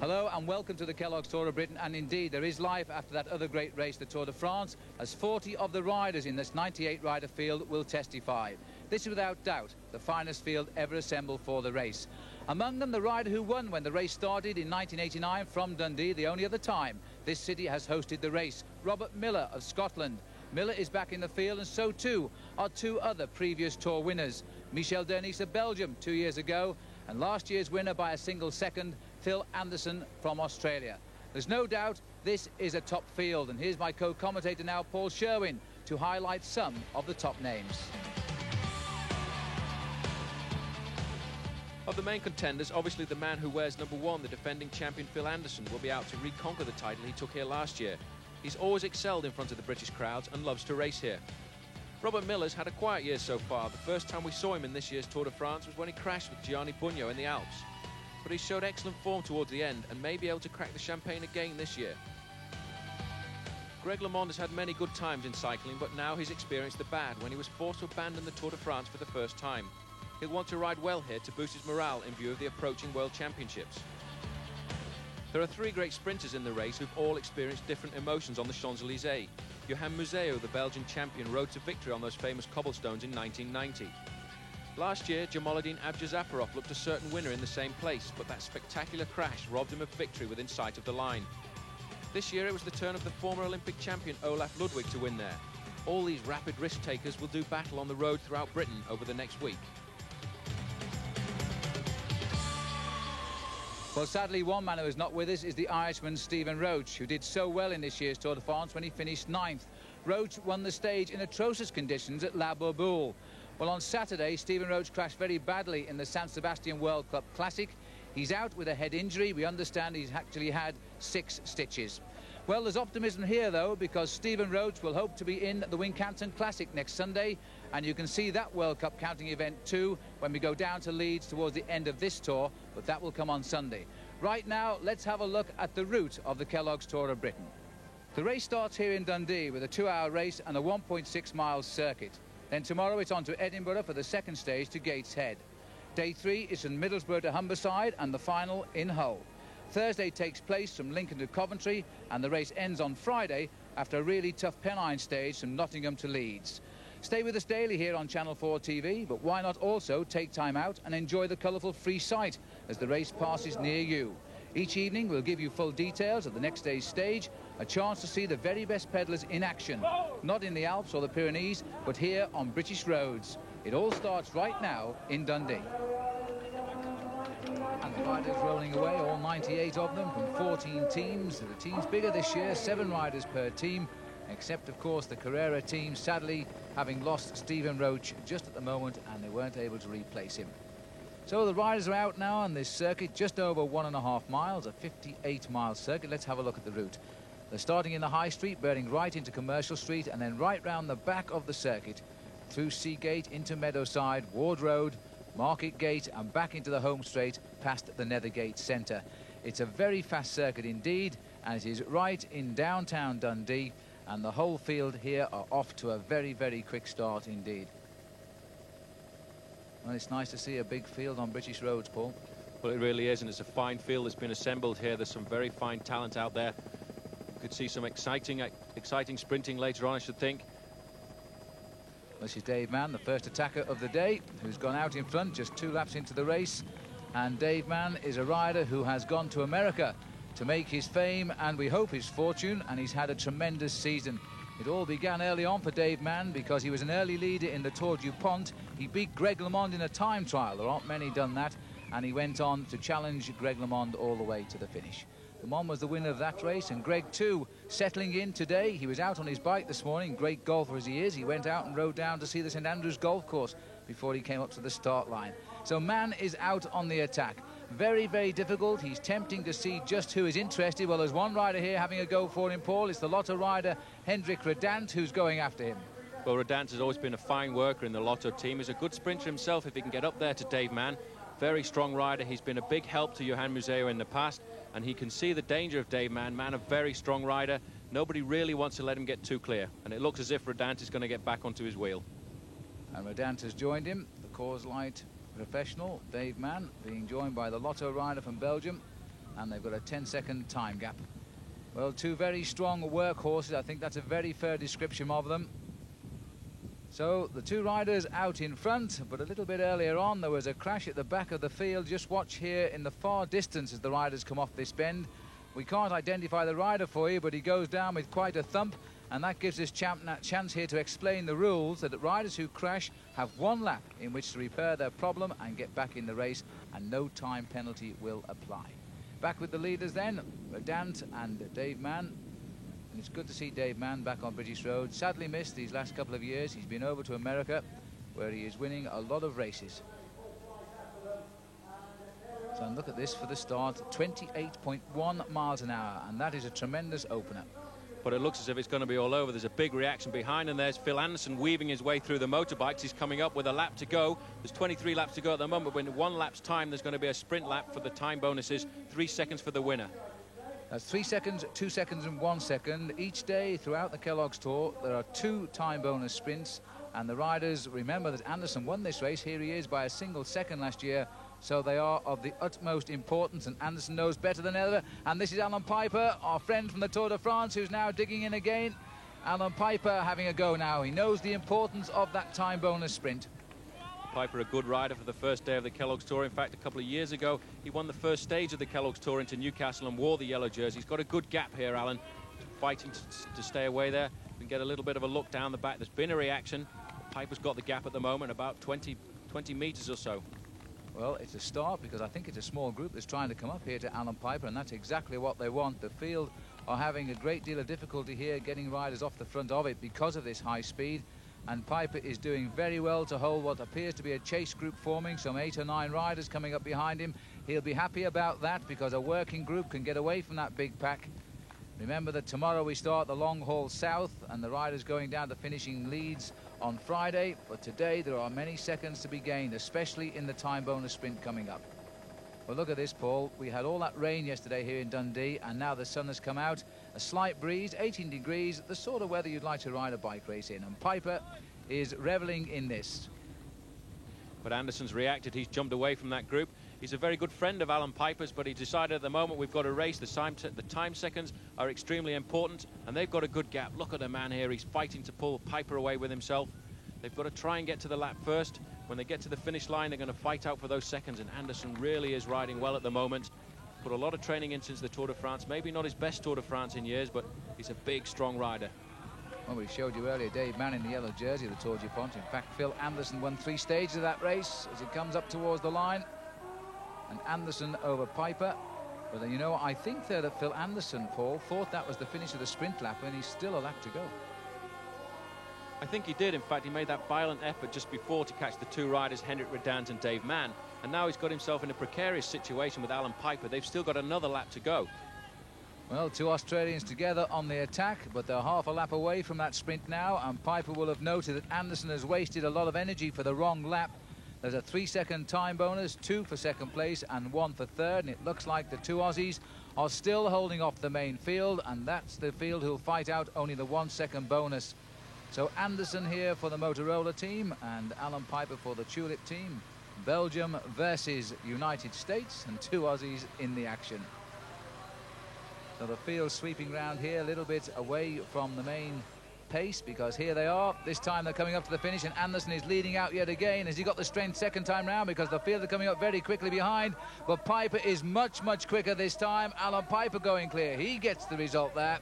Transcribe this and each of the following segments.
Hello and welcome to the Kellogg's Tour of Britain, and indeed there is life after that other great race, the Tour de France, as 40 of the riders in this 98 rider field will testify. This is without doubt the finest field ever assembled for the race. Among them the rider who won when the race started in 1989 from Dundee, the only other time this city has hosted the race, Robert Millar of Scotland. Millar is back in the field, and so too are two other previous Tour winners, Michel Dernisse of Belgium 2 years ago, and last year's winner by a single second, Phil Anderson from Australia. There's no doubt this is a top field, and here's my co-commentator now, Paul Sherwin, to highlight some of the top names. Of the main contenders, obviously the man who wears number 1, the defending champion Phil Anderson, will be out to reconquer the title he took here last year. He's always excelled in front of the British crowds and loves to race here. Robert Millar's had a quiet year so far. The first time we saw him in this year's Tour de France was when he crashed with Gianni Bugno in the Alps. But he showed excellent form towards the end and may be able to crack the champagne again this year. Greg LeMond has had many good times in cycling, but now he's experienced the bad when he was forced to abandon the Tour de France for the first time. He'll want to ride well here to boost his morale in view of the approaching World Championships. There are 3 great sprinters in the race who've all experienced different emotions on the Champs-Élysées. Johan Museeuw, the Belgian champion, rode to victory on those famous cobblestones in 1990. Last year, Jamaleddine Abdjazaparov looked a certain winner in the same place, but that spectacular crash robbed him of victory within sight of the line. This year it was the turn of the former Olympic champion Olaf Ludwig to win there. All these rapid risk-takers will do battle on the road throughout Britain over the next week. Well, sadly, one man who is not with us is the Irishman Stephen Roche, who did so well in this year's Tour de France when he finished 9th. Roche won the stage in atrocious conditions at La Bourboule. Well, on Saturday, Stephen Roche crashed very badly in the San Sebastian World Cup Classic. He's out with a head injury. We understand he's actually had 6 stitches. Well, there's optimism here, though, because Stephen Roche will hope to be in the Wincanton Classic next Sunday, and you can see that World Cup counting event too when we go down to Leeds towards the end of this tour, but that will come on Sunday. Right now, let's have a look at the route of the Kellogg's Tour of Britain. The race starts here in Dundee with a 2-hour race and a 1.6-mile circuit. Then tomorrow it's on to Edinburgh for the second stage to Gateshead. Day 3 is from Middlesbrough to Humberside, and the final in Hull. Thursday takes place from Lincoln to Coventry, and the race ends on Friday after a really tough Pennine stage from Nottingham to Leeds. Stay with us daily here on Channel 4 TV, but why not also take time out and enjoy the colourful free sight as the race passes near you. Each evening we'll give you full details of the next day's stage, a chance to see the very best pedallers in action, not in the Alps or the Pyrenees, but here on British roads. It all starts right now in Dundee. And the riders rolling away, all 98 of them from 14 teams. The team's bigger this year, 7 riders per team, except of course the Carrera team, sadly having lost Stephen Roche just at the moment, and they weren't able to replace him. So the riders are out now on this circuit, just over 1.5 miles, a 58-mile circuit. Let's have a look at the route. They're starting in the High Street, bearing right into Commercial Street, and then right round the back of the circuit, through Seagate into Meadowside, Ward Road, Market Gate, and back into the home straight past the Nethergate Centre. It's a very fast circuit indeed, and it is right in downtown Dundee, and the whole field here are off to a very, very quick start indeed. Well, it's nice to see a big field on British roads, Paul. Well, it really is, and it's a fine field that's been assembled here. There's some very fine talent out there. You could see some exciting sprinting later on, I should think. This is Dave Mann, the first attacker of the day, who's gone out in front just 2 laps into the race. And Dave Mann is a rider who has gone to America to make his fame and we hope his fortune, and he's had a tremendous season. It all began early on for Dave Mann because he was an early leader in the Tour du Pont. He beat Greg LeMond in a time trial. There aren't many done that, and he went on to challenge Greg LeMond all the way to the finish. LeMond was the winner of that race, and Greg too settling in today. He was out on his bike this morning, great golfer as he is. He went out and rode down to see the St Andrews golf course before he came up to the start line. So Mann is out on the attack. Very, very difficult. He's tempting to see just who is interested. Well, there's one rider here having a go for him, Paul. It's the Lotto rider Hendrik Redant who's going after him. Well, Redant has always been a fine worker in the Lotto team. He's a good sprinter himself if he can get up there to Dave Mann. Very strong rider. He's been a big help to Johan Museeuw in the past, and he can see the danger of Dave Mann. Mann, a very strong rider. Nobody really wants to let him get too clear, and it looks as if Redant is going to get back onto his wheel. And Redant has joined him, the Coors Light professional, Dave Mann, being joined by the Lotto rider from Belgium. and they've got a 10-second time gap. Well, two very strong workhorses. I think that's a very fair description of them. So the two riders out in front, but a little bit earlier on there was a crash at the back of the field. Just watch here in the far distance as the riders come off this bend. We can't identify the rider for you, but he goes down with quite a thump, and that gives us a chance here to explain the rules, that riders who crash have 1 lap in which to repair their problem and get back in the race, and no time penalty will apply. Back with the leaders then, Redant and Dave Mann. And it's good to see Dave Mann back on British roads. Sadly missed these last couple of years. He's been over to America, where he is winning a lot of races. So look at this for the start, 28.1 miles an hour, and that is a tremendous opener. But it looks as if it's going to be all over. There's a big reaction behind, and there's Phil Anderson weaving his way through the motorbikes. He's coming up with a lap to go. There's 23 laps to go at the moment, but in 1 lap's time there's going to be a sprint lap for the time bonuses, 3 seconds for the winner. That's 3 seconds, 2 seconds and 1 second. Each day throughout the Kellogg's Tour there are 2 time bonus sprints, and the riders, remember that Anderson won this race, here he is, by a single second last year, so they are of the utmost importance, and Anderson knows better than ever. And this is Alan Piper, our friend from the Tour de France, who's now digging in again. Alan Piper having a go now. He knows the importance of that time bonus sprint. Piper, a good rider for the first day of the Kellogg's Tour. In fact, a couple of years ago, he won the first stage of the Kellogg's Tour into Newcastle and wore the yellow jersey. He's got a good gap here, Alan, fighting to stay away there. You can get a little bit of a look down the back. There's been a reaction. Piper's got the gap at the moment, about 20 metres or so. Well, it's a start, because I think it's a small group that's trying to come up here to Alan Piper, and that's exactly what they want. The field are having a great deal of difficulty here getting riders off the front of it because of this high speed. And Piper is doing very well to hold what appears to be a chase group forming, some 8 or 9 riders coming up behind him. He'll be happy about that, because a working group can get away from that big pack. Remember that tomorrow we start the long haul south, and the riders going down to finishing Leeds on Friday. But today there are many seconds to be gained, especially in the time bonus sprint coming up. Well, look at this, Paul. We had all that rain yesterday here in Dundee, and now the sun has come out. A slight breeze, 18 degrees, the sort of weather you'd like to ride a bike race in. And Piper is reveling in this. But Anderson's reacted. He's jumped away from that group. He's a very good friend of Alan Piper's, but he decided at the moment we've got to race. The time seconds are extremely important, and they've got a good gap. Look at the man here. He's fighting to pull Piper away with himself. They've got to try and get to the lap first. When they get to the finish line, they're going to fight out for those seconds, and Anderson really is riding well at the moment. Put a lot of training in since the Tour de France. Maybe not his best Tour de France in years, but he's a big, strong rider. Well, we showed you earlier Dave Mann in the yellow jersey of the Tour du Pont. In fact, Phil Anderson won 3 stages of that race as it comes up towards the line. And Anderson over Piper. But then, you know, I think there that Phil Anderson, Paul, thought that was the finish of the sprint lap, and he's still a lap to go. I think he did. In fact, he made that violent effort just before to catch the 2 riders, Henrik Redant and Dave Mann. And now he's got himself in a precarious situation with Alan Piper. They've still got another lap to go. Well, 2 Australians together on the attack, but they're half a lap away from that sprint now, and Piper will have noted that Anderson has wasted a lot of energy for the wrong lap. There's a 3-second time bonus, 2 for second place and 1 for third, and it looks like the 2 Aussies are still holding off the main field, and that's the field who'll fight out only the 1-second bonus. So Anderson here for the Motorola team and Alan Piper for the Tulip team. Belgium versus United States, and 2 Aussies in the action. So the field sweeping round here a little bit away from the main pace, because here they are. This time they're coming up to the finish, and Anderson is leading out yet again. Has he got the strength second time round? Because the field are coming up very quickly behind. But Piper is much, much quicker this time. Alan Piper going clear. He gets the result there.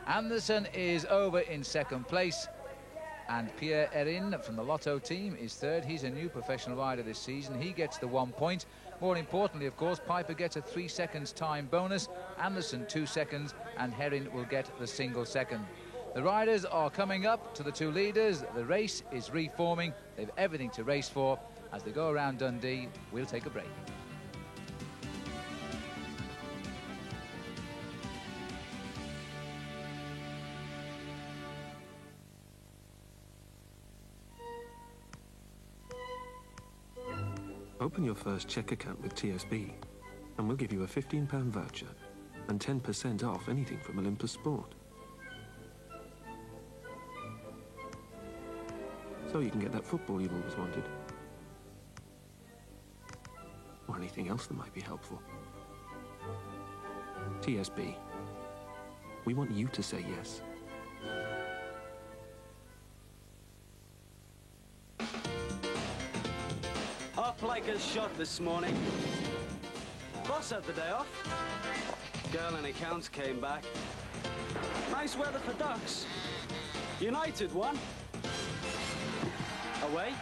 Anderson is over in second place. And Pierre Erin from the Lotto team is third. He's a new professional rider this season. He gets the 1 point. More importantly, of course, Piper gets a 3 seconds time bonus. Anderson 2 seconds, and Herrin will get the single second. The riders are coming up to the 2 leaders. The race is reforming. They've everything to race for. As they go around Dundee, we'll take a break. Open your first cheque account with TSB, and we'll give you a £15 voucher and 10% off anything from Olympus Sport. So you can get that football you've always wanted. Or anything else that might be helpful. TSB. We want you to say yes. Up like a shot this morning. Boss had the day off. Girl in accounts came back. Nice weather for ducks. United won. Away.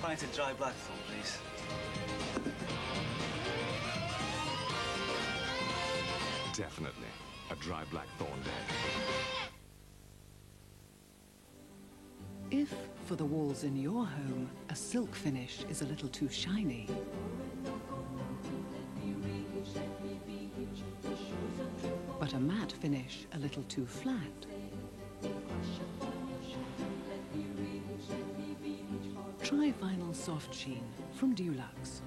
Pint of dry Blackthorn, please. Definitely a dry Blackthorn day. If, for the walls in your home, a silk finish is a little too shiny, but a matte finish a little too flat, try Vinyl Soft Sheen from Dulux.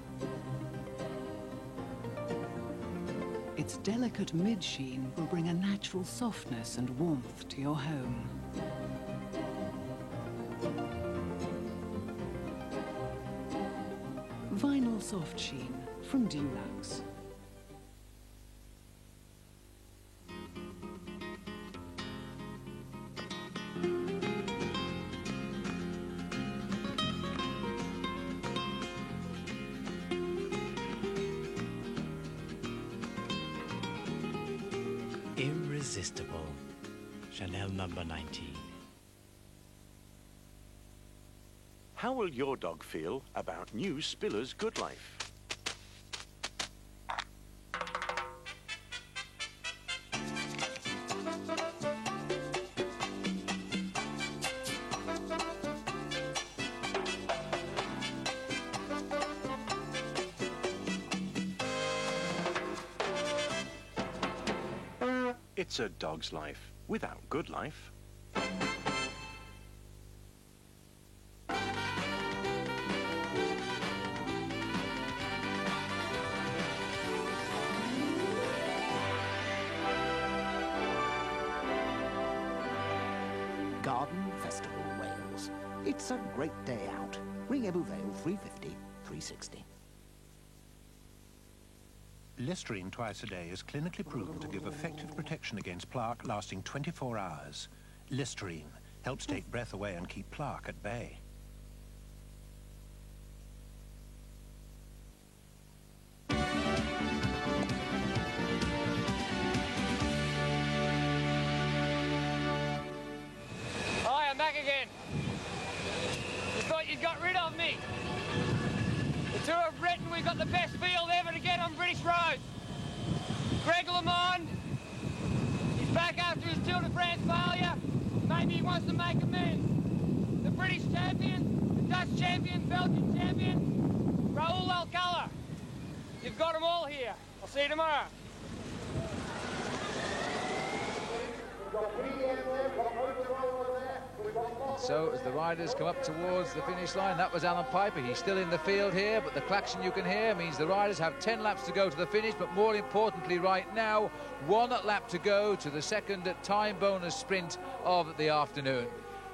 Its delicate mid-sheen will bring a natural softness and warmth to your home. Vinyl Soft Sheen from Dulux. Irresistible. Chanel number 19. How will your dog feel about new Spiller's Good Life? It's a dog's life without good life. Garden Festival, Wales. It's a great day out. Ring Ebu Vale 350 360. Listerine twice a day is clinically proven to give effective protection against plaque lasting 24 hours. Listerine helps take breath away and keep plaque at bay. Hi, I'm back again. You thought you'd got rid of me. The Tour of Britain, we've got the best field ever to get on British roads. Greg LeMond, he's back after his Tour de France failure. Maybe he wants to make amends. The British champion, the Dutch champion, Belgian champion, Raoul Alcala. You've got them all here. I'll see you tomorrow. So as the riders come up towards the finish line, that was Alan Piper. He's still in the field here, but the klaxon you can hear means the riders have 10 laps to go to the finish, but more importantly right now, 1 lap to go to the second time bonus sprint of the afternoon.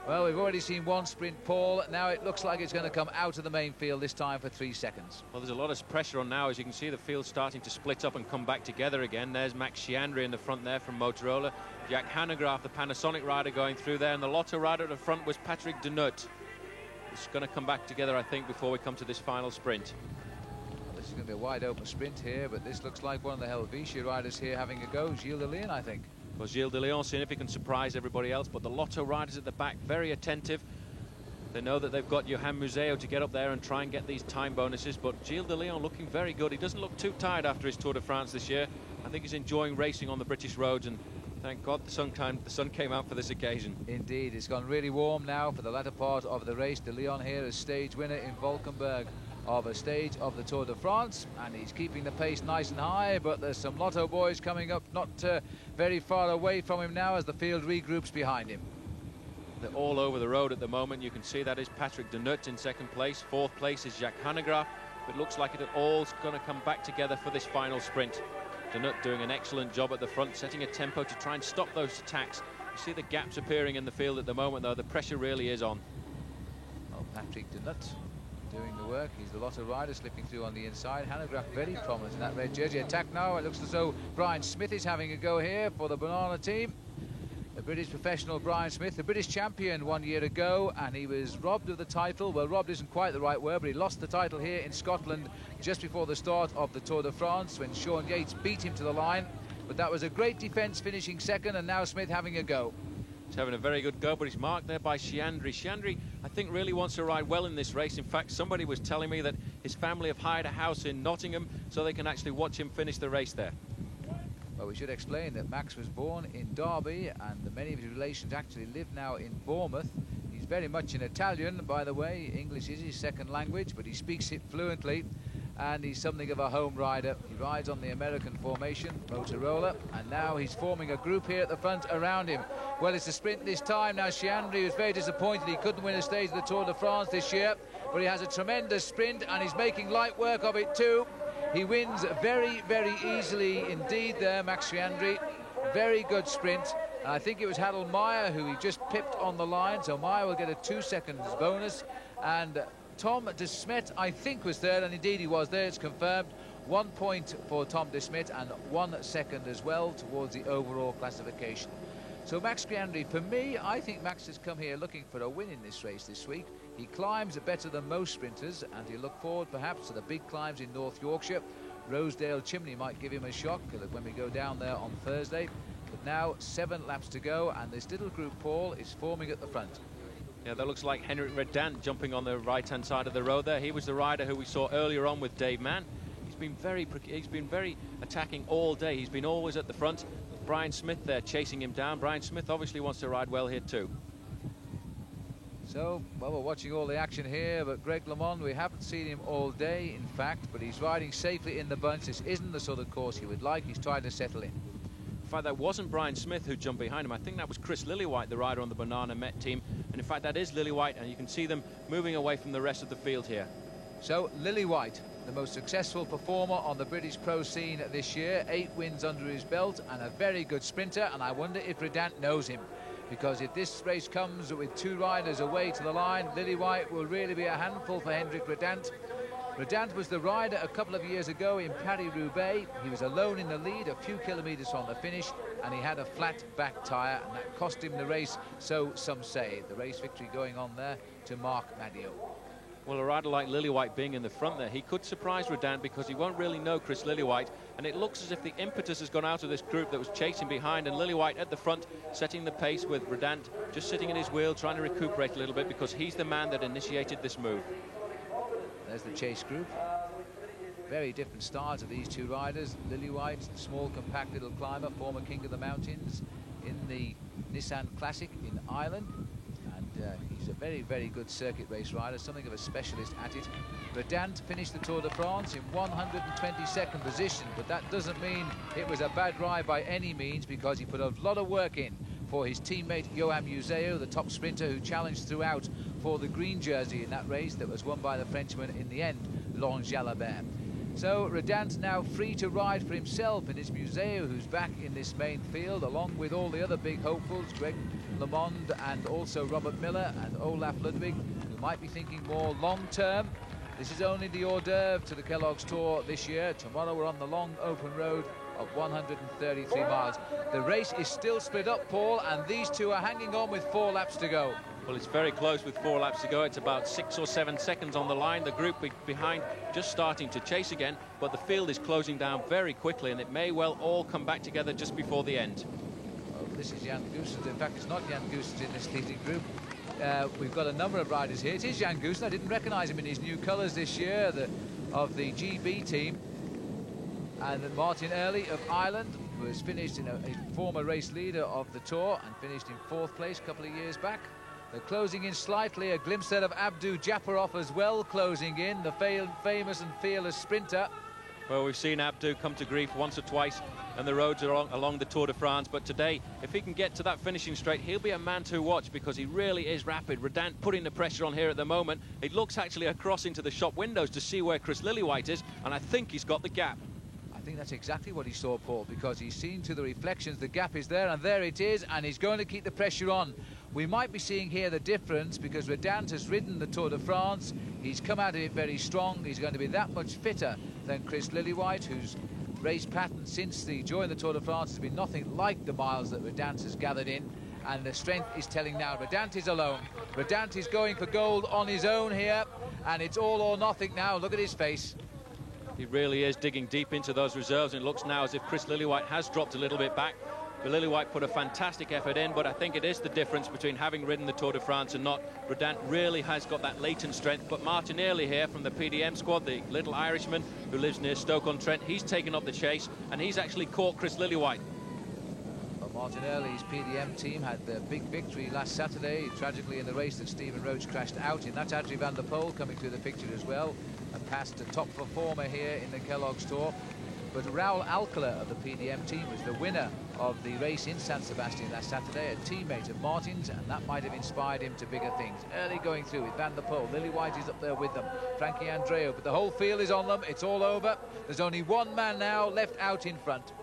Well, we've already seen 1 sprint, Paul. Now it looks like it's going to come out of the main field this time for 3 seconds. Well, there's a lot of pressure on now. As you can see, the field starting to split up and come back together again. There's Max Chiandri in the front there from Motorola. Jack Hanegraaff, the Panasonic rider, going through there. And the Lotto rider at the front was Patrick Denut. It's going to come back together, I think, before we come to this final sprint. Well, this is going to be a wide open sprint here, but this looks like one of the Helvetia riders here having a go. Gilles de Leon, I think. Well, Gilles de Leon, seeing if he can surprise everybody else, but the Lotto riders at the back, very attentive. They know that they've got Johan Museo to get up there and try and get these time bonuses, but Gilles de Leon looking very good. He doesn't look too tired after his Tour de France this year. I think he's enjoying racing on the British roads, and thank God the sun came out for this occasion. Indeed, it's gone really warm now for the latter part of the race. De Leon here as stage winner in Valkenburg of a stage of the Tour de France, and he's keeping the pace nice and high, but there's some Lotto boys coming up not very far away from him now as the field regroups behind him. They're all over the road at the moment. You can see that is Patrick Denut in second place. 4th place is Jack Hanegraaff. It looks like it all's going to come back together for this final sprint. Denut doing an excellent job at the front, setting a tempo to try and stop those attacks. You see the gaps appearing in the field at the moment, though. The pressure really is on. Well, Patrick Denut doing the work. He's the Lotto rider slipping through on the inside. Hanegraaff very prominent in that red jersey. Attack now. It looks as though Brian Smith is having a go here for the Banana team. The British professional Brian Smith, the British champion 1 year ago, and he was robbed of the title. Well, robbed isn't quite the right word, but he lost the title here in Scotland just before the start of the Tour de France when Sean Yates beat him to the line. But that was a great defence, finishing second, and now Smith having a go. He's having a very good go, but he's marked there by Chiandri. Chiandri, I think, really wants to ride well in this race. In fact, somebody was telling me that his family have hired a house in Nottingham so they can actually watch him finish the race there. Well, we should explain that Max was born in Derby, and many of his relations actually live now in Bournemouth. He's very much an Italian, by the way. English is his second language, but he speaks it fluently, and he's something of a home rider. He rides on the American formation, Motorola, and now he's forming a group here at the front around him. Well, it's a sprint this time. Now, Chiandri was very disappointed he couldn't win a stage of the Tour de France this year, but he has a tremendous sprint, and he's making light work of it too. He wins very, very easily indeed there, Max Chiandri. Very good sprint. And I think it was Harold Meyer who he just pipped on the line, so Meyer will get a 2 seconds bonus. And Tom De Smet, I think, was third, and indeed he was there, it's confirmed. 1 point for Tom De Smet and 1 second as well towards the overall classification. So Max Chiandri, for me, I think Max has come here looking for a win in this race this week. He climbs better than most sprinters, and he'll look forward perhaps to the big climbs in North Yorkshire. Rosedale Chimney might give him a shock when we go down there on Thursday. But now 7 laps to go, and this little group, Paul, is forming at the front. Yeah, that looks like Henrik Redant jumping on the right-hand side of the road there. He was the rider who we saw earlier on with Dave Mann. He's been very attacking all day. He's been always at the front. Brian Smith there chasing him down. Brian Smith obviously wants to ride well here too. So, well, we're watching all the action here, but Greg LeMond, we haven't seen him all day, in fact, but he's riding safely in the bunch. This isn't the sort of course he would like. He's trying to settle in. In fact, that wasn't Brian Smith who jumped behind him. I think that was Chris Lillywhite, the rider on the Banana Met team. And in fact, that is Lillywhite, and you can see them moving away from the rest of the field here. So, Lillywhite, the most successful performer on the British pro scene this year, 8 wins under his belt and a very good sprinter, and I wonder if Redant knows him, because if this race comes with 2 riders away to the line, Lillywhite will really be a handful for Henrik Redant. Redant was the rider a couple of years ago in Paris-Roubaix. He was alone in the lead, a few kilometres from the finish, and he had a flat back tyre, and that cost him the race, so some say. The race victory going on there to Marc Madiot. Well, a rider like Lillywhite being in the front there, he could surprise Redant because he won't really know Chris Lillywhite, and it looks as if the impetus has gone out of this group that was chasing behind, and Lillywhite at the front setting the pace with Redant just sitting in his wheel trying to recuperate a little bit because he's the man that initiated this move. There's the chase group. Very different styles of these 2 riders. Lillywhite, small, compact little climber, former king of the mountains in the Nissan Classic in Ireland. He's a very, very good circuit race rider, something of a specialist at it. Redant finished the Tour de France in 122nd position, but that doesn't mean it was a bad ride by any means, because he put a lot of work in for his teammate Johan Museeuw, the top sprinter who challenged throughout for the green jersey in that race that was won by the Frenchman in the end, Laurent Jalabert. So Redant now free to ride for himself, and it's Museeuw who's back in this main field, along with all the other big hopefuls, Greg LeMond and also Robert Miller and Olaf Ludwig, who might be thinking more long-term. This is only the hors d'oeuvre to the Kellogg's Tour this year. Tomorrow we're on the long open road of 133 miles. The race is still split up, Paul, and these 2 are hanging on with 4 laps to go. Well, it's very close with 4 laps to go. It's about 6 or 7 seconds on the line. The group behind just starting to chase again, but the field is closing down very quickly, and it may well all come back together just before the end. Well, this is Jan Goossens. In fact, it's not Jan Goossens in this leading group. We've got a number of riders here. It is Jan Goossens. I didn't recognise him in his new colours this year, of the GB team. And then Martin Early of Ireland, who has finished in a former race leader of the Tour and finished in 4th place a couple of years back. They're closing in slightly. A glimpse there of Abdu Japarov as well, closing in, the famous and fearless sprinter. Well, we've seen Abdu come to grief once or twice, and the roads are along the Tour de France. But today, if he can get to that finishing straight, he'll be a man to watch, because he really is rapid. Redant putting the pressure on here at the moment. He looks actually across into the shop windows to see where Chris Lillywhite is, and I think he's got the gap. I think that's exactly what he saw, Paul, because he's seen to the reflections, the gap is there, and there it is, and he's going to keep the pressure on. We might be seeing here the difference because Redant has ridden the Tour de France. He's come out of it very strong. He's going to be that much fitter than Chris Lillywhite, whose race pattern since the join the Tour de France has been nothing like the miles that Redant has gathered in. And the strength is telling now. Redant is alone. Redant is going for gold on his own here, and it's all or nothing now. Look at his face. He really is digging deep into those reserves, and it looks now as if Chris Lillywhite has dropped a little bit back. But Lillywhite put a fantastic effort in, but I think it is the difference between having ridden the Tour de France and not. Redant really has got that latent strength, but Martin Early here from the PDM squad, the little Irishman who lives near Stoke-on-Trent, he's taken up the chase, and he's actually caught Chris Lillywhite. Martin Early's PDM team had their big victory last Saturday, tragically in the race that Stephen Roach crashed out in. That's Adrie van der Poel coming through the picture as well, and passed a top performer here in the Kellogg's Tour. But Raul Alcala of the PDM team was the winner of the race in San Sebastian last Saturday, a teammate of Martin's, and that might have inspired him to bigger things. Early going through with Van der Poel, Lillywhite is up there with them, Frankie Andreu, but the whole field is on them. It's all over. There's only one man now left out in front.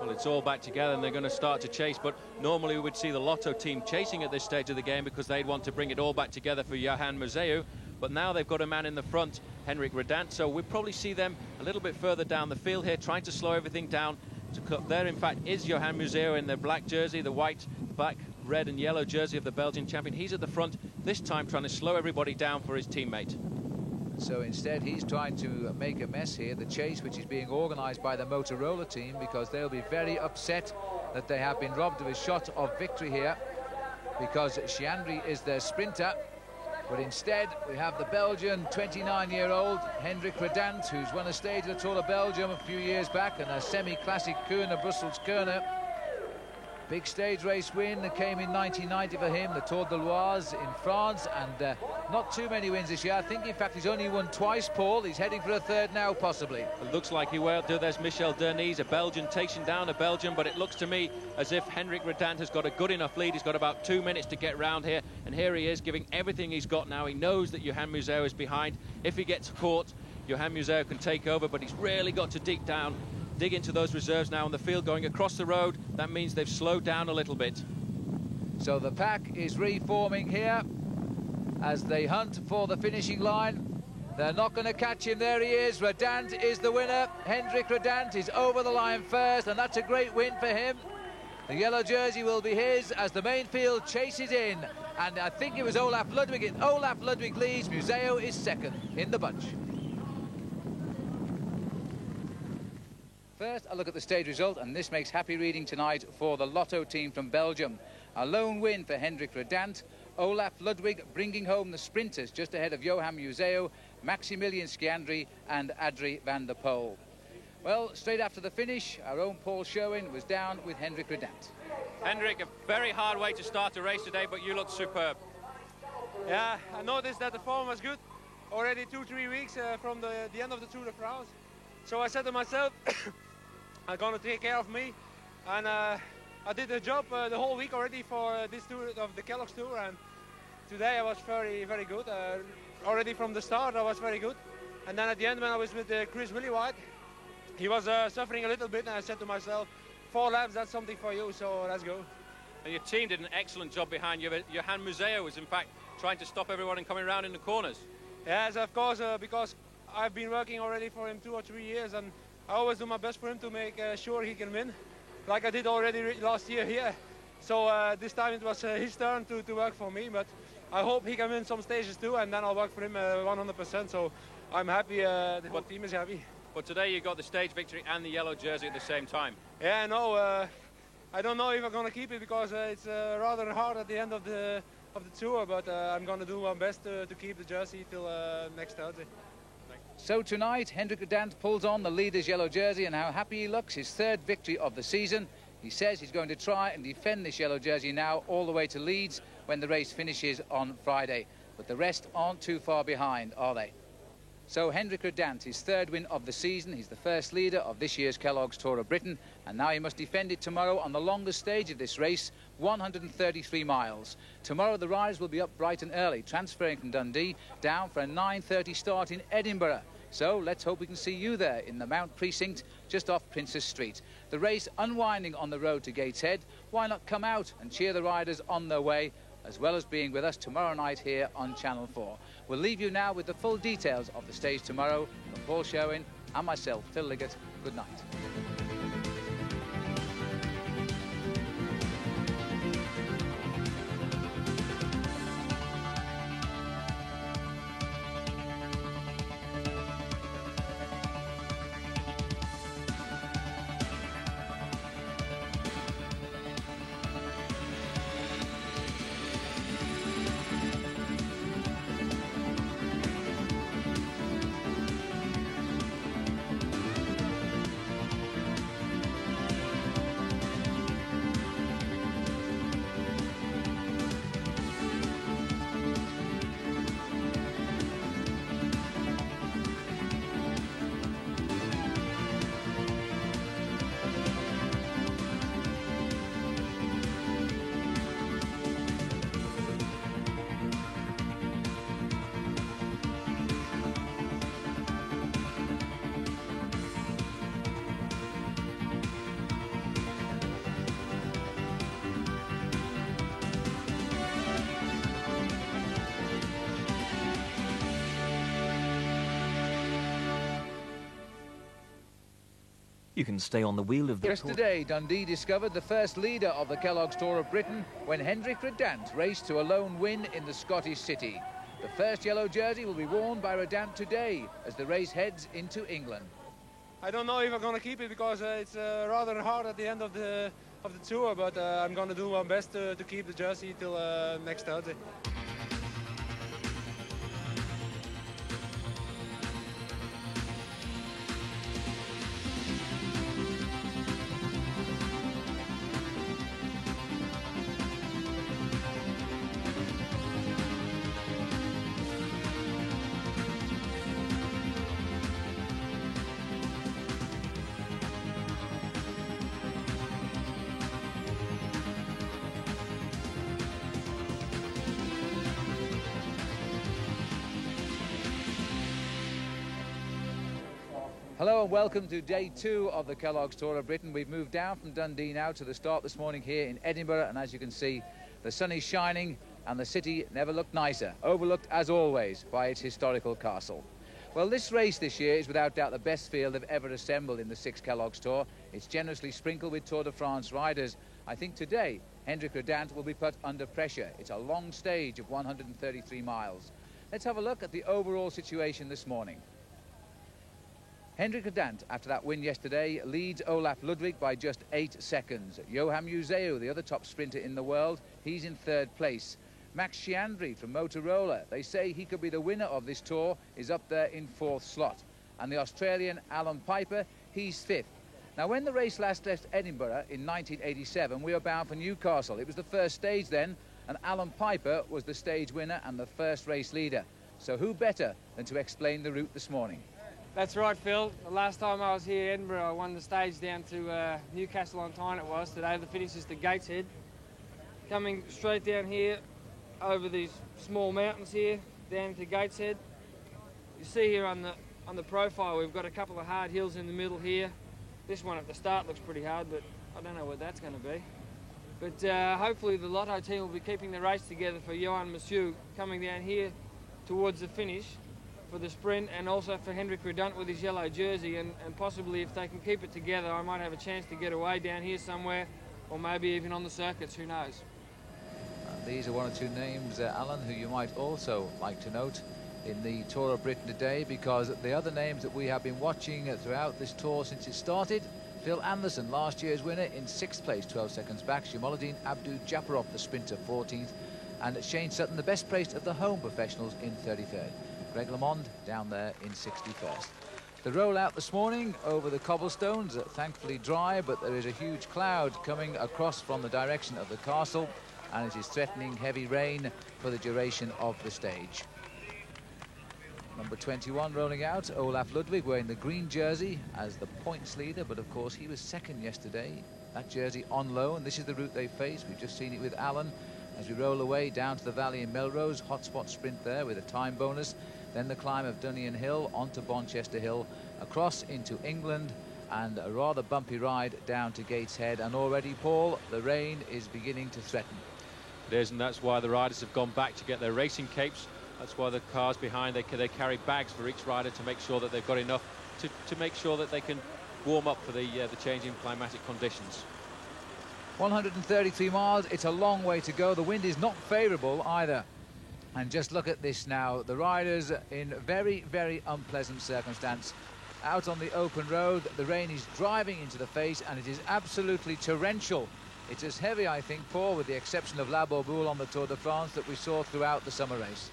Well, it's all back together and they're going to start to chase, but normally we would see the Lotto team chasing at this stage of the game because they'd want to bring it all back together for Johan Museeuw. But now they've got a man in the front, Henrik Redant, so we'll probably see them a little bit further down the field here, trying to slow everything down. There, in fact, is Johan Museeuw in the black jersey, the white, black, red and yellow jersey of the Belgian champion. He's at the front, this time trying to slow everybody down for his teammate. So instead, he's trying to make a mess here. The chase, which is being organised by the Motorola team, because they'll be very upset that they have been robbed of a shot of victory here, because Chiandri is their sprinter. But instead, we have the Belgian 29-year-old Henrik Redant, who's won a stage of the Tour of Belgium a few years back, and a semi-classic Kuurne, Brussels Kuurne. Big stage race win that came in 1990 for him, the Tour de l'Oise in France, and not too many wins this year. I think, in fact, he's only won twice, Paul. He's heading for a third now, possibly. It looks like he will do. There's Michel Derniz, a Belgian, chasing down a Belgian, but it looks to me as if Henrik Redant has got a good enough lead. He's got about 2 minutes to get round here, and here he is giving everything he's got now. He knows that Johan Museeuw is behind. If he gets caught, Johan Museeuw can take over, but he's really got to dig into those reserves now on the field going across the road. That means they've slowed down a little bit. So the pack is reforming here as they hunt for the finishing line. They're not going to catch him. There he is. Redant is the winner. Henrik Redant is over the line first, and that's a great win for him. The yellow jersey will be his as the main field chases in, and I think it was Olaf Ludwig. Olaf Ludwig leads. Museeuw is second in the bunch. First, a look at the stage result, and this makes happy reading tonight for the Lotto team from Belgium. A lone win for Henrik Redant. Olaf Ludwig bringing home the sprinters just ahead of Johan Museeuw, Maximilian Chiandri and Adrie van der Poel. Well, straight after the finish, our own Paul Sherwin was down with Henrik Redant. Henrik, a very hard way to start the race today, but you look superb. Yeah, I noticed that the form was good already 2-3 weeks from the end of the Tour de France. So I said to myself, I'm going to take care of me, and I did the job the whole week already for this tour of the Kellogg's Tour, and today I was very, very good. Already from the start I was very good, and then at the end when I was with Chris Lillywhite, he was suffering a little bit, and I said to myself, 4 laps, that's something for you, so let's go. And your team did an excellent job behind you. Johan Museeuw was in fact trying to stop everyone and coming around in the corners. Yes, of course, because I've been working already for him 2 or 3 years, and I always do my best for him to make sure he can win, like I did already last year here. So this time it was his turn to work for me, but I hope he can win some stages too, and then I'll work for him 100%. So I'm happy, the whole team is happy. But today you got the stage victory and the yellow jersey at the same time. Yeah, no, I don't know if I'm going to keep it because it's rather hard at the end of the tour, but I'm going to do my best to keep the jersey till next Thursday. So tonight, Henrik Redant pulls on the leader's yellow jersey, and how happy he looks, his 3rd victory of the season. He says he's going to try and defend this yellow jersey now all the way to Leeds when the race finishes on Friday. But the rest aren't too far behind, are they? So Henrik Redant, his 3rd win of the season. He's the first leader of this year's Kellogg's Tour of Britain, and now he must defend it tomorrow on the longest stage of this race, 133 miles. Tomorrow the riders will be up bright and early, transferring from Dundee down for a 9:30 start in Edinburgh. So let's hope we can see you there in the Mount Precinct just off Princess Street. The race unwinding on the road to Gateshead. Why not come out and cheer the riders on their way, as well as being with us tomorrow night here on Channel 4. We'll leave you now with the full details of the stage tomorrow from Paul Sherwin and myself, Phil Liggett. Good night. You can stay on the wheel of the Yesterday, Dundee discovered the first leader of the Kellogg's Tour of Britain when Hendrik Redant raced to a lone win in the Scottish city. The first yellow jersey will be worn by Redant today as the race heads into England. I don't know if I'm going to keep it because it's rather hard at the end of the tour, but I'm going to do my best to keep the jersey till next Thursday. Hello and welcome to day 2 of the Kellogg's Tour of Britain. We've moved down from Dundee now to the start this morning here in Edinburgh, and as you can see, the sun is shining and the city never looked nicer, overlooked as always by its historical castle. Well, this race this year is without doubt the best field they've ever assembled in the 6 Kellogg's Tour. It's generously sprinkled with Tour de France riders. I think today Hendrik Redant will be put under pressure. It's a long stage of 133 miles. Let's have a look at the overall situation this morning. Hendrik Redant, after that win yesterday, leads Olaf Ludwig by just 8 seconds. Johan Museeuw, the other top sprinter in the world, he's in 3rd place. Max Schiandri from Motorola, they say he could be the winner of this tour, is up there in 4th slot. And the Australian Alan Piper, he's 5th. Now, when the race last left Edinburgh in 1987, we were bound for Newcastle. It was the first stage then, and Alan Piper was the stage winner and the first race leader. So who better than to explain the route this morning? That's right, Phil. The last time I was here in Edinburgh, I won the stage down to Newcastle on Tyne it was. Today the finish is to Gateshead. Coming straight down here over these small mountains here, down to Gateshead. You see here on the profile we've got a couple of hard hills in the middle here. This one at the start looks pretty hard, but I don't know what that's going to be. But hopefully the Lotto team will be keeping the race together for Johan Museeuw coming down here towards the finish for the sprint, and also for Hendrik Redant with his yellow jersey, and possibly if they can keep it together I might have a chance to get away down here somewhere, or maybe even on the circuits, who knows. These are one or two names, Alan, who you might also like to note in the Tour of Britain today, because the other names that we have been watching throughout this tour since it started: Phil Anderson, last year's winner, in 6th place, 12 seconds back. Shamaluddin Abdu-Japarov, the sprinter, 14th, and Shane Sutton, the best placed of the home professionals, in 33rd. Greg LeMond down there in 61st. The rollout this morning over the cobblestones, thankfully dry, but there is a huge cloud coming across from the direction of the castle, and it is threatening heavy rain for the duration of the stage. Number 21 rolling out, Olaf Ludwig, wearing the green jersey as the points leader, but of course he was 2nd yesterday. That jersey on loan. This is the route they face. We've just seen it with Alan as we roll away down to the valley in Melrose. Hotspot sprint there with a time bonus. then the climb of Dunnion Hill onto Bonchester Hill, across into England, and a rather bumpy ride down to Gateshead. And already, Paul, the rain is beginning to threaten. It is, and that's why the riders have gone back to get their racing capes. That's why the cars behind, they carry bags for each rider to make sure that they've got enough to make sure that they can warm up for the changing climatic conditions. 133 miles, it's a long way to go. The wind is not favourable either. And just look at this now. The riders in very, very unpleasant circumstance. Out on the open road, the rain is driving into the face, and it is absolutely torrential. It's as heavy, I think, Paul, with the exception of La Bourboule on the Tour de France, that we saw throughout the summer race.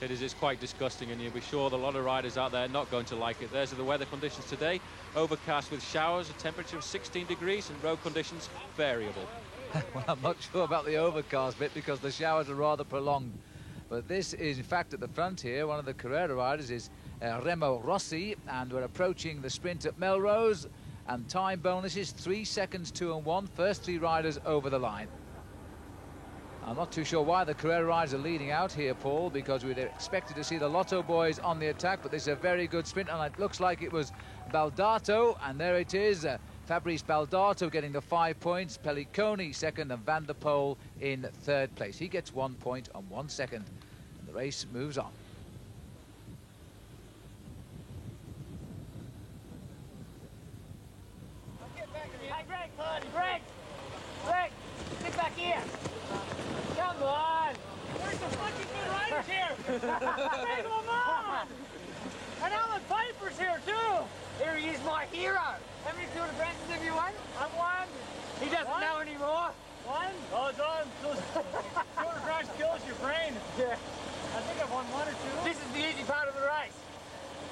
It is, it's quite disgusting, and you'll be sure that a lot of riders out there are not going to like it. There's the weather conditions today. Overcast with showers, a temperature of 16 degrees, and road conditions variable. Well, I'm not sure about the overcast bit, because the showers are rather prolonged. But this is, in fact, at the front here, one of the Carrera riders is Remo Rossi, and we're approaching the sprint at Melrose, and time bonuses 3 seconds 2 and 1, first 3 riders over the line. I'm not too sure why the Carrera riders are leading out here, Paul, because we'd expected to see the Lotto boys on the attack, but this is a very good sprint, and it looks like it was Baldato, and there it is, Fabrice Baldato getting the 5 points, Pelliconi second, and Van der Poel in third place. He gets 1 point and 1 second, and the race moves on. Greg, get back here. Come on. Where's the fucking good riders here? Greg LeMond. And Alan Piper's here, too. Here he is, my hero. How many Tour de France's have you won? I've won. He doesn't know anymore. One? Oh, it's on. Tour de France kills your brain. Yeah. I think I've won 1 or 2. This is the easy part of the race.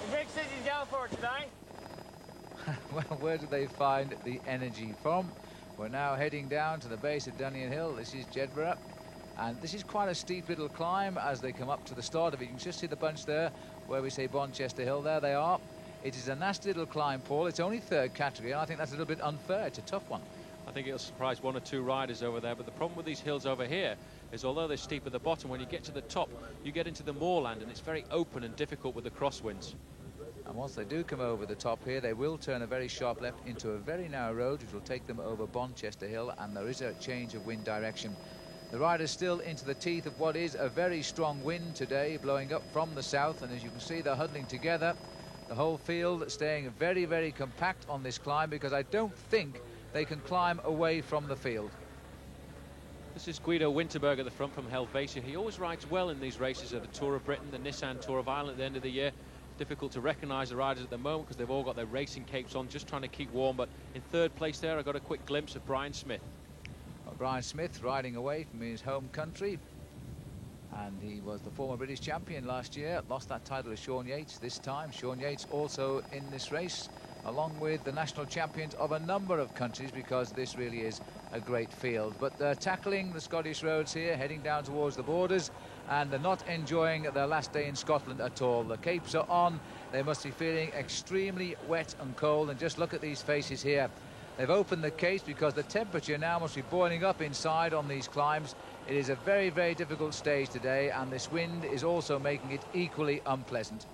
And Greg says he's going for it today. Well, where do they find the energy from? We're now heading down to the base of Dunnion Hill. This is Jedburgh, and this is quite a steep little climb as they come up to the start of it. You can just see the bunch there where we say Bonchester Hill. There they are. It is a nasty little climb, Paul. It's only third category, and I think that's a little bit unfair. It's a tough one. I think it'll surprise 1 or 2 riders over there, but the problem with these hills over here is, although they're steep at the bottom, when you get to the top, you get into the moorland, and it's very open and difficult with the crosswinds. And once they do come over the top here, they will turn a very sharp left into a very narrow road, which will take them over Bonchester Hill, and there is a change of wind direction. The riders still into the teeth of what is a very strong wind today, blowing up from the south, and as you can see, they're huddling together. The whole field staying very, very compact on this climb, because I don't think they can climb away from the field. This is Guido Winterberg at the front from Helvetia. He always rides well in these races at the Tour of Britain, the Nissan Tour of Ireland at the end of the year. Difficult to recognise the riders at the moment because they've all got their racing capes on, just trying to keep warm. But in third place there, I got a quick glimpse of Brian Smith. Well, Brian Smith riding away from his home country, and he was the former British champion last year. Lost that title to Sean Yates this time. Sean Yates also in this race, along with the national champions of a number of countries, because this really is a great field. But they're tackling the Scottish roads here, heading down towards the borders, and they're not enjoying their last day in Scotland at all. The capes are on. They must be feeling extremely wet and cold, and just look at these faces here. They've opened the capes because the temperature now must be boiling up inside on these climbs. It is a very, very difficult stage today, and this wind is also making it equally unpleasant.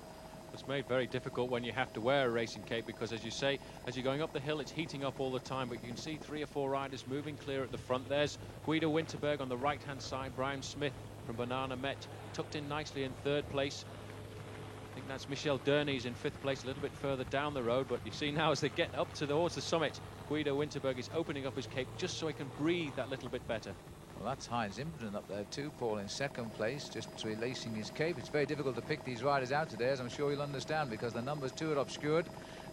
It's made very difficult when you have to wear a racing cape, because, as you say, as you're going up the hill, it's heating up all the time. But you can see 3 or 4 riders moving clear at the front. There's Guido Winterberg on the right-hand side. Brian Smith from Banana Met tucked in nicely in third place. I think that's Michel Derni's in 5th place, a little bit further down the road. But you see now, as they get up towards the summit, Guido Winterberg is opening up his cape just so he can breathe that little bit better. Well, that's Heinz Imprudent up there too, Paul, in second place, just releasing his cape. It's very difficult to pick these riders out today, as I'm sure you'll understand, because the numbers too are obscured.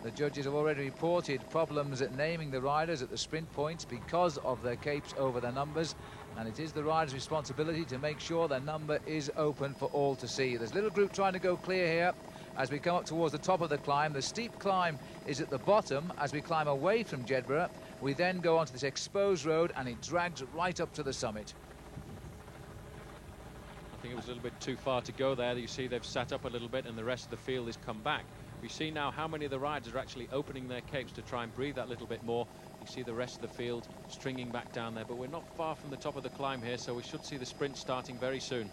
The judges have already reported problems at naming the riders at the sprint points because of their capes over their numbers, and it is the riders' responsibility to make sure their number is open for all to see. There's a little group trying to go clear here as we come up towards the top of the climb. The steep climb is at the bottom as we climb away from Jedburgh. We then go onto this exposed road, and it drags right up to the summit. I think it was a little bit too far to go there. You see they've sat up a little bit, and the rest of the field has come back. We see now how many of the riders are actually opening their capes to try and breathe that little bit more. You see the rest of the field stringing back down there, but we're not far from the top of the climb here, so we should see the sprint starting very soon.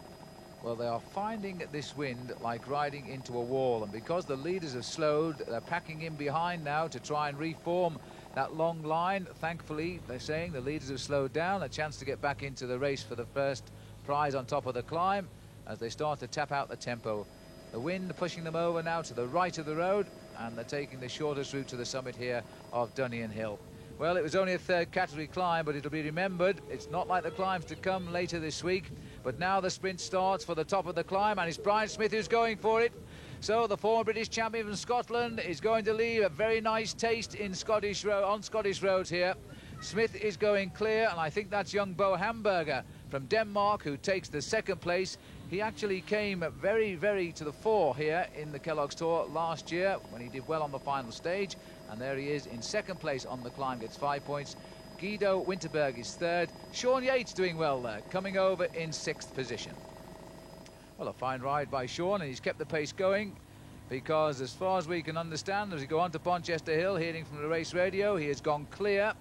Well, they are finding this wind like riding into a wall, and because the leaders have slowed, they're packing in behind now to try and reform that long line. Thankfully, they're saying the leaders have slowed down, a chance to get back into the race for the first prize on top of the climb as they start to tap out the tempo. The wind pushing them over now to the right of the road, and they're taking the shortest route to the summit here of Dunnion Hill. Well, it was only a third category climb, but it'll be remembered. It's not like the climbs to come later this week, but now the sprint starts for the top of the climb, and it's Brian Smith who's going for it. So the former British champion from Scotland is going to leave a very nice taste in Scottish roads here. Smith is going clear, and I think that's young Bo Hamburger from Denmark who takes the second place. He actually came very, very to the fore here in the Kellogg's Tour last year when he did well on the final stage. And there he is in second place on the climb, gets 5 points. Guido Winterberg is third. Sean Yates doing well there, coming over in sixth position. Well, a fine ride by Sean, and he's kept the pace going because as far as we can understand, as we go on to Ponchester Hill, hearing from the race radio, he has gone clear.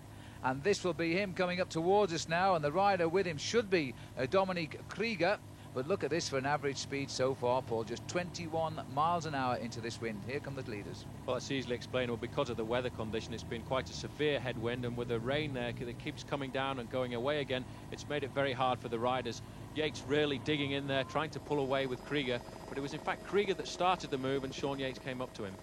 And this will be him coming up towards us now, and the rider with him should be Dominique Krieger. But look at this for an average speed so far, Paul, just 21 miles an hour into this wind. Here come the leaders. Well, that's easily explainable because of the weather condition. It's been quite a severe headwind, and with the rain there that keeps coming down and going away again, it's made it very hard for the riders. Yates really digging in there, trying to pull away with Krieger, but it was in fact Krieger that started the move, and Sean Yates came up to him.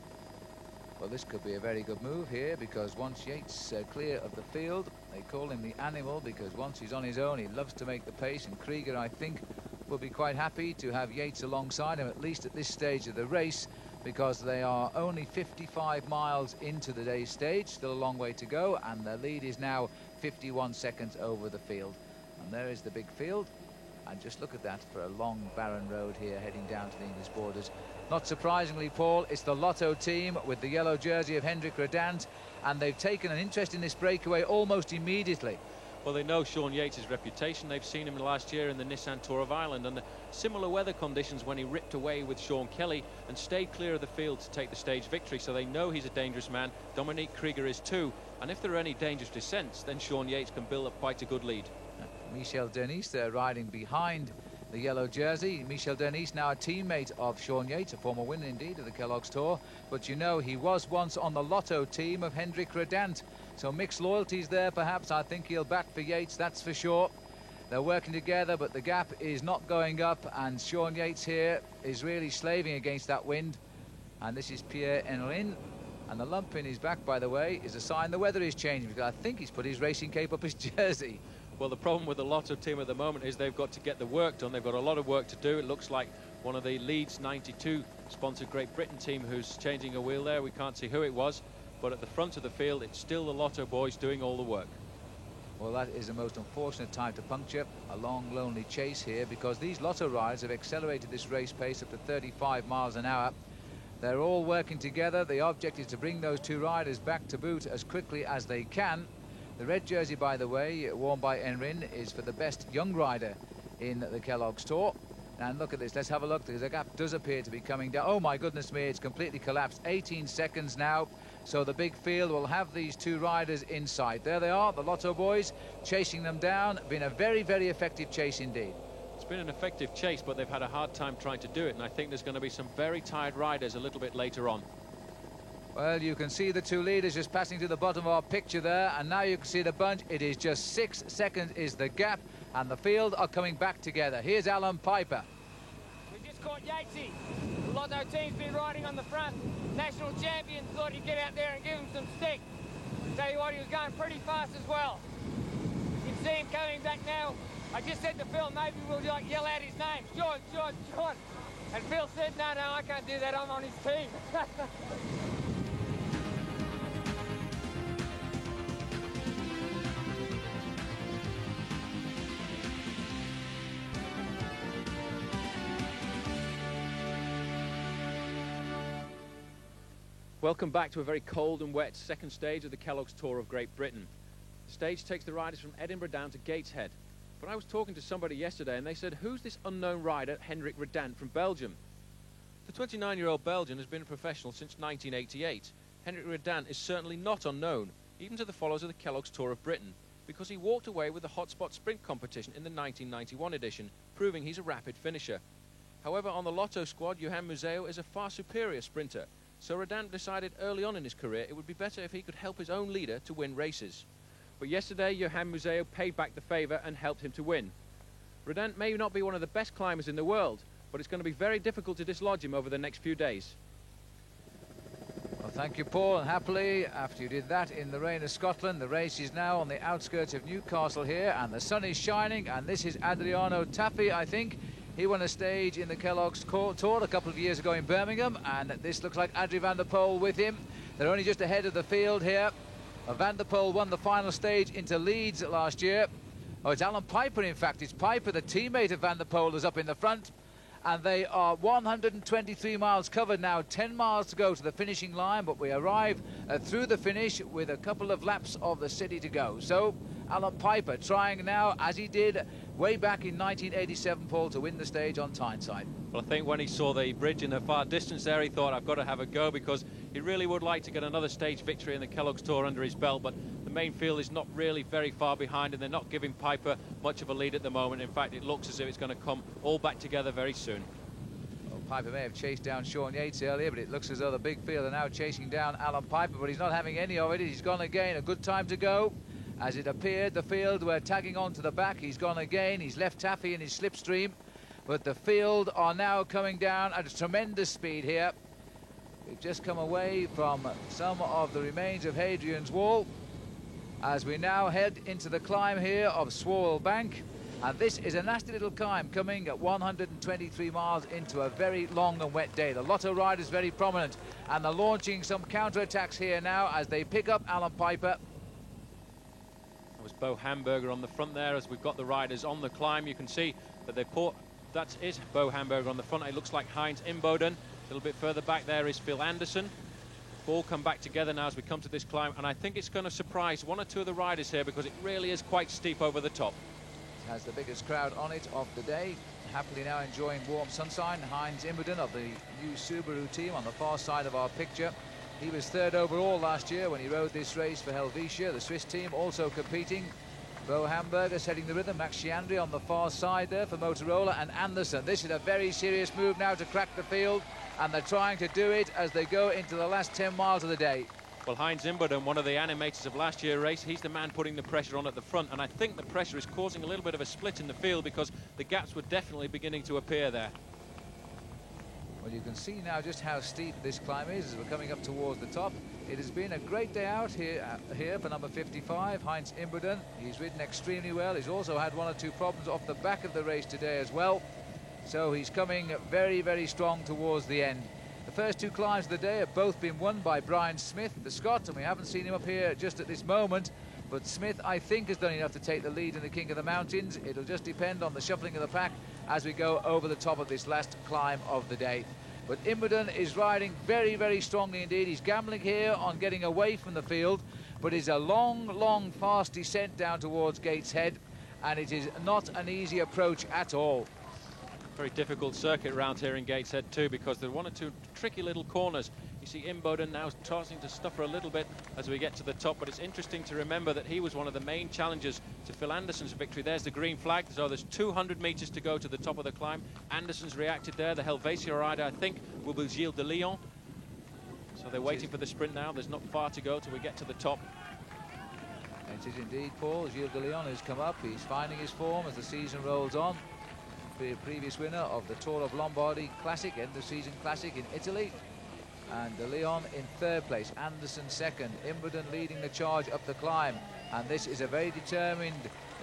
Well, this could be a very good move here, because once Yates clear of the field, they call him the animal, because once he's on his own, he loves to make the pace, and Krieger, I think, will be quite happy to have Yates alongside him, at least at this stage of the race, because they are only 55 miles into the day's stage, still a long way to go, and their lead is now 51 seconds over the field. And there is the big field, and just look at that for a long barren road here heading down to the English borders. Not surprisingly, Paul, it's the Lotto team with the yellow jersey of Hendrik Redant, and they've taken an interest in this breakaway almost immediately. Well, they know Sean Yates' reputation. They've seen him last year in the Nissan Tour of Ireland under similar weather conditions when he ripped away with Sean Kelly and stayed clear of the field to take the stage victory. So they know he's a dangerous man. Dominique Krieger is too. And if there are any dangerous descents, then Sean Yates can build up quite a good lead. Michel Denis there riding behind the yellow jersey. Michel Denis now a teammate of Sean Yates, a former winner indeed of the Kellogg's Tour. But you know, he was once on the Lotto team of Hendrik Redant. So mixed loyalties there, perhaps. I think he'll back for Yates, that's for sure. They're working together, but the gap is not going up, and Sean Yates here is really slaving against that wind. And this is Pierre Henrin, and the lump in his back, by the way, is a sign the weather is changing, because I think he's put his racing cape up his jersey. Well, the problem with the Lotto team at the moment is they've got to get the work done. They've got a lot of work to do. It looks like one of the Leeds 92 sponsored Great Britain team who's changing a wheel there. We can't see who it was, but at the front of the field, it's still the Lotto boys doing all the work. Well, that is the most unfortunate time to puncture a long, lonely chase here, because these Lotto riders have accelerated this race pace up to 35 miles an hour. They're all working together. The object is to bring those two riders back to boot as quickly as they can. The red jersey, by the way, worn by Henrin, is for the best young rider in the Kellogg's Tour. And look at this, let's have a look, because the gap does appear to be coming down. Oh my goodness me, it's completely collapsed. 18 seconds now, so the big field will have these two riders in sight. There they are, the Lotto boys, chasing them down. Been a very, very effective chase indeed. It's been an effective chase, but they've had a hard time trying to do it, and I think there's going to be some very tired riders a little bit later on. Well, you can see the two leaders just passing to the bottom of our picture there, and now you can see the bunch. It is just 6 seconds is the gap, and the field are coming back together. Here's Alan Piper. We just caught Yatesy. The Lotto team's been riding on the front. National champion thought he'd get out there and give him some stick. Tell you what, he was going pretty fast as well. You can see him coming back now. I just said to Phil, maybe we'll like yell out his name. George, George, George. And Phil said, no, I can't do that. I'm on his team. Welcome back to a very cold and wet second stage of the Kellogg's Tour of Great Britain. The stage takes the riders from Edinburgh down to Gateshead. But I was talking to somebody yesterday and they said, who's this unknown rider, Hendrik Redant from Belgium? The 29-year-old Belgian has been a professional since 1988. Hendrik Redant is certainly not unknown, even to the followers of the Kellogg's Tour of Britain, because he walked away with the Hotspot Sprint competition in the 1991 edition, proving he's a rapid finisher. However, on the Lotto squad, Johan Museo is a far superior sprinter. So Redant decided early on in his career it would be better if he could help his own leader to win races. But yesterday, Johan Museo paid back the favour and helped him to win. Redant may not be one of the best climbers in the world, but it's going to be very difficult to dislodge him over the next few days. Well, thank you, Paul, and happily, after you did that in the rain of Scotland, the race is now on the outskirts of Newcastle here, and the sun is shining, and this is Adriano Tafi, I think. He won a stage in the Kellogg's Tour a couple of years ago in Birmingham, and this looks like Adrie van der Poel with him. They're only just ahead of the field here. Van der Poel won the final stage into Leeds last year. Oh, it's Alan Piper, in fact. It's Piper, the teammate of Van der Poel, is up in the front. And they are 123 miles covered now, 10 miles to go to the finishing line, but we arrive through the finish with a couple of laps of the city to go. So Alan Piper trying now, as he did way back in 1987, Paul, to win the stage on Tyneside. Well, I think when he saw the bridge in the far distance there, he thought, I've got to have a go, because he really would like to get another stage victory in the Kellogg's Tour under his belt, but the main field is not really very far behind, and they're not giving Piper much of a lead at the moment. In fact, it looks as if it's going to come all back together very soon. Well, Piper may have chased down Sean Yates earlier, but it looks as though the big field are now chasing down Alan Piper, but he's not having any of it. He's gone again. A good time to go. As it appeared, the field were tagging on to the back. He's gone again. He's left Taffy in his slipstream, but the field are now coming down at a tremendous speed here. We've just come away from some of the remains of Hadrian's Wall as we now head into the climb here of Swalwell Bank, and this is a nasty little climb coming at 123 miles into a very long and wet day. The Lotto riders very prominent, and they're launching some counter-attacks here now as they pick up Alan Piper. That was Bo Hamburger on the front there. As we've got the riders on the climb, you can see that that is Bo Hamburger on the front. It looks like Heinz Imboden. A little bit further back there is Phil Anderson. All come back together now as we come to this climb, and I think it's going to surprise one or two of the riders here, because it really is quite steep over the top. It has the biggest crowd on it of the day. Happily now enjoying warm sunshine. Heinz Imboden of the new Subaru team on the far side of our picture. He was third overall last year when he rode this race for Helvetia, the Swiss team, also competing. Bo Hamburger setting the rhythm. Max Chiandri on the far side there for Motorola, and Anderson. This is a very serious move now to crack the field, and they're trying to do it as they go into the last 10 miles of the day. Well, Heinz Imboden, one of the animators of last year's race, he's the man putting the pressure on at the front, and I think the pressure is causing a little bit of a split in the field, because the gaps were definitely beginning to appear there. Well, you can see now just how steep this climb is as we're coming up towards the top. It has been a great day out here for number 55, Heinz Imboden. He's ridden extremely well. He's also had one or two problems off the back of the race today as well. So he's coming very, very strong towards the end. The first two climbs of the day have both been won by Brian Smith, the Scot, and we haven't seen him up here just at this moment. But Smith, I think, has done enough to take the lead in the King of the Mountains. It'll just depend on the shuffling of the pack as we go over the top of this last climb of the day. But Imboden is riding very, very strongly indeed. He's gambling here on getting away from the field, but it's a long, long, fast descent down towards Gateshead, and it is not an easy approach at all. Very difficult circuit round here in Gateshead too, because there are one or two tricky little corners. You see Imboden now starting to suffer a little bit as we get to the top, but it's interesting to remember that he was one of the main challengers to Phil Anderson's victory. There's the green flag, so there's 200 metres to go to the top of the climb. Anderson's reacted there. The Helvetia rider, I think, will be Gilles de Leon. So they're waiting for the sprint now. There's not far to go till we get to the top. It is indeed, Paul. Gilles de Leon has come up. He's finding his form as the season rolls on. The previous winner of the Tour of Lombardy Classic, end of season classic in Italy. And De Leon in third place, Anderson second, Imboden leading the charge up the climb. And this is a very determined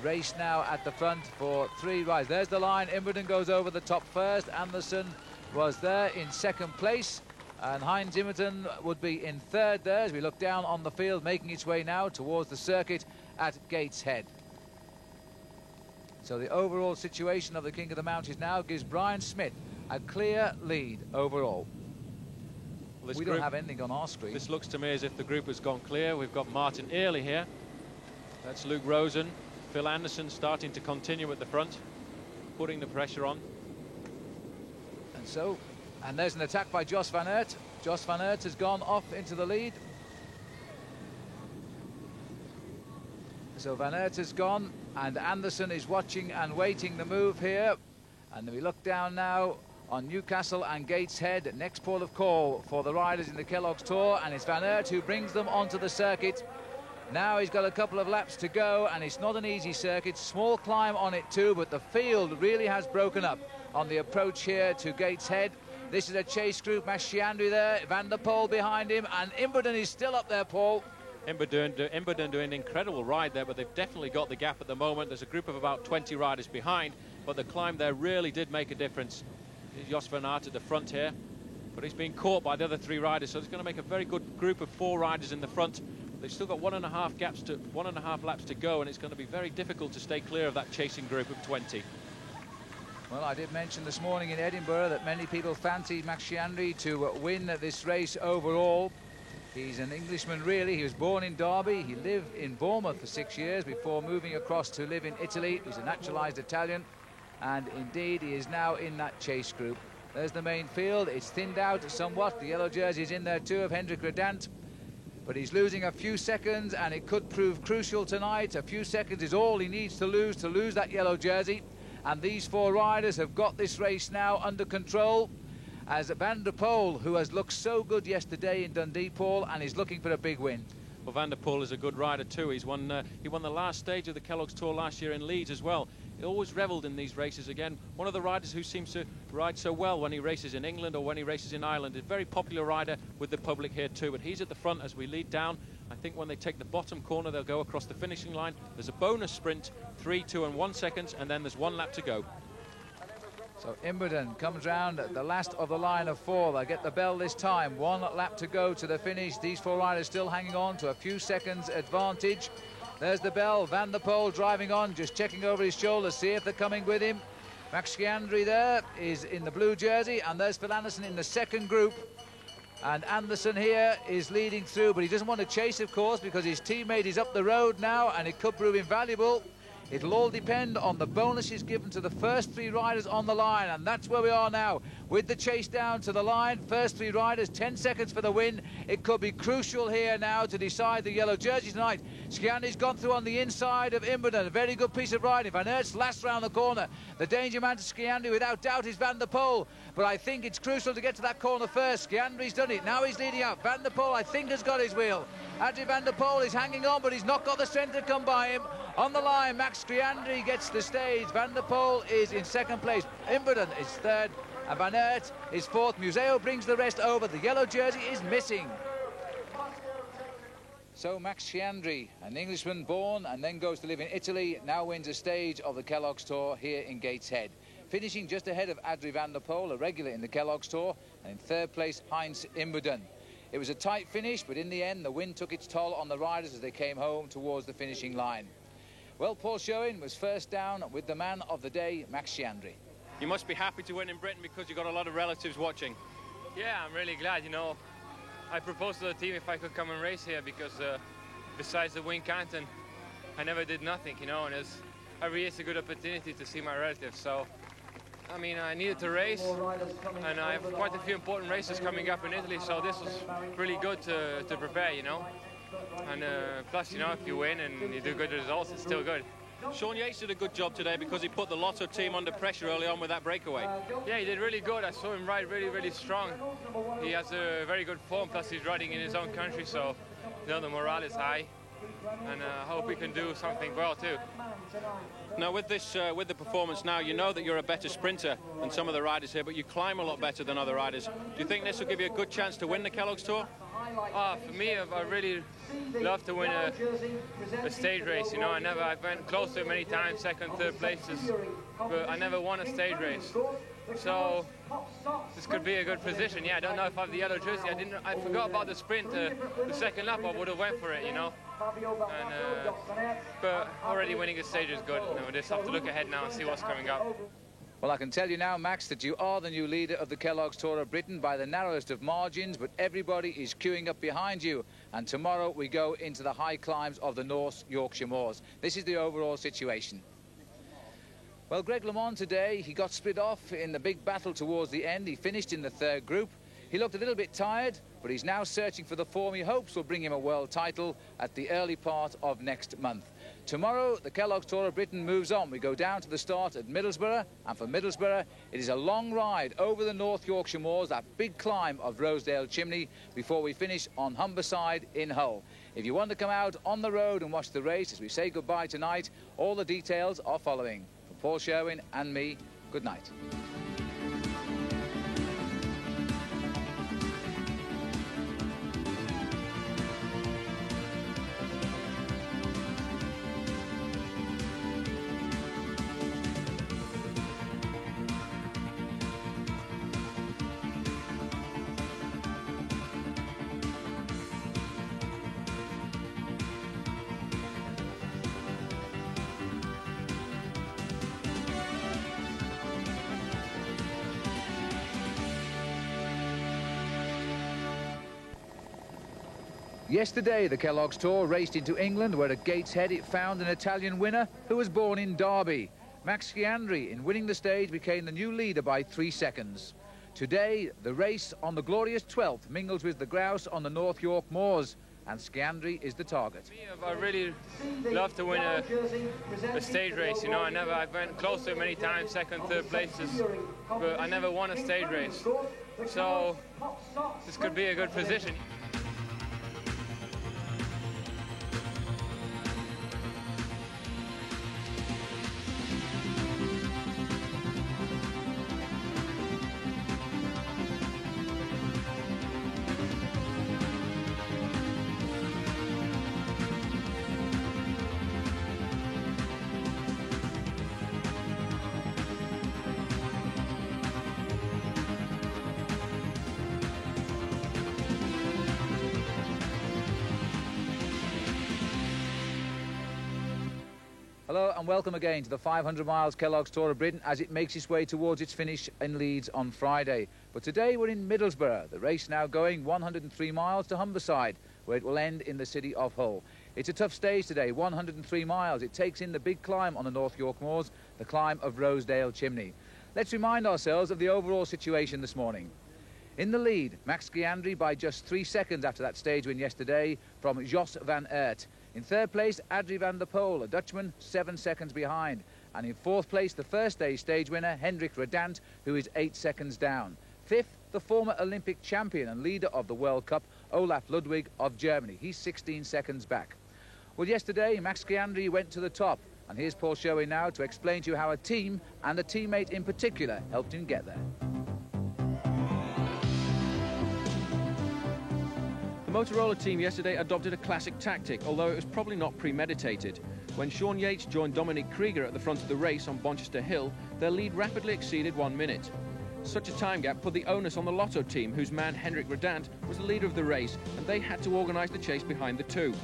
race now at the front for three riders. There's the line. Imboden goes over the top first. Anderson was there in second place, and Heinz Imboden would be in third there as we look down on the field, making its way now towards the circuit at Gateshead. So the overall situation of the King of the Mountains now gives Brian Smith a clear lead overall. Well, we don't have anything on our screen. This looks to me as if the group has gone clear. We've got Martin Early here. That's Luke Rosen. Phil Anderson starting to continue at the front, putting the pressure on. And there's an attack by Jos van Aert. Jos van Aert has gone off into the lead. So Van Aert has gone, and Anderson is watching and waiting the move here. And we look down now on Newcastle and Gateshead. Next port of call for the riders in the Kellogg's Tour, and it's Van Aert who brings them onto the circuit. Now he's got a couple of laps to go, and it's not an easy circuit. Small climb on it too, but the field really has broken up on the approach here to Gateshead. This is a chase group. Masciandri there, Van der Poel behind him, and Imberdon is still up there, Paul. Imberdon doing an incredible ride there, but they've definitely got the gap at the moment. There's a group of about 20 riders behind, but the climb there really did make a difference. Jos van Aert at the front here, but he's been caught by the other 3 riders, so it's going to make a very good group of 4 riders in the front. They've still got 1.5 laps to go, and it's going to be very difficult to stay clear of that chasing group of 20. Well, I did mention this morning in Edinburgh that many people fancied Masciandri to win this race overall. He's an Englishman, really. He was born in Derby. He lived in Bournemouth for 6 years before moving across to live in Italy. He's a naturalised Italian, and indeed he is now in that chase group. There's the main field. It's thinned out somewhat. The yellow jersey is in there too of Hendrik Redant, but he's losing a few seconds, and it could prove crucial tonight. A few seconds is all he needs to lose that yellow jersey. And these 4 riders have got this race now under control, as Van der Poel, who has looked so good yesterday in Dundee, Paul, and is looking for a big win. Well, Van der Poel is a good rider too. He won the last stage of the Kellogg's Tour last year in Leeds as well. He always revelled in these races again. One of the riders who seems to ride so well when he races in England or when he races in Ireland. A very popular rider with the public here too, but he's at the front as we lead down. I think when they take the bottom corner, they'll go across the finishing line. There's a bonus sprint, 3, 2 and 1 seconds, and then there's 1 lap to go. So Imberdon comes round at the last of the line of 4. They'll get the bell this time. 1 lap to go to the finish. These 4 riders still hanging on to a few seconds advantage. There's the bell. Van der Poel driving on, just checking over his shoulder, see if they're coming with him. Masciandri there is in the blue jersey, and there's Phil Anderson in the second group. And Anderson here is leading through, but he doesn't want to chase, of course, because his teammate is up the road now, and it could prove invaluable. It'll all depend on the bonuses given to the first 3 riders on the line, and that's where we are now, with the chase down to the line. First 3 riders, 10 seconds for the win. It could be crucial here now to decide the yellow jersey tonight. Sciandi's gone through on the inside of Imberdon. A very good piece of riding. Van Aert's last round the corner. The danger man to Sciandi, without doubt, is Van der Poel. But I think it's crucial to get to that corner first. Sciandi's done it. Now he's leading out. Van der Poel, I think, has got his wheel. Adrie Van der Poel is hanging on, but he's not got the strength to come by him. On the line, Max Sciandi gets the stage. Van der Poel is in second place. Imberdon is third, and Van Aert is fourth. Museo brings the rest over. The yellow jersey is missing. So Max Sciandi, an Englishman born and then goes to live in Italy, now wins a stage of the Kellogg's Tour here in Gateshead. Finishing just ahead of Adrie Van der Poel, a regular in the Kellogg's Tour, and in third place, Heinz Imberdon. It was a tight finish, but in the end, the wind took its toll on the riders as they came home towards the finishing line. Well, Paul Schoen was first down with the man of the day, Max Sciandi. You must be happy to win in Britain because you've got a lot of relatives watching. Yeah, I'm really glad, you know. I proposed to the team if I could come and race here because besides the win Canton, I never did nothing, you know, and every year it's a good opportunity to see my relatives. So, I mean, I needed to race, and I have quite a few important races coming up in Italy, so this was really good to prepare, you know. And plus, you know, if you win and you do good results, it's still good. Sean Yates did a good job today because he put the Lotto team under pressure early on with that breakaway. Yeah, he did really good. I saw him ride really, really strong. He has a very good form, plus he's riding in his own country, so, you know, the morale is high. And I hope he can do something well, too. Now, with this, with the performance now, you know that you're a better sprinter than some of the riders here, but you climb a lot better than other riders. Do you think this will give you a good chance to win the Kellogg's Tour? For me, I really love to win a stage race, you know. I've been close to it many times, second, third places, but I never won a stage race. So this could be a good position. Yeah, I don't know if I have the yellow jersey. I forgot about the sprint. The second lap, I would have went for it, you know. But already winning a stage is good. We just have to look ahead now and see what's coming up. Well, I can tell you now, Max, that you are the new leader of the Kellogg's Tour of Britain by the narrowest of margins, but everybody is queuing up behind you. And tomorrow we go into the high climbs of the North Yorkshire Moors. This is the overall situation. Well, Greg LeMond today, he got split off in the big battle towards the end. He finished in the third group. He looked a little bit tired, but he's now searching for the form he hopes will bring him a world title at the early part of next month. Tomorrow, the Kellogg's Tour of Britain moves on. We go down to the start at Middlesbrough, and for Middlesbrough, it is a long ride over the North Yorkshire moors, that big climb of Rosedale Chimney, before we finish on Humberside in Hull. If you want to come out on the road and watch the race as we say goodbye tonight, all the details are following. For Paul Sherwin and me, good night. Yesterday, the Kellogg's Tour raced into England, where at Gateshead it found an Italian winner who was born in Derby. Max Sciandri, in winning the stage, became the new leader by 3 seconds. Today, the race on the glorious 12th mingles with the grouse on the North York moors, and Sciandri is the target. I really love to win a stage race. You know, I've went close to it many times, second, third places, but I never won a stage race. So this could be a good position. Hello and welcome again to the 500 miles Kellogg's Tour of Britain as it makes its way towards its finish in Leeds on Friday. But today we're in Middlesbrough, the race now going 103 miles to Humberside, where it will end in the city of Hull. It's a tough stage today, 103 miles. It takes in the big climb on the North York moors, the climb of Rosedale Chimney. Let's remind ourselves of the overall situation this morning. In the lead, Max Sciandri by just 3 seconds after that stage win yesterday from Jos van Aert. In third place, Adrie van der Poel, a Dutchman, 7 seconds behind. And in fourth place, the first day stage winner, Hendrik Redant, who is 8 seconds down. Fifth, the former Olympic champion and leader of the World Cup, Olaf Ludwig of Germany. He's 16 seconds back. Well, yesterday, Max Sciandri went to the top. And here's Paul Sherwin now to explain to you how a team, and a teammate in particular, helped him get there. The Motorola team yesterday adopted a classic tactic, although it was probably not premeditated. When Sean Yates joined Dominic Krieger at the front of the race on Bonchester Hill, their lead rapidly exceeded 1 minute. Such a time gap put the onus on the Lotto team, whose man Hendrik Redant was the leader of the race, and they had to organise the chase behind the two.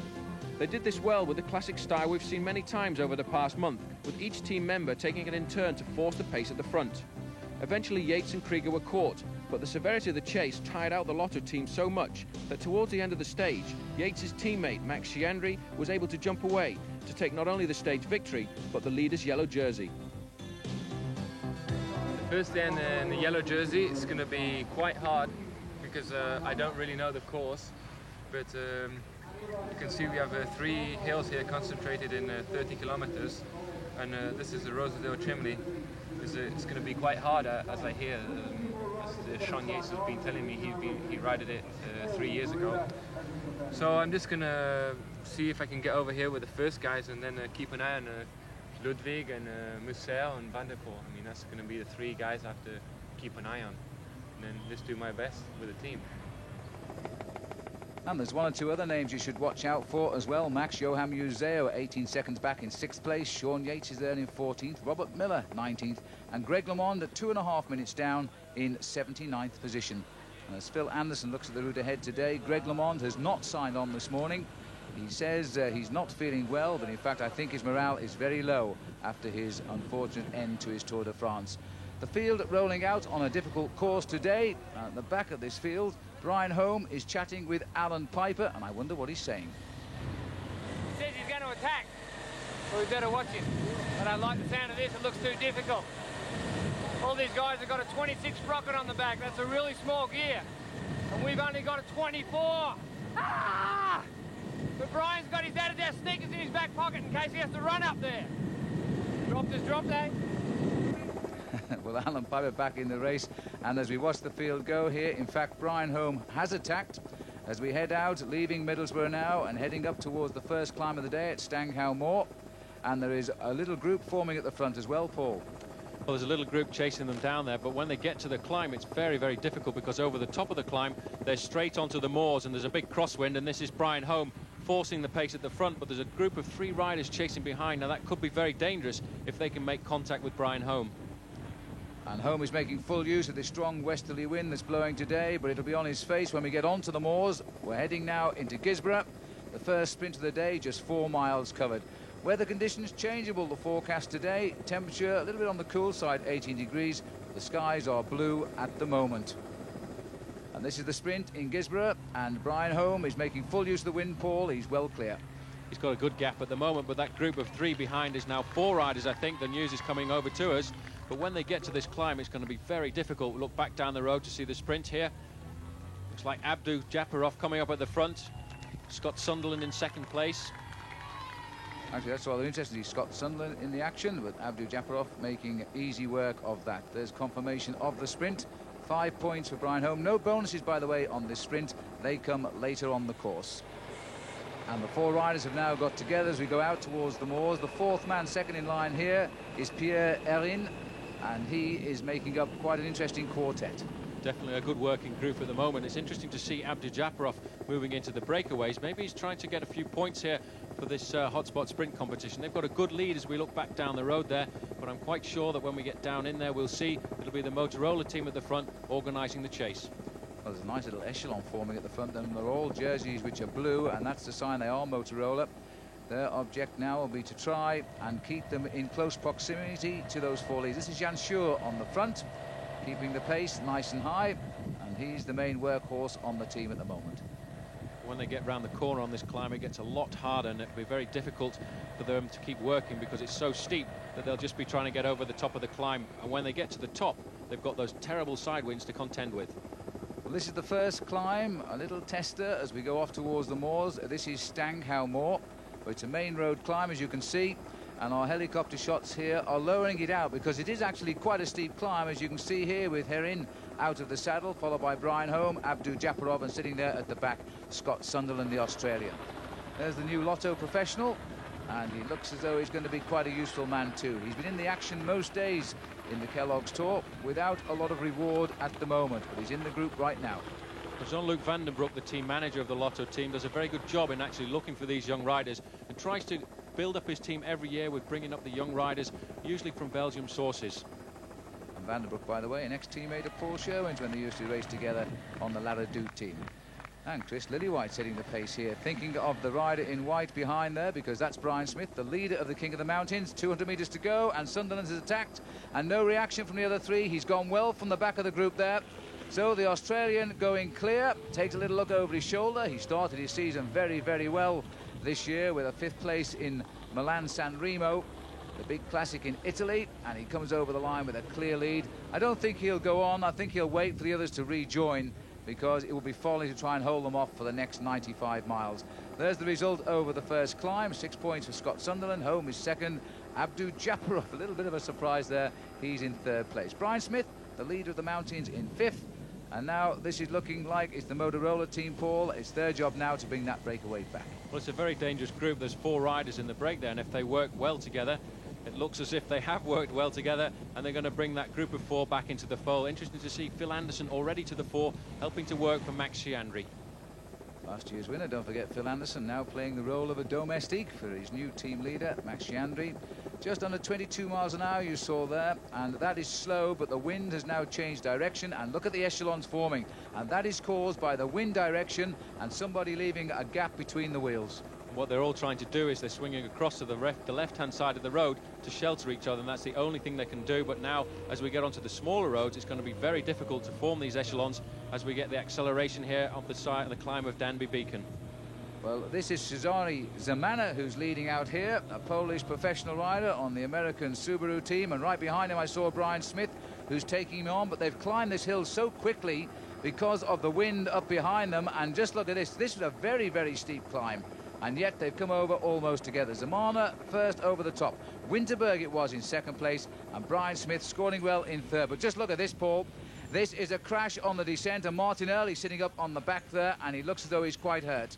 They did this well with the classic style we've seen many times over the past month, with each team member taking it in turn to force the pace at the front. Eventually Yates and Krieger were caught, but the severity of the chase tired out the Lotto team so much that towards the end of the stage, Yates' teammate Max Sciandri was able to jump away to take not only the stage victory, but the leader's yellow jersey. The first day in the yellow jersey is going to be quite hard because I don't really know the course, but you can see we have 3 hills here concentrated in 30 kilometers, and this is the Rosedale Chimney. It's going to be quite hard, as I hear. As Sean Yates has been telling me, he ridded it 3 years ago. So I'm just going to see if I can get over here with the first guys and then keep an eye on Ludwig and Museeuw and Van der Poel. I mean, that's going to be the 3 guys I have to keep an eye on. And then just do my best with the team. And there's 1 or 2 other names you should watch out for as well. Max Johan Museeuw, 18 seconds back in 6th place. Sean Yates is there in 14th. Robert Miller, 19th. And Greg LeMond at 2.5 minutes down in 79th position. And as Phil Anderson looks at the route ahead today, Greg LeMond has not signed on this morning. He says he's not feeling well, but in fact I think his morale is very low after his unfortunate end to his Tour de France. The field rolling out on a difficult course today. At the back of this field, Brian Home is chatting with Alan Piper, and I wonder what he's saying. He says he's going to attack, so we better watch him. I don't like the sound of this, it looks too difficult. All these guys have got a 26 sprocket on the back, that's a really small gear. And we've only got a 24. Ah! But Brian's got his Adidas sneakers in his back pocket in case he has to run up there. Dropped his drop, eh? Well, Alan Piper back in the race, and as we watch the field go here, in fact, Brian Home has attacked as we head out, leaving Middlesbrough now and heading up towards the first climb of the day at Stanghow Moor. And there is a little group forming at the front as well, Paul. Well, there's a little group chasing them down there, but when they get to the climb, it's very, very difficult because over the top of the climb, they're straight onto the moors and there's a big crosswind, and this is Brian Home forcing the pace at the front, but there's a group of 3 riders chasing behind. Now, that could be very dangerous if they can make contact with Brian Home. And Home is making full use of the strong westerly wind that's blowing today, but it'll be on his face when we get onto the moors. We're heading now into Gisborough. The first sprint of the day, just 4 miles covered. Weather conditions changeable, the forecast today. Temperature a little bit on the cool side, 18 degrees. The skies are blue at the moment. And this is the sprint in Gisborough, and Brian Home is making full use of the wind, Paul. He's well clear. He's got a good gap at the moment, but that group of 3 behind is now 4 riders, I think. The news is coming over to us. But when they get to this climb, it's going to be very difficult. Look back down the road to see the sprint here. Looks like Abdu Japarov coming up at the front. Scott Sunderland in second place. Actually, that's rather interesting. Scott Sunderland in the action, but Abdu Japarov making easy work of that. There's confirmation of the sprint. 5 points for Brian Home. No bonuses, by the way, on this sprint. They come later on the course. And the 4 riders have now got together as we go out towards the moors. The 4th man, second in line here, is Pierre Erin, and he is making up quite an interesting quartet. Definitely a good working group at the moment. It's interesting to see Abdu Japarov moving into the breakaways. Maybe he's trying to get a few points here for this hotspot sprint competition. They've got a good lead as we look back down the road there, but I'm quite sure that when we get down in there, we'll see it'll be the Motorola team at the front organising the chase. Well, there's a nice little echelon forming at the front, and they're all jerseys which are blue, and that's the sign they are Motorola. Their object now will be to try and keep them in close proximity to those 4 leads. This is Jan Schuur on the front, keeping the pace nice and high, and he's the main workhorse on the team at the moment. When they get round the corner on this climb, it gets a lot harder, and it'll be very difficult for them to keep working because it's so steep that they'll just be trying to get over the top of the climb. And when they get to the top, they've got those terrible side winds to contend with. Well, this is the first climb, a little tester as we go off towards the moors. This is Stanghow Moor, but it's a main road climb, as you can see. And our helicopter shots here are lowering it out because it is actually quite a steep climb, as you can see here, with Herin out of the saddle, followed by Brian Home, Abdu Japarov, and sitting there at the back, Scott Sunderland, the Australian. There's the new Lotto professional, and he looks as though he's going to be quite a useful man too. He's been in the action most days in the Kellogg's Tour without a lot of reward at the moment, but he's in the group right now. Jean-Luc Vandenbroek, the team manager of the Lotto team, does a very good job in actually looking for these young riders and tries to build up his team every year with bringing up the young riders, usually from Belgium sources. And Vandenbroek, by the way, an ex-teammate of Paul Sherwin's when they used to race together on the Laredo team. And Chris Lillywhite setting the pace here, thinking of the rider in white behind there, because that's Brian Smith, the leader of the King of the Mountains. 200 metres to go, and Sunderland has attacked, and no reaction from the other 3. He's gone well from the back of the group there. So the Australian going clear, takes a little look over his shoulder. He started his season very, very well this year with a 5th place in Milan-San Remo, the big classic in Italy, and he comes over the line with a clear lead. I don't think he'll go on. I think he'll wait for the others to rejoin, because it will be folly to try and hold them off for the next 95 miles. There's the result over the first climb. 6 points for Scott Sunderland. Home is second. Abdu Japarov, a little bit of a surprise there. He's in 3rd place. Brian Smith, the leader of the mountains, in 5th. And now this is looking like it's the Motorola team, Paul. It's their job now to bring that breakaway back. Well, it's a very dangerous group. There's 4 riders in the break there, and if they work well together, it looks as if they have worked well together, and they're going to bring that group of 4 back into the fold. Interesting to see Phil Anderson already to the fore, helping to work for Max Chiandri. Last year's winner, don't forget Phil Anderson, now playing the role of a domestique for his new team leader, Max Chiandri. Just under 22 miles an hour you saw there, and that is slow, but the wind has now changed direction, and look at the echelons forming, and that is caused by the wind direction and somebody leaving a gap between the wheels. What they're all trying to do is they're swinging across to the left-hand side of the road to shelter each other, and that's the only thing they can do. But now, as we get onto the smaller roads, it's going to be very difficult to form these echelons as we get the acceleration here on the side of the climb of Danby Beacon. Well, this is Cezary Zamana who's leading out here, a Polish professional rider on the American Subaru team, and right behind him I saw Brian Smith, who's taking him on, but they've climbed this hill so quickly because of the wind up behind them, and just look at this. This is a very, very steep climb. and yet they've come over almost together. Zamana first over the top. Winterberg it was in second place, and Brian Smith scoring well in third. But just look at this, Paul. This is a crash on the descent, and Martin Early sitting up on the back there, and he looks as though he's quite hurt.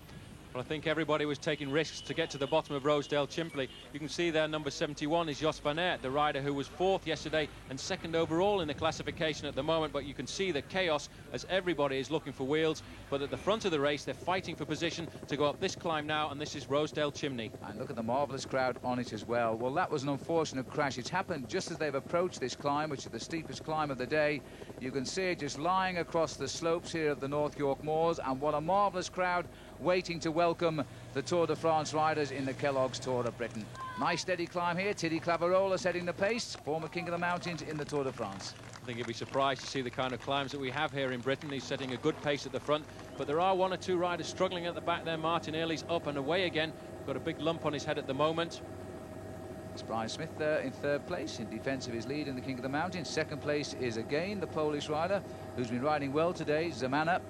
Well, I think everybody was taking risks to get to the bottom of Rosedale Chimpley. You can see there number 71 is Jos van Aert, the rider who was 4th yesterday and 2nd overall in the classification at the moment. But you can see the chaos as everybody is looking for wheels. But at the front of the race, they're fighting for position to go up this climb now, and this is Rosedale Chimney. And look at the marvellous crowd on it as well. Well, that was an unfortunate crash. It's happened just as they've approached this climb, which is the steepest climb of the day. You can see it just lying across the slopes here of the North York Moors, and what a marvellous crowd waiting to welcome the Tour de France riders in the Kellogg's Tour of Britain. Nice steady climb here. Tiddy Claverola setting the pace, former King of the Mountains in the Tour de France. I think you'd be surprised to see the kind of climbs that we have here in Britain. He's setting a good pace at the front, but there are 1 or 2 riders struggling at the back there. Martin Early's up and away again. Got a big lump on his head at the moment. It's Brian Smith there in third place in defence of his lead in the King of the Mountains. Second place is again the Polish rider who's been riding well today, Zemana.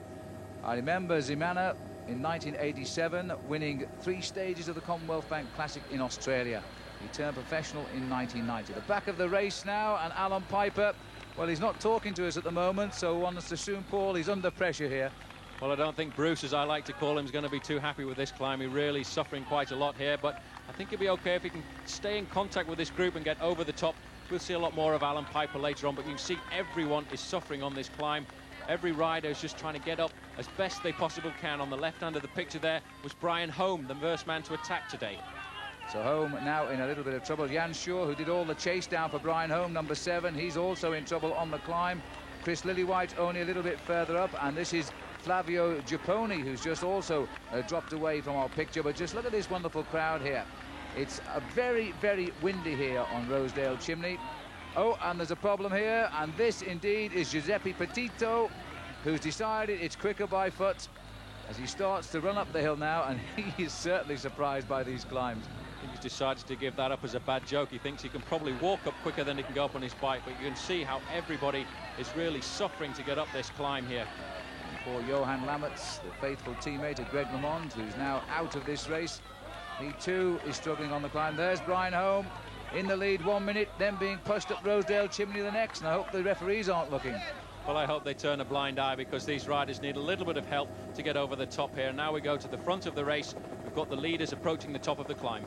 I remember Zemana in 1987 winning 3 stages of the Commonwealth Bank Classic in Australia. He turned professional in 1990. The back of the race now, and Alan Piper, well, he's not talking to us at the moment, so one has to assume, Paul, he's under pressure here. Well, I don't think Bruce, as I like to call him, is going to be too happy with this climb. He's really suffering quite a lot here, but I think he'll be okay if he can stay in contact with this group and get over the top. We'll see a lot more of Alan Piper later on, but you can see everyone is suffering on this climb. Every rider is just trying to get up as best they possibly can. On the left hand of the picture there was Brian Home, the first man to attack today. So Home now in a little bit of trouble. Jan Shaw, who did all the chase down for Brian Home, number 7, he's also in trouble on the climb. Chris Lillywhite only a little bit further up, and this is Flavio Giapponi, who's just also dropped away from our picture. But just look at this wonderful crowd here. It's a very, very windy here on Rosedale Chimney. Oh, and there's a problem here, and this indeed is Giuseppe Petito, who's decided it's quicker by foot as he starts to run up the hill now, and he is certainly surprised by these climbs. I think he's decided to give that up as a bad joke. He thinks he can probably walk up quicker than he can go up on his bike, but you can see how everybody is really suffering to get up this climb here. And poor Johan Lammerts, the faithful teammate of Greg LeMond, who's now out of this race, he too is struggling on the climb. There's Brian Home in the lead 1 minute, then being pushed up Rosedale Chimney the next, and I hope the referees aren't looking. Well, I hope they turn a blind eye, because these riders need a little bit of help to get over the top here. Now we go to the front of the race. We've got the leaders approaching the top of the climb.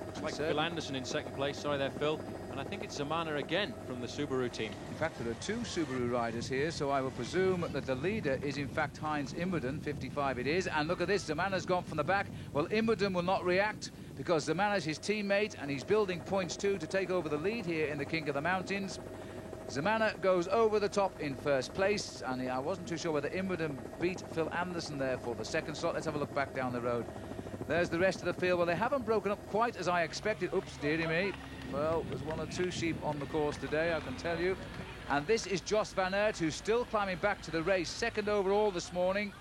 Looks like Phil Anderson in second place. Sorry there, Phil. And I think it's Zamana again from the Subaru team. In fact, there are 2 Subaru riders here, so I will presume that the leader is in fact Heinz Imbuden, 55 it is. And look at this, Zamana's gone from the back. Well, Imbuden will not react, because Zamana's his teammate, and he's building points too to take over the lead here in the King of the Mountains. Zamana goes over the top in first place, and I wasn't too sure whether Imbuden beat Phil Anderson there for the second slot. Let's have a look back down the road. There's the rest of the field. Well, they haven't broken up quite as I expected. Oops, dearie me. Well, there's 1 or 2 sheep on the course today, I can tell you. And this is Jos van Aert, who's still climbing back to the race, second overall this morning,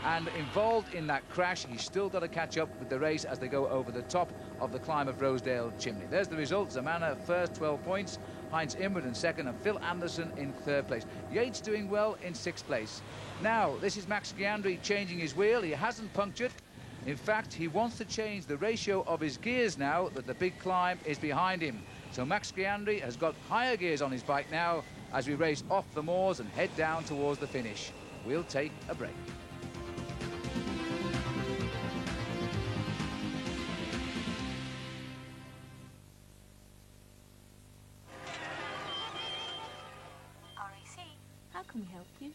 and involved in that crash. He's still got to catch up with the race as they go over the top of the climb of Rosedale Chimney. There's the result. Zamana first, 12 points. Heinz Imbuden second, and Phil Anderson in third place. Yates doing well in 6th place. Now, this is Max Giandri changing his wheel. He hasn't punctured. In fact, he wants to change the ratio of his gears now that the big climb is behind him. So Max Giandri has got higher gears on his bike now as we race off the moors and head down towards the finish. We'll take a break. RAC, how can we help you?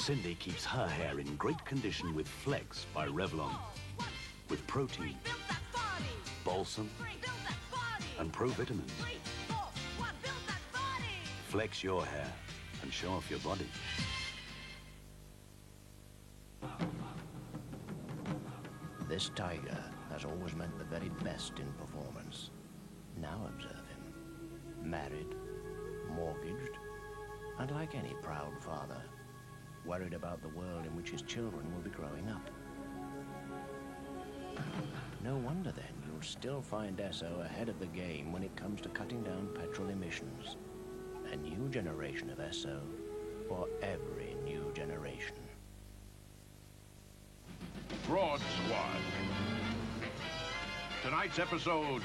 Cindy keeps her hair in great condition with Flex by Revlon. With protein, balsam, and provitamins. Flex your hair and show off your body. This tiger has always meant the very best in performance. Now observe him. Married, mortgaged, and like any proud father, worried about the world in which his children will be growing up. No wonder then you'll still find Esso ahead of the game when it comes to cutting down petrol emissions. A new generation of Esso for every new generation. Broad Squad. Tonight's episode,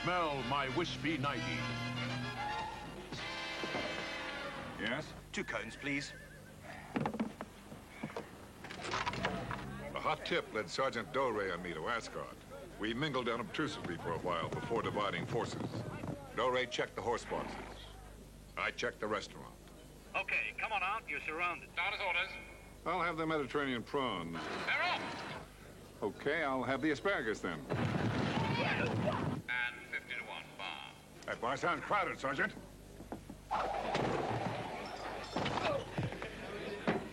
Smell My Wispy Nightie. Yes? 2 cones, please. A hot tip led Sergeant Dore and me to Ascot. We mingled unobtrusively for a while before dividing forces. Dore checked the horse boxes. I checked the restaurant. Okay, come on out. You're surrounded. Down as orders. I'll have the Mediterranean prawns. They're off. Okay, I'll have the asparagus then. And 50 to 1 bar. That bar sounds crowded, Sergeant.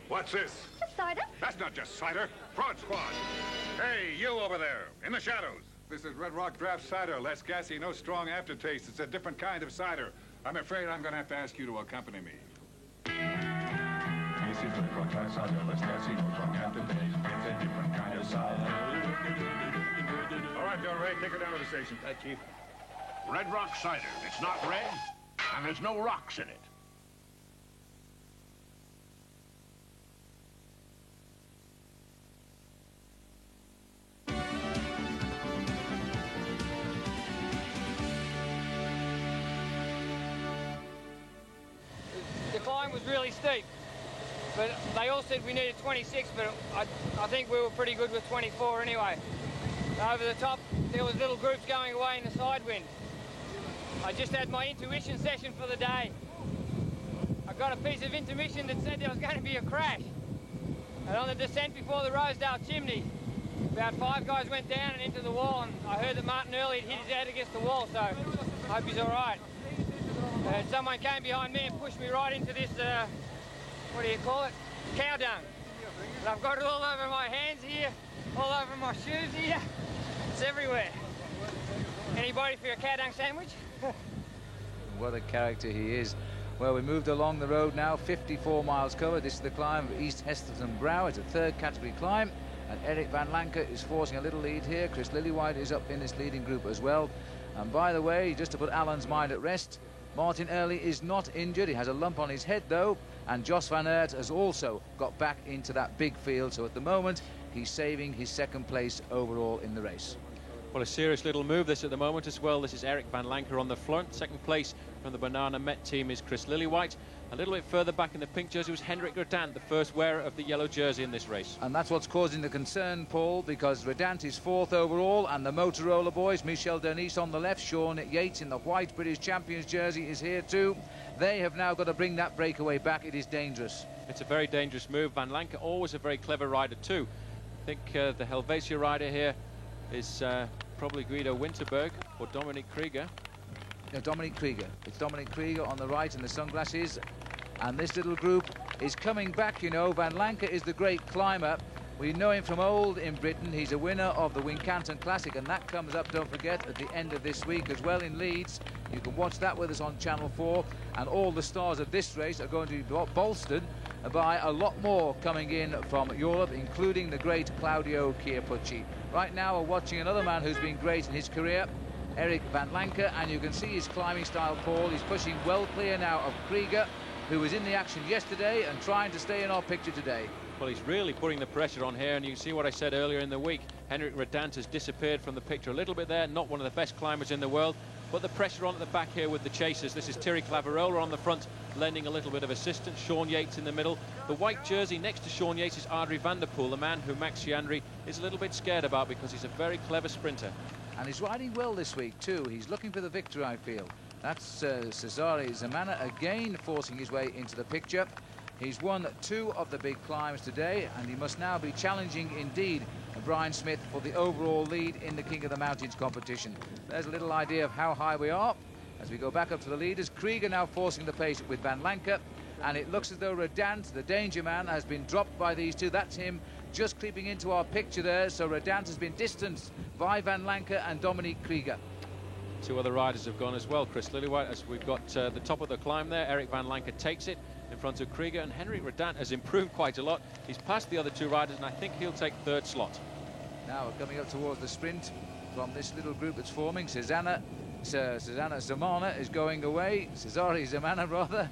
What's this? Cider? That's not just cider. Broad Squad. Hey, you over there, in the shadows. This is Red Rock Draft cider. Less gassy, no strong aftertaste. It's a different kind of cider. I'm afraid I'm going to have to ask you to accompany me. This is Red Rock Draft cider. Less gassy, no strong aftertaste. It's a different kind of cider. All right, Del Rey, take her down to the station. Hi, Chief. Red Rock cider. It's not red, and there's no rocks in it. The climb was really steep, but they all said we needed 26, but I think we were pretty good with 24 anyway. Over the top, there was little groups going away in the side wind. I just had my intuition session for the day. I got a piece of intuition that said there was going to be a crash. And on the descent before the Rosedale chimney, about 5 guys went down and into the wall, and I heard that Martin Early had hit his head against the wall, so I hope he's all right. Someone came behind me and pushed me right into this, what do you call it? Cow dung. And I've got it all over my hands here, all over my shoes here. It's everywhere. Anybody for your cow dung sandwich? What a character he is. Well, we moved along the road now, 54 miles covered. This is the climb of East Hesterton Brow. It's a 3rd category climb, and Eric Van Lancker is forcing a little lead here. Chris Lillywhite is up in this leading group as well. And by the way, just to put Alan's mind at rest, Martin Early is not injured. He has a lump on his head, though, and Jos van Aert has also got back into that big field. So at the moment, he's saving his 2nd place overall in the race. Well, a serious little move this at the moment as well. This is Eric Van Lancker on the front. 2nd place from the Banana Met team is Chris Lillywhite. A little bit further back in the pink jersey was Henrik Redant, the first wearer of the yellow jersey in this race. And that's what's causing the concern, Paul, because Redant is 4th overall, and the Motorola boys, Michel Denis on the left, Sean Yates in the white British Champions jersey is here too. They have now got to bring that breakaway back. It is dangerous. It's a very dangerous move. Van Lancker, always a very clever rider too. I think the Helvetia rider here is probably Guido Winterberg or Dominic Krieger. No, Dominic Krieger. It's Dominic Krieger on the right in the sunglasses. And this little group is coming back, you know. Van Lancker is the great climber. We know him from old in Britain. He's a winner of the Wincanton Classic, and that comes up, don't forget, at the end of this week as well in Leeds. You can watch that with us on Channel 4. And all the stars of this race are going to be bolstered by a lot more coming in from Europe, including the great Claudio Chiappucci. Right now we're watching another man who's been great in his career, Eric Van Lancker, and you can see his climbing style, Paul. He's pushing well clear now of Krieger, who was in the action yesterday and trying to stay in our picture today. Well, he's really putting the pressure on here, and you can see what I said earlier in the week. Henrik Redant has disappeared from the picture a little bit there, not one of the best climbers in the world, but the pressure on at the back here with the chasers. This is Thierry Claverola on the front, lending a little bit of assistance. Sean Yates in the middle. The white jersey next to Sean Yates is Adrie van der Poel, the man who Max Chiandri is a little bit scared about because he's a very clever sprinter. And he's riding well this week too. He's looking for the victory, I feel. That's Cesare Zamana again forcing his way into the picture. He's won 2 of the big climbs today, and he must now be challenging indeed Brian Smith for the overall lead in the King of the Mountains competition. There's a little idea of how high we are as we go back up to the leaders. Krieger now forcing the pace with Van Lancker, and it looks as though Redant, the danger man, has been dropped by these two. That's him just creeping into our picture there. So Redant has been distanced by Van Lancker and Dominique Krieger. 2 other riders have gone as well, Chris Lillywhite, as we've got the top of the climb there. Eric Van Lancker takes it in front of Krieger, and Henrik Redant has improved quite a lot. He's passed the other 2 riders, and I think he'll take 3rd slot. Now coming up towards the sprint from this little group that's forming, Susanna Zamana is going away, Cesare Zamana rather,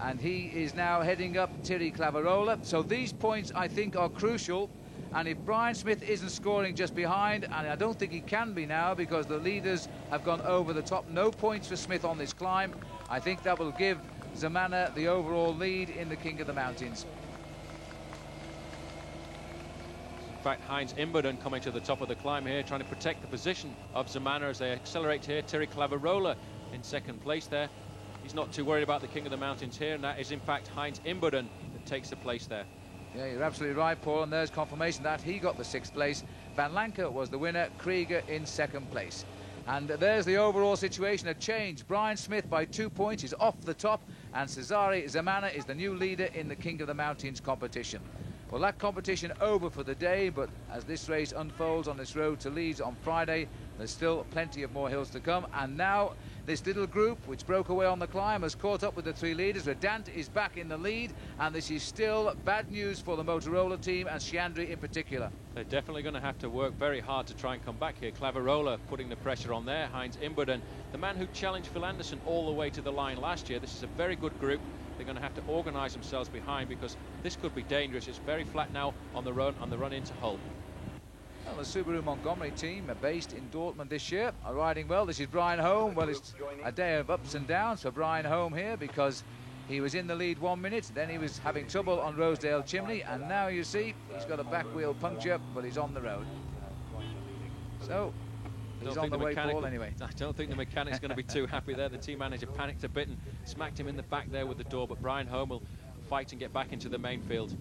and he is now heading up Thierry Claverola. So these points, I think, are crucial. And if Brian Smith isn't scoring just behind, and I don't think he can be now because the leaders have gone over the top, no points for Smith on this climb, I think that will give Zamana the overall lead in the King of the Mountains. In fact, Heinz Imberdon coming to the top of the climb here, trying to protect the position of Zamana as they accelerate here. Thierry Claverola in 2nd place there. He's not too worried about the King of the Mountains here, and that is in fact Heinz Imberdon that takes the place there. Yeah, you're absolutely right, Paul, and there's confirmation that he got the 6th place. Van Lancker was the winner, Krieger in 2nd place. And there's the overall situation, a change. Brian Smith by 2 points is off the top, and Cesare Zamana is the new leader in the King of the Mountains competition. Well, that competition over for the day, but as this race unfolds on this road to Leeds on Friday, there's still plenty of more hills to come. And now this little group, which broke away on the climb, has caught up with the 3 leaders. Redant is back in the lead, and this is still bad news for the Motorola team and Sciandri in particular. They're definitely going to have to work very hard to try and come back here. Claverola putting the pressure on there. Heinz Imberdon, the man who challenged Phil Anderson all the way to the line last year. This is a very good group. They're going to have to organise themselves behind because this could be dangerous. It's very flat now on the run into Hull. Well, the Subaru Montgomery team are based in Dortmund this year, are riding well. This is Brian Holm. Well, it's a day of ups and downs for Brian Holm here because he was in the lead 1 minute, then he was having trouble on Rosedale Chimney, and now you see he's got a back wheel puncture, but he's on the road. So he's on the way, Paul, anyway. I don't think the mechanic's going to be too happy there. The team manager panicked a bit and smacked him in the back there with the door, but Brian Holm will fight and get back into the main field.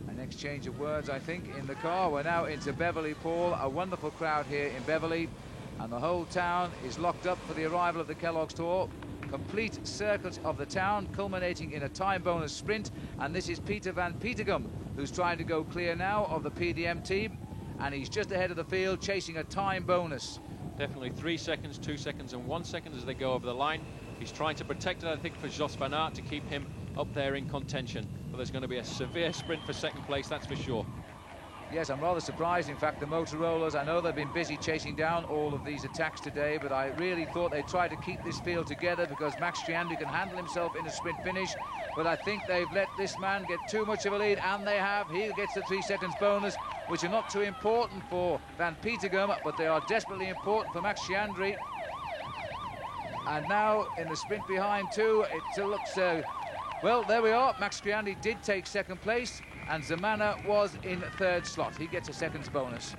An exchange of words, I think, in the car. We're now into Beverley, Paul. A wonderful crowd here in Beverley, and the whole town is locked up for the arrival of the Kellogg's Tour. Complete circuit of the town, culminating in a time bonus sprint, and this is Peter van Petegem, who's trying to go clear now of the PDM team, and he's just ahead of the field, chasing a time bonus. Definitely 3 seconds, 2 seconds, and 1 second as they go over the line. He's trying to protect it, I think, for Jos van Aert to keep him up there in contention. But there's going to be a severe sprint for 2nd place, that's for sure. Yes, I'm rather surprised. In fact, the Motorollas, I know they've been busy chasing down all of these attacks today, but I really thought they'd try to keep this field together because Max Sciandri can handle himself in a sprint finish. But I think they've let this man get too much of a lead, and they have. He gets the 3 seconds bonus, which are not too important for Van Petegem, but they are desperately important for Max Sciandri. And now in the sprint behind too, it looks... well, there we are. Max Sciandri did take 2nd place, and Zamana was in 3rd slot. He gets a seconds bonus.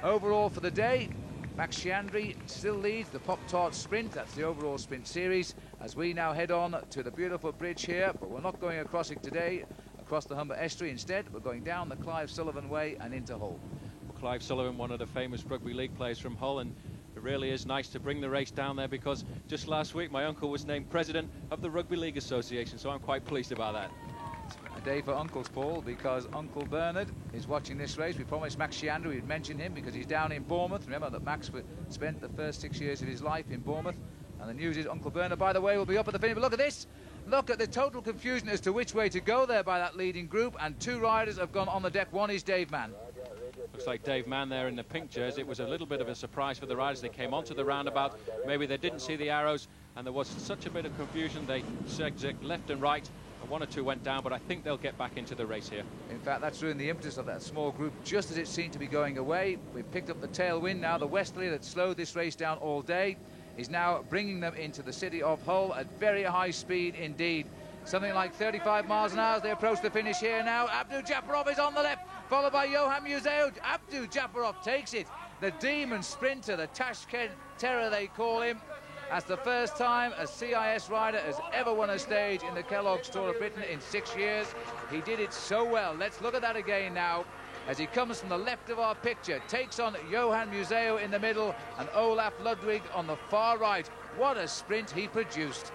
Overall for the day, Max Sciandri still leads the Pop-Tart Sprint. That's the overall sprint series, as we now head on to the beautiful bridge here, but we're not going across it today, across the Humber Estuary. Instead, we're going down the Clive Sullivan Way and into Hull. Well, Clive Sullivan, one of the famous rugby league players from Hull, and it really is nice to bring the race down there because just last week my uncle was named president of the Rugby League Association, so I'm quite pleased about that. A day for uncles, Paul, because Uncle Bernard is watching this race. We promised Max Sciandri we'd mention him because he's down in Bournemouth. Remember that Max spent the first 6 years of his life in Bournemouth, and the news is Uncle Bernard, by the way, will be up at the finish. But look at this. Look at the total confusion as to which way to go there by that leading group, and 2 riders have gone on the deck. One is Dave Mann. Looks like Dave Mann there in the pink jersey. It was a little bit of a surprise for the riders. They came onto the roundabout. Maybe they didn't see the arrows, and there was such a bit of confusion. They zigzagged left and right, and 1 or 2 went down, but I think they'll get back into the race here. In fact, that's ruined the impetus of that small group just as it seemed to be going away. We've picked up the tailwind now. The westerly that slowed this race down all day is now bringing them into the city of Hull at very high speed indeed. Something like 35 miles an hour as they approach the finish here now. Abdu Japarov is on the left, followed by Johan Museo. Abdu Japarov takes it. The demon sprinter, the Tashkent Terror they call him. That's the first time a CIS rider has ever won a stage in the Kellogg's Tour of Britain in 6 years. He did it so well. Let's look at that again now as he comes from the left of our picture, takes on Johan Museo in the middle and Olaf Ludwig on the far right. What a sprint he produced.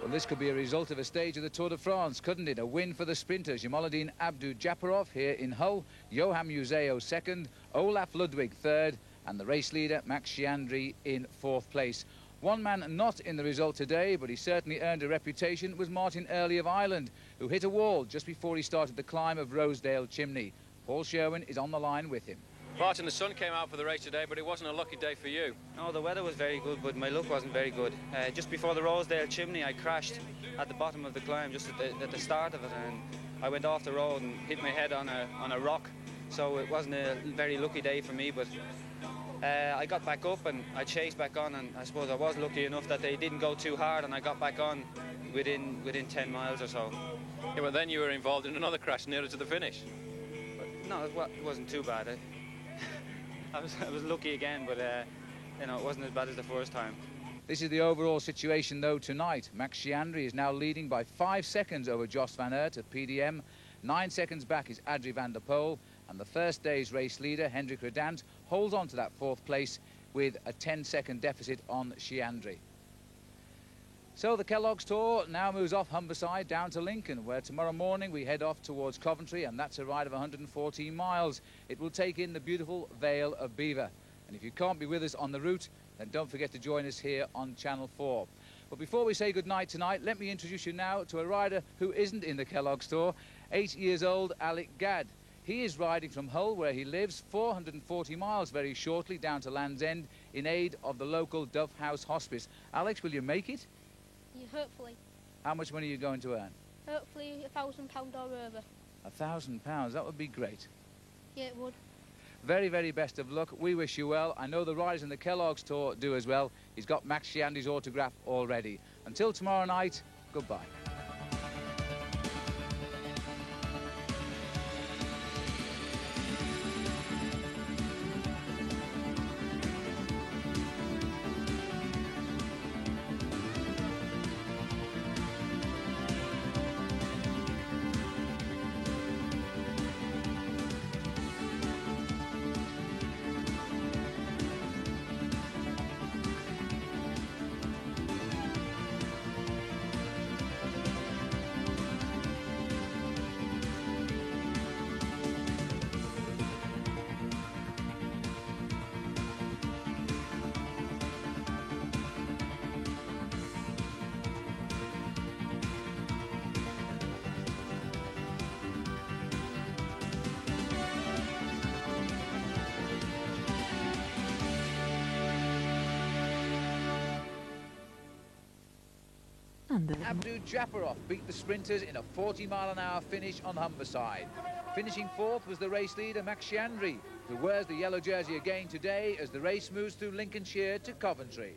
Well, this could be a result of a stage of the Tour de France, couldn't it? A win for the sprinters. Jamaluddin Abdujaparov here in Hull, Johan Museo second, Olaf Ludwig third, and the race leader, Max Chiandri, in fourth place. One man not in the result today, but he certainly earned a reputation, was Martin Early of Ireland, who hit a wall just before he started the climb of Rosedale Chimney. Paul Sherwin is on the line with him. Martin, the sun came out for the race today, but it wasn't a lucky day for you. No, the weather was very good, but my luck wasn't very good. Just before the Rosedale Chimney, I crashed at the bottom of the climb, just at the start of it, and I went off the road and hit my head on a rock. So it wasn't a very lucky day for me, but I got back up and I chased back on, and I suppose I was lucky enough that they didn't go too hard, and I got back on within 10 miles or so. Yeah, but then you were involved in another crash nearer to the finish. But no, it wasn't too bad. I was lucky again, but you know, it wasn't as bad as the first time. This is the overall situation though tonight. Max Chiandri is now leading by 5 seconds over Jos van Aert of PDM. 9 seconds back is Adrie van der Poel, and the first day's race leader, Hendrik Redant, holds on to that fourth place with a 10-second deficit on Chiandri. So the Kellogg's Tour now moves off Humberside down to Lincoln, where tomorrow morning we head off towards Coventry, and that's a ride of 114 miles. It will take in the beautiful Vale of Belvoir. And if you can't be with us on the route, then don't forget to join us here on Channel 4. But before we say goodnight tonight, let me introduce you now to a rider who isn't in the Kellogg's Tour, 8 years old Alec Gadd. He is riding from Hull, where he lives, 440 miles very shortly down to Land's End in aid of the local Dove House Hospice. Alex, will you make it? Yeah, hopefully. How much money are you going to earn? Hopefully £1,000 or over. £1,000, that would be great. Yeah, it would. Very, very best of luck. We wish you well. I know the riders in the Kellogg's Tour do as well. He's got Max Chiandri's autograph already. Until tomorrow night, goodbye. Abdujaparov beat the sprinters in a 40-mile-an-hour finish on Humberside. Finishing fourth was the race leader Max Chiandri, who wears the yellow jersey again today as the race moves through Lincolnshire to Coventry.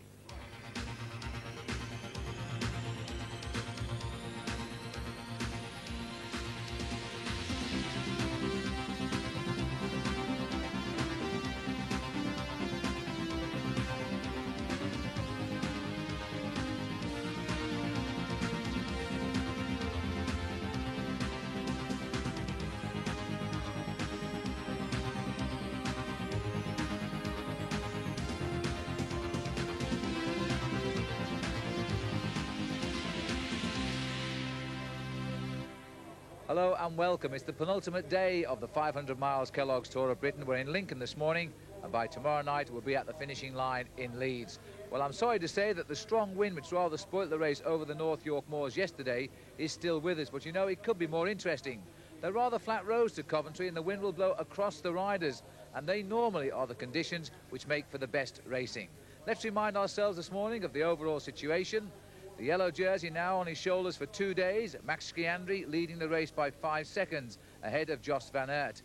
Hello and welcome. It's the penultimate day of the 500 miles Kellogg's Tour of Britain. We're in Lincoln this morning, and by tomorrow night we'll be at the finishing line in Leeds. Well, I'm sorry to say that the strong wind which rather spoilt the race over the North York Moors yesterday is still with us, but you know, it could be more interesting. They're rather flat roads to Coventry, and the wind will blow across the riders, and they normally are the conditions which make for the best racing. Let's remind ourselves this morning of the overall situation. The yellow jersey now on his shoulders for 2 days. Max Chiandri leading the race by 5 seconds ahead of Jos van Aert.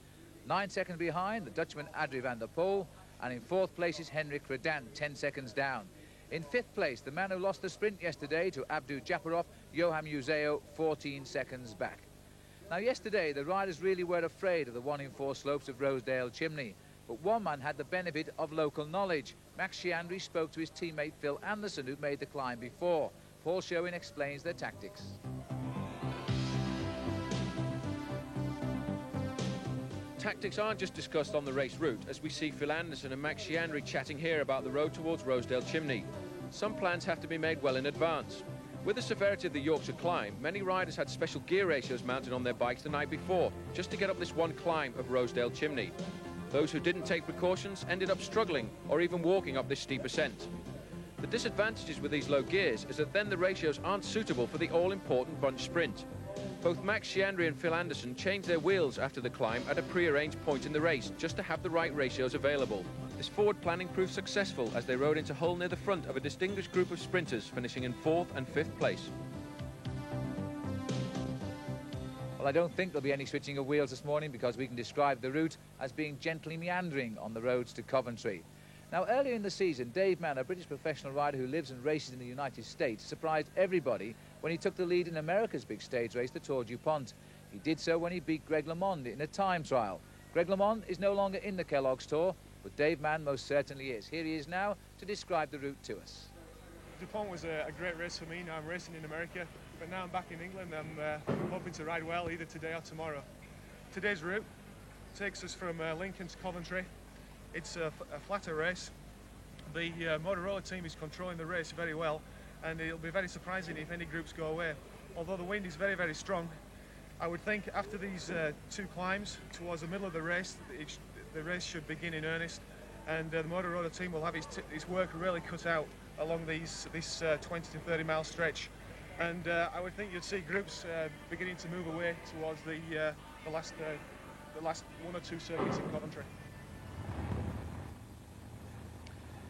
9 seconds behind, the Dutchman Adrie van der Poel. And in fourth place is Hendrik Redant, 10 seconds down. In fifth place, the man who lost the sprint yesterday to Abdujaparov, Johan Museo, 14 seconds back. Now, yesterday, the riders really were afraid of the 1 in 4 slopes of Rosedale Chimney. But one man had the benefit of local knowledge. Max Chiandri spoke to his teammate Phil Anderson, who made the climb before. Paul Sherwin explains their tactics. Tactics aren't just discussed on the race route, as we see Phil Anderson and Max Chiandri chatting here about the road towards Rosedale Chimney. Some plans have to be made well in advance. With the severity of the Yorkshire climb, many riders had special gear ratios mounted on their bikes the night before, just to get up this one climb of Rosedale Chimney. Those who didn't take precautions ended up struggling or even walking up this steep ascent. The disadvantages with these low gears is that then the ratios aren't suitable for the all-important bunch sprint. Both Max Chiandri and Phil Anderson changed their wheels after the climb at a pre-arranged point in the race, just to have the right ratios available. This forward planning proved successful as they rode into Hull near the front of a distinguished group of sprinters, finishing in 4th and 5th place. Well, I don't think there'll be any switching of wheels this morning, because we can describe the route as being gently meandering on the roads to Coventry. Now, earlier in the season, Dave Mann, a British professional rider who lives and races in the United States, surprised everybody when he took the lead in America's big stage race, the Tour DuPont. He did so when he beat Greg LeMond in a time trial. Greg LeMond is no longer in the Kellogg's Tour, but Dave Mann most certainly is. Here he is now to describe the route to us. DuPont was a great race for me. Now I'm racing in America, but now I'm back in England. I'm hoping to ride well either today or tomorrow. Today's route takes us from Lincoln to Coventry. It's a flatter race. The Motorola team is controlling the race very well, and it'll be very surprising if any groups go away. Although the wind is very, very strong, I would think after these 2 climbs towards the middle of the race, the race should begin in earnest, and the Motorola team will have his work really cut out along this 20 to 30 mile stretch. And I would think you'd see groups beginning to move away towards the last 1 or 2 circuits in Coventry.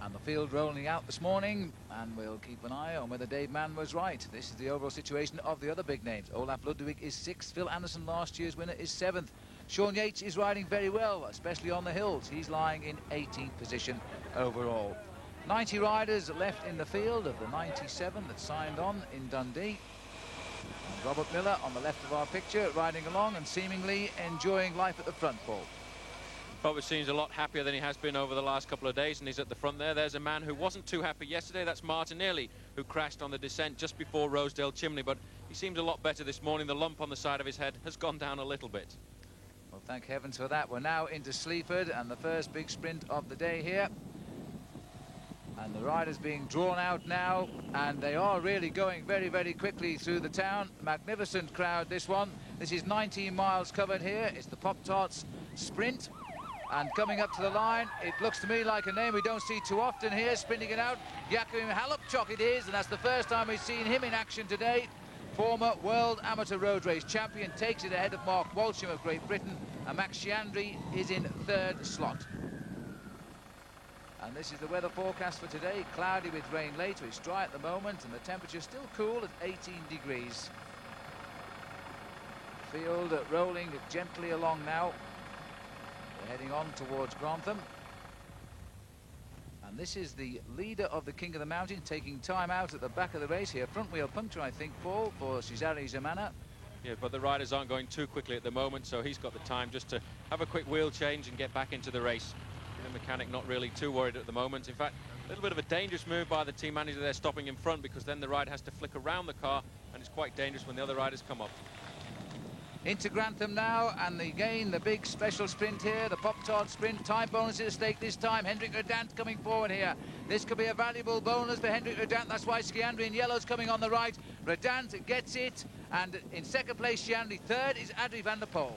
And the field rolling out this morning, and we'll keep an eye on whether Dave Mann was right. This is the overall situation of the other big names. Olaf Ludwig is 6th, Phil Anderson, last year's winner, is 7th. Sean Yates is riding very well, especially on the hills. He's lying in 18th position overall. 90 riders left in the field of the 97 that signed on in Dundee. And Robert Miller on the left of our picture, riding along and seemingly enjoying life at the front, Paul. Robert seems a lot happier than he has been over the last couple of days, and he's at the front there. There's a man who wasn't too happy yesterday. That's Martin Early, who crashed on the descent just before Rosedale Chimney, but he seems a lot better this morning. The lump on the side of his head has gone down a little bit. Well, thank heavens for that. We're now into Sleaford, and the first big sprint of the day here. And the riders being drawn out now, and they are really going very, very quickly through the town. Magnificent crowd, this one. This is 19 miles covered here. It's the Pop-Tarts Sprint. And coming up to the line, it looks to me like a name we don't see too often here, sprinting it out. Jakub Halupchuk it is, and that's the first time we've seen him in action today. Former World Amateur Road Race champion, takes it ahead of Mark Walsham of Great Britain, and Max Chiandri is in 3rd slot. And this is the weather forecast for today. Cloudy with rain later. It's dry at the moment, and the temperature still cool at 18 degrees. Field rolling gently along now. We're heading on towards Grantham. And this is the leader of the King of the Mountain, taking time out at the back of the race here. Front wheel puncture, I think, Paul, for Cesare Zamana. Yeah, but the riders aren't going too quickly at the moment, so he's got the time just to have a quick wheel change and get back into the race. The mechanic not really too worried at the moment. In fact, a little bit of a dangerous move by the team manager there, stopping in front, because then the rider has to flick around the car, and it's quite dangerous when the other riders come up. Into Grantham now, and again the big special sprint here, the Pop-Tart Sprint. Time bonus at stake this time. Hendrik Redant coming forward here. This could be a valuable bonus for Hendrik Redant. That's why Chiandri in yellow's coming on the right. Redant gets it, and in 2nd place Chiandri. 3rd is Adrie van der Poel.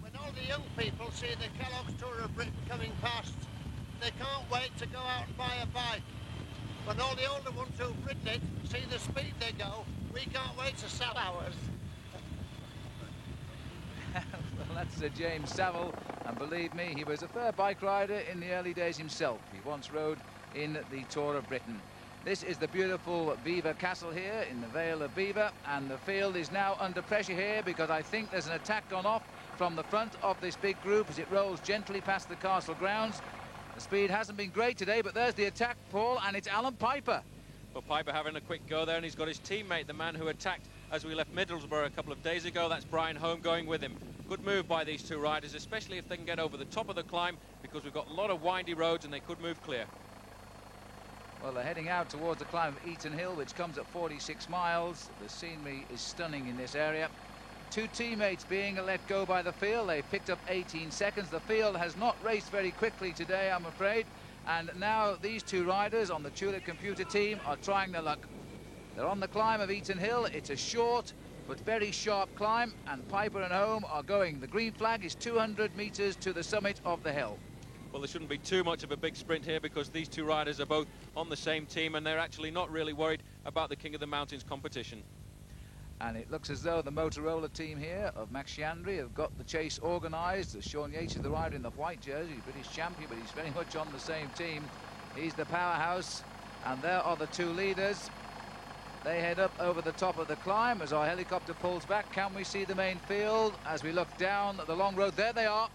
When all the young people see the Kellogg's Tour of Britain coming past, they can't wait to go out and buy a bike. When all the older ones who've ridden it see the speed they go, we can't wait to sell ours. Well, that's James Saville, and believe me, he was a fair bike rider in the early days himself. He once rode in the Tour of Britain. This is the beautiful Belvoir Castle here in the Vale of Belvoir, and the field is now under pressure here because I think there's an attack gone off from the front of this big group as it rolls gently past the castle grounds. The speed hasn't been great today, but there's the attack, Paul, and it's Alan Piper. Well, Piper having a quick go there, and he's got his teammate, the man who attacked as we left Middlesbrough a couple of days ago. That's Brian Home going with him. Good move by these two riders, especially if they can get over the top of the climb, because we've got a lot of windy roads and they could move clear. Well, they're heading out towards the climb of Eaton Hill, which comes at 46 miles. The scenery is stunning in this area. Two teammates being let go by the field. They picked up 18 seconds. The field has not raced very quickly today, I'm afraid. And now these two riders on the Tulip Computer team are trying their luck. They're on the climb of Eaton Hill. It's a short but very sharp climb, and Piper and Home are going. The green flag is 200 meters to the summit of the hill. Well, there shouldn't be too much of a big sprint here because these two riders are both on the same team and they're actually not really worried about the King of the Mountains competition. And it looks as though the Motorola team here of Max Chandri have got the chase organised. Sean Yates is the rider in the white jersey, British champion, but he's very much on the same team. He's the powerhouse, and there are the two leaders. They head up over the top of the climb as our helicopter pulls back. Can we see the main field as we look down the long road? There they are.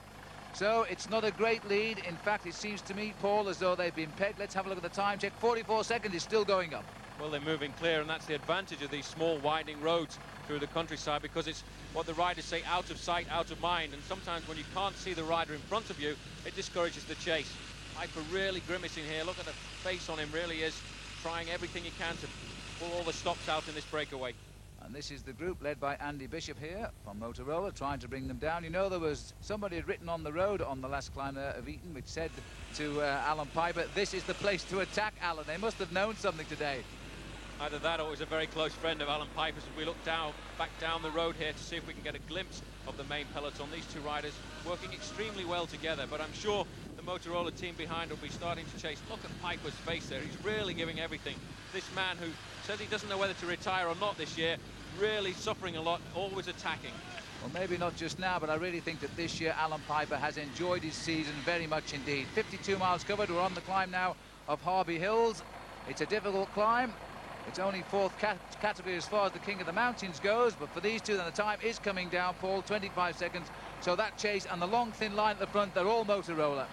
So it's not a great lead. In fact, it seems to me, Paul, as though they've been pegged. Let's have a look at the time check. 44 seconds is still going up. Well, they're moving clear, and that's the advantage of these small winding roads through the countryside, because it's what the riders say, out of sight, out of mind. And sometimes when you can't see the rider in front of you, it discourages the chase. Piper really grimacing here. Look at the face on him, really is trying everything he can to pull all the stops out in this breakaway. And this is the group led by Andy Bishop here from Motorola, trying to bring them down. You know, there was somebody had written on the road on the last climb of Eaton, which said to Alan Piper, this is the place to attack, Alan. They must have known something today. Either that or it was a very close friend of Alan Piper's. As we look back down the road here to see if we can get a glimpse of the main peloton. These two riders working extremely well together, but I'm sure the Motorola team behind will be starting to chase. Look at Piper's face there. He's really giving everything. This man who says he doesn't know whether to retire or not this year, really suffering a lot, always attacking. Well, maybe not just now, but I really think that this year Alan Piper has enjoyed his season very much indeed. 52 miles covered. We're on the climb now of Harby Hills. It's a difficult climb. It's only fourth category as far as the King of the Mountains goes, but for these two, then the time is coming down, Paul, 25 seconds. So that chase and the long, thin line at the front, they're all Motorola.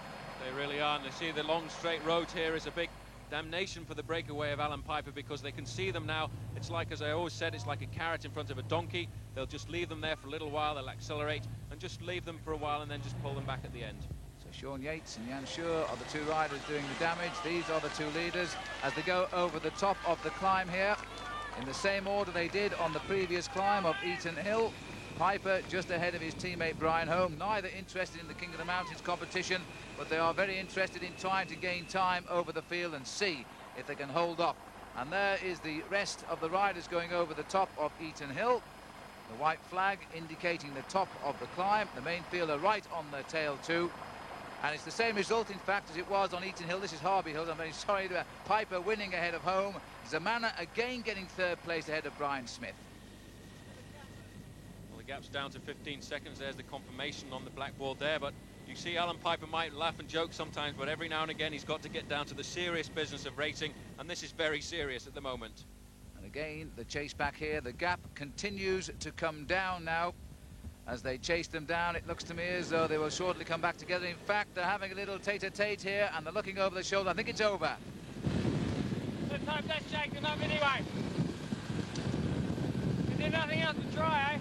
They really are, and they see the long, straight road here is a big damnation for the breakaway of Alan Piper, because they can see them now. It's like, as I always said, it's like a carrot in front of a donkey. They'll just leave them there for a little while, they'll accelerate, and just leave them for a while, and then just pull them back at the end. So Sean Yates and Jan Schur are the two riders doing the damage. These are the two leaders as they go over the top of the climb here in the same order they did on the previous climb of Eaton Hill. Piper just ahead of his teammate Brian Home, neither interested in the King of the Mountains competition, but they are very interested in trying to gain time over the field and see if they can hold up. And there is the rest of the riders going over the top of Eaton Hill. The white flag indicating the top of the climb. The main field are right on their tail too. And it's the same result, in fact, as it was on Eaton Hill. This is Harby Hills. I'm very sorry to Piper winning ahead of Home. Zamana again getting third place ahead of Brian Smith. Well, the gap's down to 15 seconds. There's the confirmation on the blackboard there, but you see Alan Piper might laugh and joke sometimes, but every now and again he's got to get down to the serious business of racing, and this is very serious at the moment. And again, the chase back here. The gap continues to come down now. As they chase them down, it looks to me as though they will shortly come back together. In fact, they're having a little tete-a-tete here, and they're looking over the shoulder. I think it's over. Let's hope that's shaken up anyway. Is there nothing else to try, eh?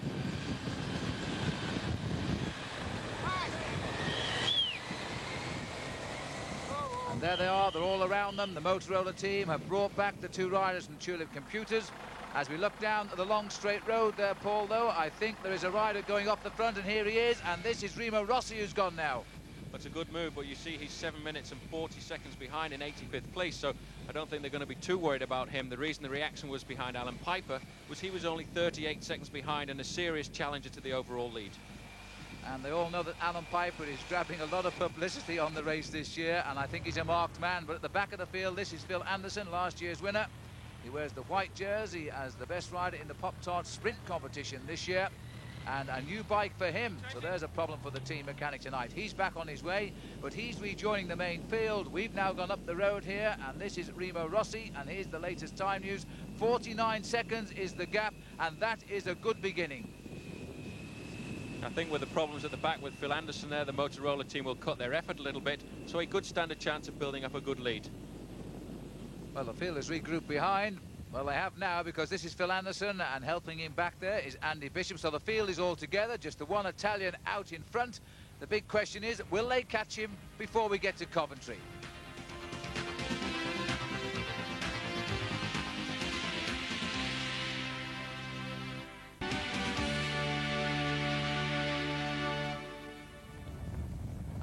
And there they are, they're all around them. The Motorola team have brought back the two riders from Tulip Computers. As we look down the long straight road there, Paul, though, I think there is a rider going off the front, and here he is, and this is Remo Rossi who's gone now. That's a good move, but you see he's 7 minutes and 40 seconds behind in 85th place, so I don't think they're going to be too worried about him. The reason the reaction was behind Alan Piper was he was only 38 seconds behind and a serious challenger to the overall lead. And they all know that Alan Piper is grabbing a lot of publicity on the race this year, and I think he's a marked man. But at the back of the field, this is Phil Anderson, last year's winner. He wears the white jersey as the best rider in the Pop-Tart Sprint competition this year. And a new bike for him, so there's a problem for the team mechanic tonight. He's back on his way, but he's rejoining the main field. We've now gone up the road here, and this is Remo Rossi, and here's the latest time news. 49 seconds is the gap, and that is a good beginning. I think with the problems at the back with Phil Anderson there, the Motorola team will cut their effort a little bit, so he could stand a chance of building up a good lead. Well, the field is regrouped behind. Well, they have now, because this is Phil Anderson, and helping him back there is Andy Bishop. So the field is all together, just the one Italian out in front. The big question is, will they catch him before we get to Coventry?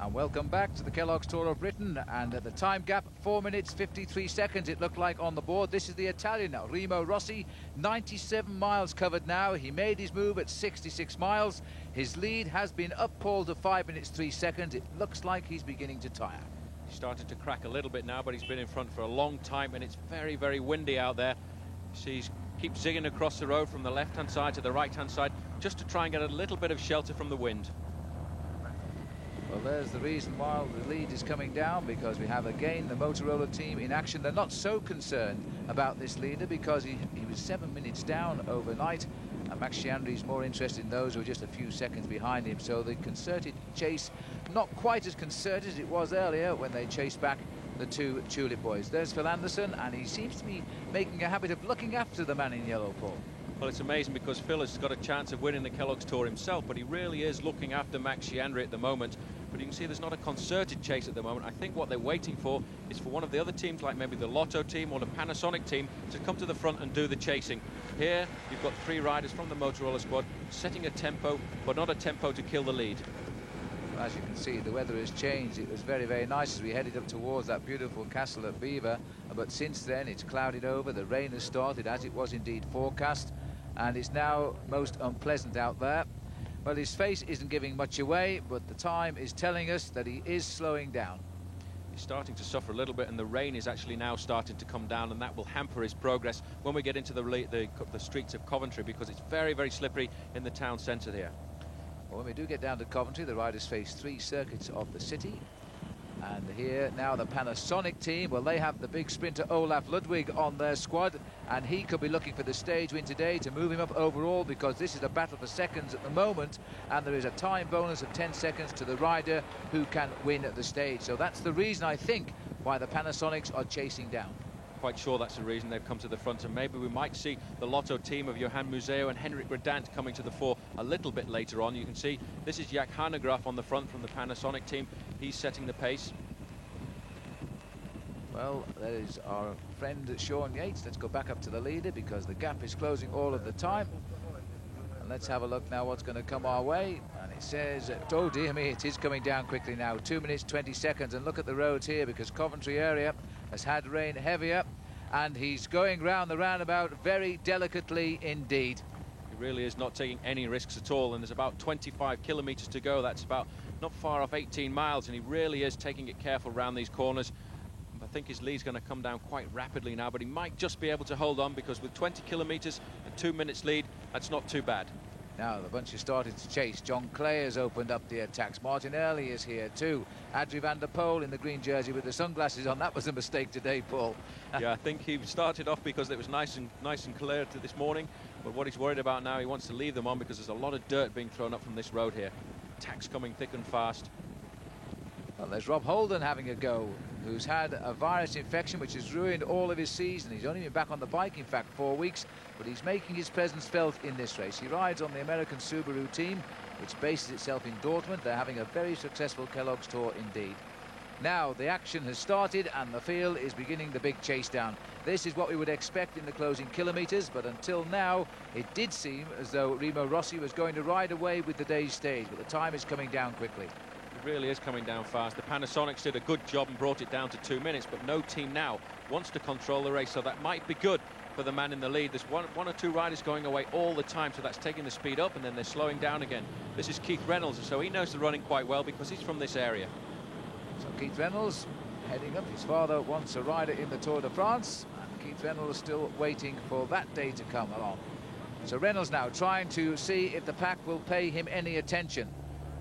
And welcome back to the Kellogg's Tour of Britain, and at the time gap, 4 minutes 53 seconds it looked like on the board. This is the Italian now, Remo Rossi, 97 miles covered now. He made his move at 66 miles. His lead has been uppulled to 5 minutes 3 seconds. It looks like he's beginning to tire. He's started to crack a little bit now, but he's been in front for a long time, and it's very, very windy out there. He keeps zigging across the road from the left-hand side to the right-hand side, just to try and get a little bit of shelter from the wind. Well, there's the reason why the lead is coming down, because we have again the Motorola team in action. They're not so concerned about this leader because he was 7 minutes down overnight, and Max Chiandri is more interested in those who are just a few seconds behind him. So the concerted chase, not quite as concerted as it was earlier when they chased back the two Tulip boys. There's Phil Anderson, and he seems to be making a habit of looking after the man in yellow, Paul. Well, it's amazing, because Phil has got a chance of winning the Kellogg's Tour himself, but he really is looking after Max Chiandri at the moment. But you can see there's not a concerted chase at the moment. I think what they're waiting for is for one of the other teams, like maybe the Lotto team or the Panasonic team, to come to the front and do the chasing. Here, you've got 3 riders from the Motorola squad setting a tempo, but not a tempo to kill the lead. Well, as you can see, the weather has changed. It was very, very nice as we headed up towards that beautiful castle at Belvoir, but since then it's clouded over. The rain has started, as it was indeed forecast, and it's now most unpleasant out there. Well, his face isn't giving much away, but the time is telling us that he is slowing down. He's starting to suffer a little bit, and the rain is actually now starting to come down, and that will hamper his progress when we get into the streets of Coventry, because it's very, very slippery in the town centre here. Well, when we do get down to Coventry, the riders face 3 circuits of the city. And here now the Panasonic team, well, they have the big sprinter Olaf Ludwig on their squad, and he could be looking for the stage win today to move him up overall, because this is a battle for seconds at the moment, and there is a time bonus of 10 seconds to the rider who can win at the stage. So that's the reason, I think, why the Panasonics are chasing down. Quite sure that's the reason they've come to the front, and maybe we might see the Lotto team of Johan Museo and Henrik Redant coming to the fore a little bit later on. You can see this is Jack Hanegraaff on the front from the Panasonic team. He's setting the pace. Well, there is our friend Sean Yates. Let's go back up to the leader, because the gap is closing all of the time. And let's have a look now what's going to come our way. And it says, oh dear me, it is coming down quickly now. 2 minutes 20 seconds. And look at the roads here, because Coventry area has had rain heavier, and he's going round the roundabout very delicately indeed. He really is not taking any risks at all, and there's about 25 kilometres to go. That's about not far off 18 miles, and he really is taking it careful round these corners. I think his lead's going to come down quite rapidly now, but he might just be able to hold on, because with 20 kilometres and 2 minutes lead, that's not too bad. Now the bunch has started to chase. John Clay has opened up the attacks. Martin Early is here too. Adrie van der Poel in the green jersey with the sunglasses on. That was a mistake today, Paul. Yeah, I think he started off because it was nice and clear this morning, but what he's worried about now, he wants to leave them on, because there's a lot of dirt being thrown up from this road here. Attacks coming thick and fast. Well, there's Rob Holden having a go, who's had a virus infection which has ruined all of his season. He's only been back on the bike, in fact, 4 weeks, but he's making his presence felt in this race. He rides on the American Subaru team, which bases itself in Dortmund. They're having a very successful Kellogg's Tour indeed. Now the action has started, and the field is beginning the big chase down. This is what we would expect in the closing kilometres, but until now it did seem as though Remo Rossi was going to ride away with the day's stage, but the time is coming down quickly. Really is coming down fast. The Panasonics did a good job and brought it down to 2 minutes, but no team now wants to control the race, so that might be good for the man in the lead. There's one or two riders going away all the time, so that's taking the speed up, and then they're slowing down again. This is Keith Reynolds, so he knows the running quite well because he's from this area. So Keith Reynolds heading up. His father wants a rider in the Tour de France, and Keith Reynolds still waiting for that day to come along. So Reynolds now trying to see if the pack will pay him any attention.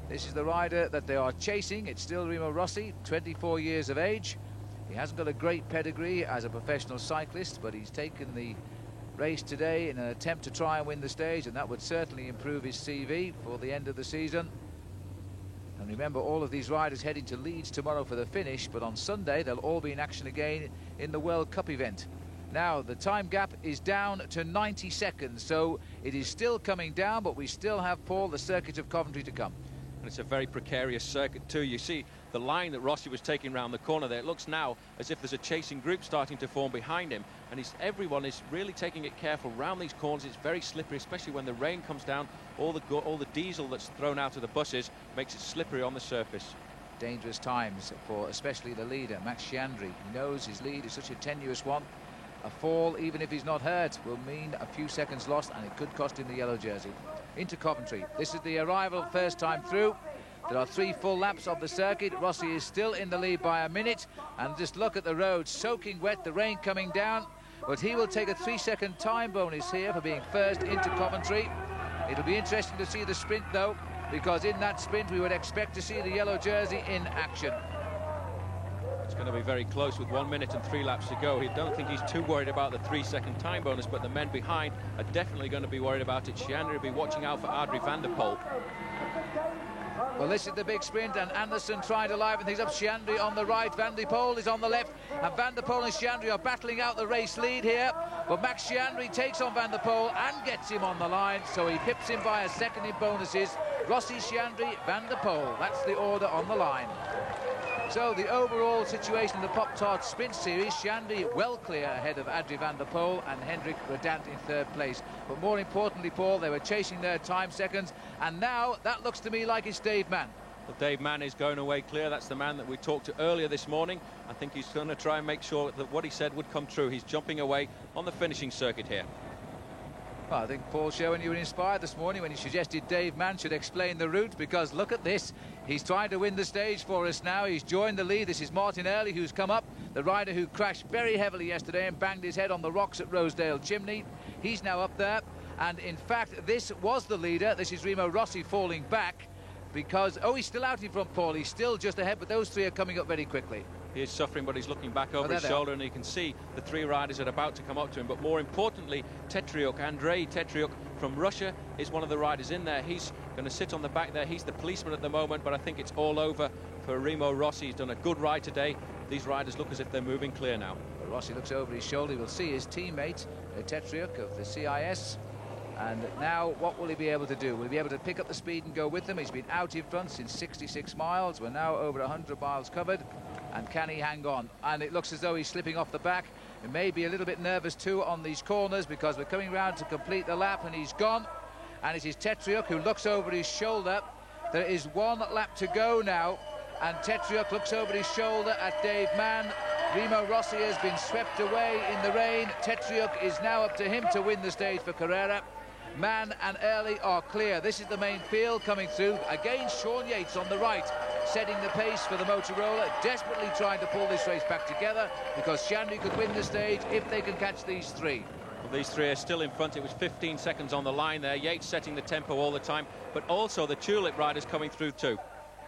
This is the rider that they are chasing. It's still Remo Rossi, 24 years of age. He hasn't got a great pedigree as a professional cyclist, but he's taken the race today in an attempt to try and win the stage, and that would certainly improve his CV for the end of the season. And remember, all of these riders heading to Leeds tomorrow for the finish, but on Sunday they'll all be in action again in the World Cup event. Now, the time gap is down to 90 seconds, so it is still coming down, but we still have, Paul, the circuit of Coventry to come. And it's a very precarious circuit too. You see the line that Rossi was taking round the corner there. It looks now as if there's a chasing group starting to form behind him, and everyone is really taking it careful round these corners. It's very slippery, especially when the rain comes down. All the diesel that's thrown out of the buses makes it slippery on the surface. Dangerous times for especially the leader, Max Chiandri. He knows his lead is such a tenuous one. A fall, even if he's not hurt, will mean a few seconds lost, and it could cost him the yellow jersey. Into Coventry. This is the arrival first time through. There are 3 full laps of the circuit. Rossi is still in the lead by a minute, and just look at the road, soaking wet, the rain coming down, but he will take a 3-second time bonus here for being first into Coventry. It'll be interesting to see the sprint though, because in that sprint we would expect to see the yellow jersey in action. It's going to be very close with 1 minute and 3 laps to go. I don't think he's too worried about the 3-second time bonus, but the men behind are definitely going to be worried about it. Chiandri will be watching out for Adrie van der Poel. Well, this is the big sprint, and Anderson trying to liven things up. Chiandri on the right, Van der Poel is on the left, and Van der Poel and Chiandri are battling out the race lead here. But Max Chiandri takes on Van der Poel and gets him on the line, so he pips him by a second in bonuses. Rossi, Chiandri, Van der Poel. That's the order on the line. So the overall situation in the Pop-Tart Sprint Series, Chiandri well clear ahead of Adrie van der Poel and Hendrik Redant in 3rd place. But more importantly, Paul, they were chasing their time seconds, and now that looks to me like it's Dave Mann. Well, Dave Mann is going away clear. That's the man that we talked to earlier this morning. I think he's going to try and make sure that what he said would come true. He's jumping away on the finishing circuit here. Well, I think, Paul Sherwin, you were inspired this morning when you suggested Dave Mann should explain the route, because look at this. He's trying to win the stage for us now. He's joined the lead. This is Martin Early, who's come up, the rider who crashed very heavily yesterday and banged his head on the rocks at Rosedale Chimney. He's now up there, and in fact, this was the leader. This is Remo Rossi falling back because, oh, he's still out in front, Paul. He's still just ahead, but those 3 are coming up very quickly. He is suffering, but he's looking back over his shoulder, and you can see the 3 riders are about to come up to him. But more importantly, Tetriuk, Andrei Tetriuk from Russia is one of the riders in there. He's going to sit on the back there. He's the policeman at the moment, but I think it's all over for Remo Rossi. He's done a good ride today. These riders look as if they're moving clear now. Well, Rossi looks over his shoulder. We'll see his teammate, Tetriuk of the CIS. And now, what will he be able to do? Will he be able to pick up the speed and go with them? He's been out in front since 66 miles. We're now over 100 miles covered. And can he hang on? And it looks as though he's slipping off the back. He may be a little bit nervous too on these corners, because we're coming round to complete the lap, and he's gone. And it is Tetriuk who looks over his shoulder. There is 1 lap to go now, and Tetriuk looks over his shoulder at Dave Mann. Remo Rossi has been swept away in the rain. Tetriuk is now up to him to win the stage for Carrera. Mann and Early are clear. This is the main field coming through. Again, Sean Yates on the right, setting the pace for the Motorola, desperately trying to pull this race back together, because Chiandri could win the stage if they can catch these 3. Well, these 3 are still in front. It was 15 seconds on the line there. Yates setting the tempo all the time, but also the Tulip riders coming through too.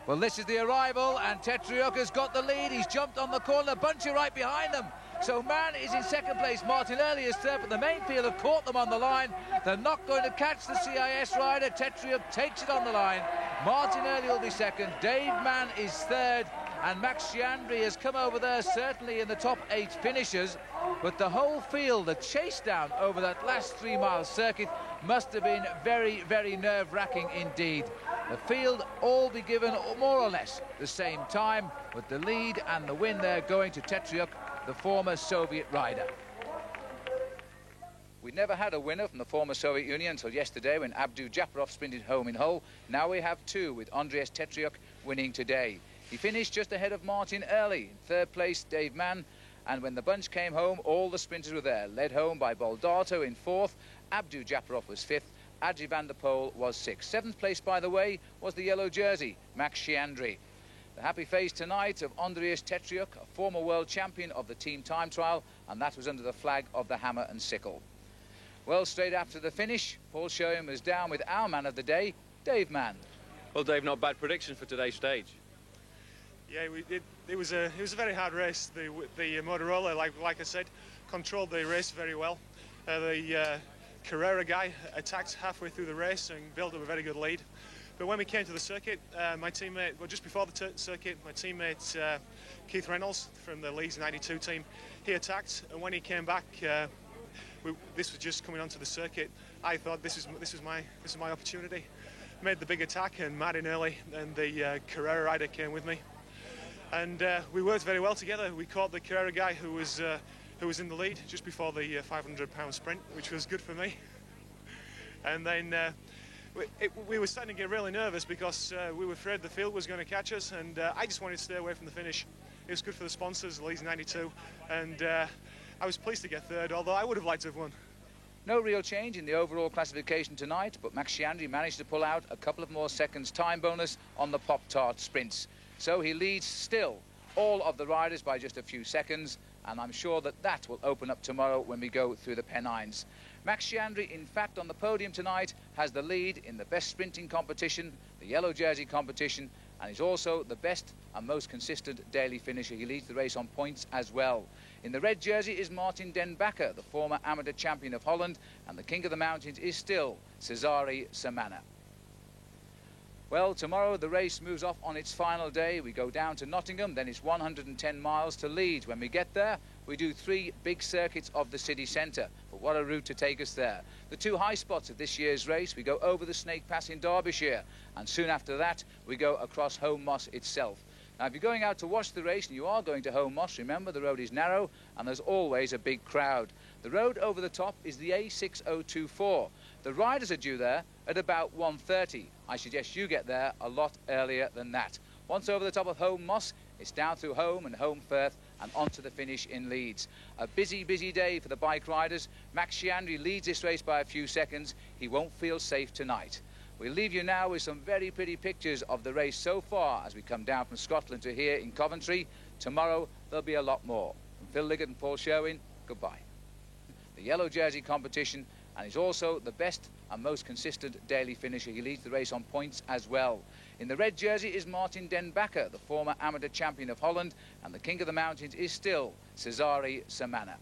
Well, this is the arrival, and Tetriuk has got the lead. He's jumped on the corner. Bunch are right behind them. So Mann is in 2nd place. Martin Early is 3rd, but the main field have caught them on the line. They're not going to catch the CIS rider. Tetriuk takes it on the line. Martin Early will be 2nd. Dave Mann is 3rd. And Max Chiandri has come over there, certainly in the top 8 finishers. But the whole field, the chase down over that last 3-mile circuit, must have been very, very nerve-wracking indeed. The field all be given more or less the same time, with the lead and the win there going to Tetriuk, the former Soviet rider. We never had a winner from the former Soviet Union until yesterday, when Abdu Japarov sprinted home in Hull. Now we have 2, with Andreas Tetriuk winning today. He finished just ahead of Martin Early. In 3rd place, Dave Mann. And when the bunch came home, all the sprinters were there, led home by Boldato in 4th. Abdu Japarov was 5th. Adrie van der Poel was 6th. 7th place, by the way, was the yellow jersey, Max Chiandri. The happy face tonight of Andreas Tetriuk, a former world champion of the team time trial, and that was under the flag of the Hammer and Sickle. Well, straight after the finish, Paul Sherwin was down with our man of the day, Dave Mann. Well, Dave, not bad prediction for today's stage. Yeah, it was a very hard race. The Motorola, like I said, controlled the race very well. The Carrera guy attacked halfway through the race and built up a very good lead. But when we came to the circuit, my teammate, well, just before the circuit, my teammate Keith Reynolds from the Leeds 92 team, he attacked, and when he came back, this was just coming onto the circuit. I thought this is my opportunity. Made the big attack and Martin early, and the Carrera rider came with me, and we worked very well together. We caught the Carrera guy who was in the lead just before the 500-pound sprint, which was good for me. And then we were starting to get really nervous because we were afraid the field was going to catch us, and I just wanted to stay away from the finish. It was good for the sponsors, Leeds 92, and I was pleased to get third, although I would have liked to have won. No real change in the overall classification tonight, but Max Sciandri managed to pull out a couple of more seconds time bonus on the Pop-Tart sprints. So he leads still all of the riders by just a few seconds, and I'm sure that that will open up tomorrow when we go through the Pennines. Max Sciandri, in fact, on the podium tonight has the lead in the best sprinting competition, the yellow jersey competition, and is also the best and most consistent daily finisher. He leads the race on points as well. In the red jersey is Martin Den Bakker, the former amateur champion of Holland, and the king of the mountains is still Cesare Samana. Well, tomorrow the race moves off on its final day. We go down to Nottingham, then it's 110 miles to Leeds. When we get there, we do 3 big circuits of the city centre. But what a route to take us there. The 2 high spots of this year's race, we go over the Snake Pass in Derbyshire, and soon after that, we go across Home Moss itself. Now, if you're going out to watch the race and you are going to Home Moss, remember the road is narrow and there's always a big crowd. The road over the top is the A6024. The riders are due there at about 1:30. I suggest you get there a lot earlier than that. Once over the top of Home Moss, it's down through Home and Home Firth and on to the finish in Leeds. A busy, busy day for the bike riders. Max Sciandri leads this race by a few seconds. He won't feel safe tonight. We'll leave you now with some very pretty pictures of the race so far as we come down from Scotland to here in Coventry. Tomorrow, there'll be a lot more. From Phil Liggett and Paul Sherwin, goodbye. The yellow jersey competition, and is also the best and most consistent daily finisher. He leads the race on points as well. In the red jersey is Martin Den Bakker, the former amateur champion of Holland, and the king of the mountains is still Cesare Samana.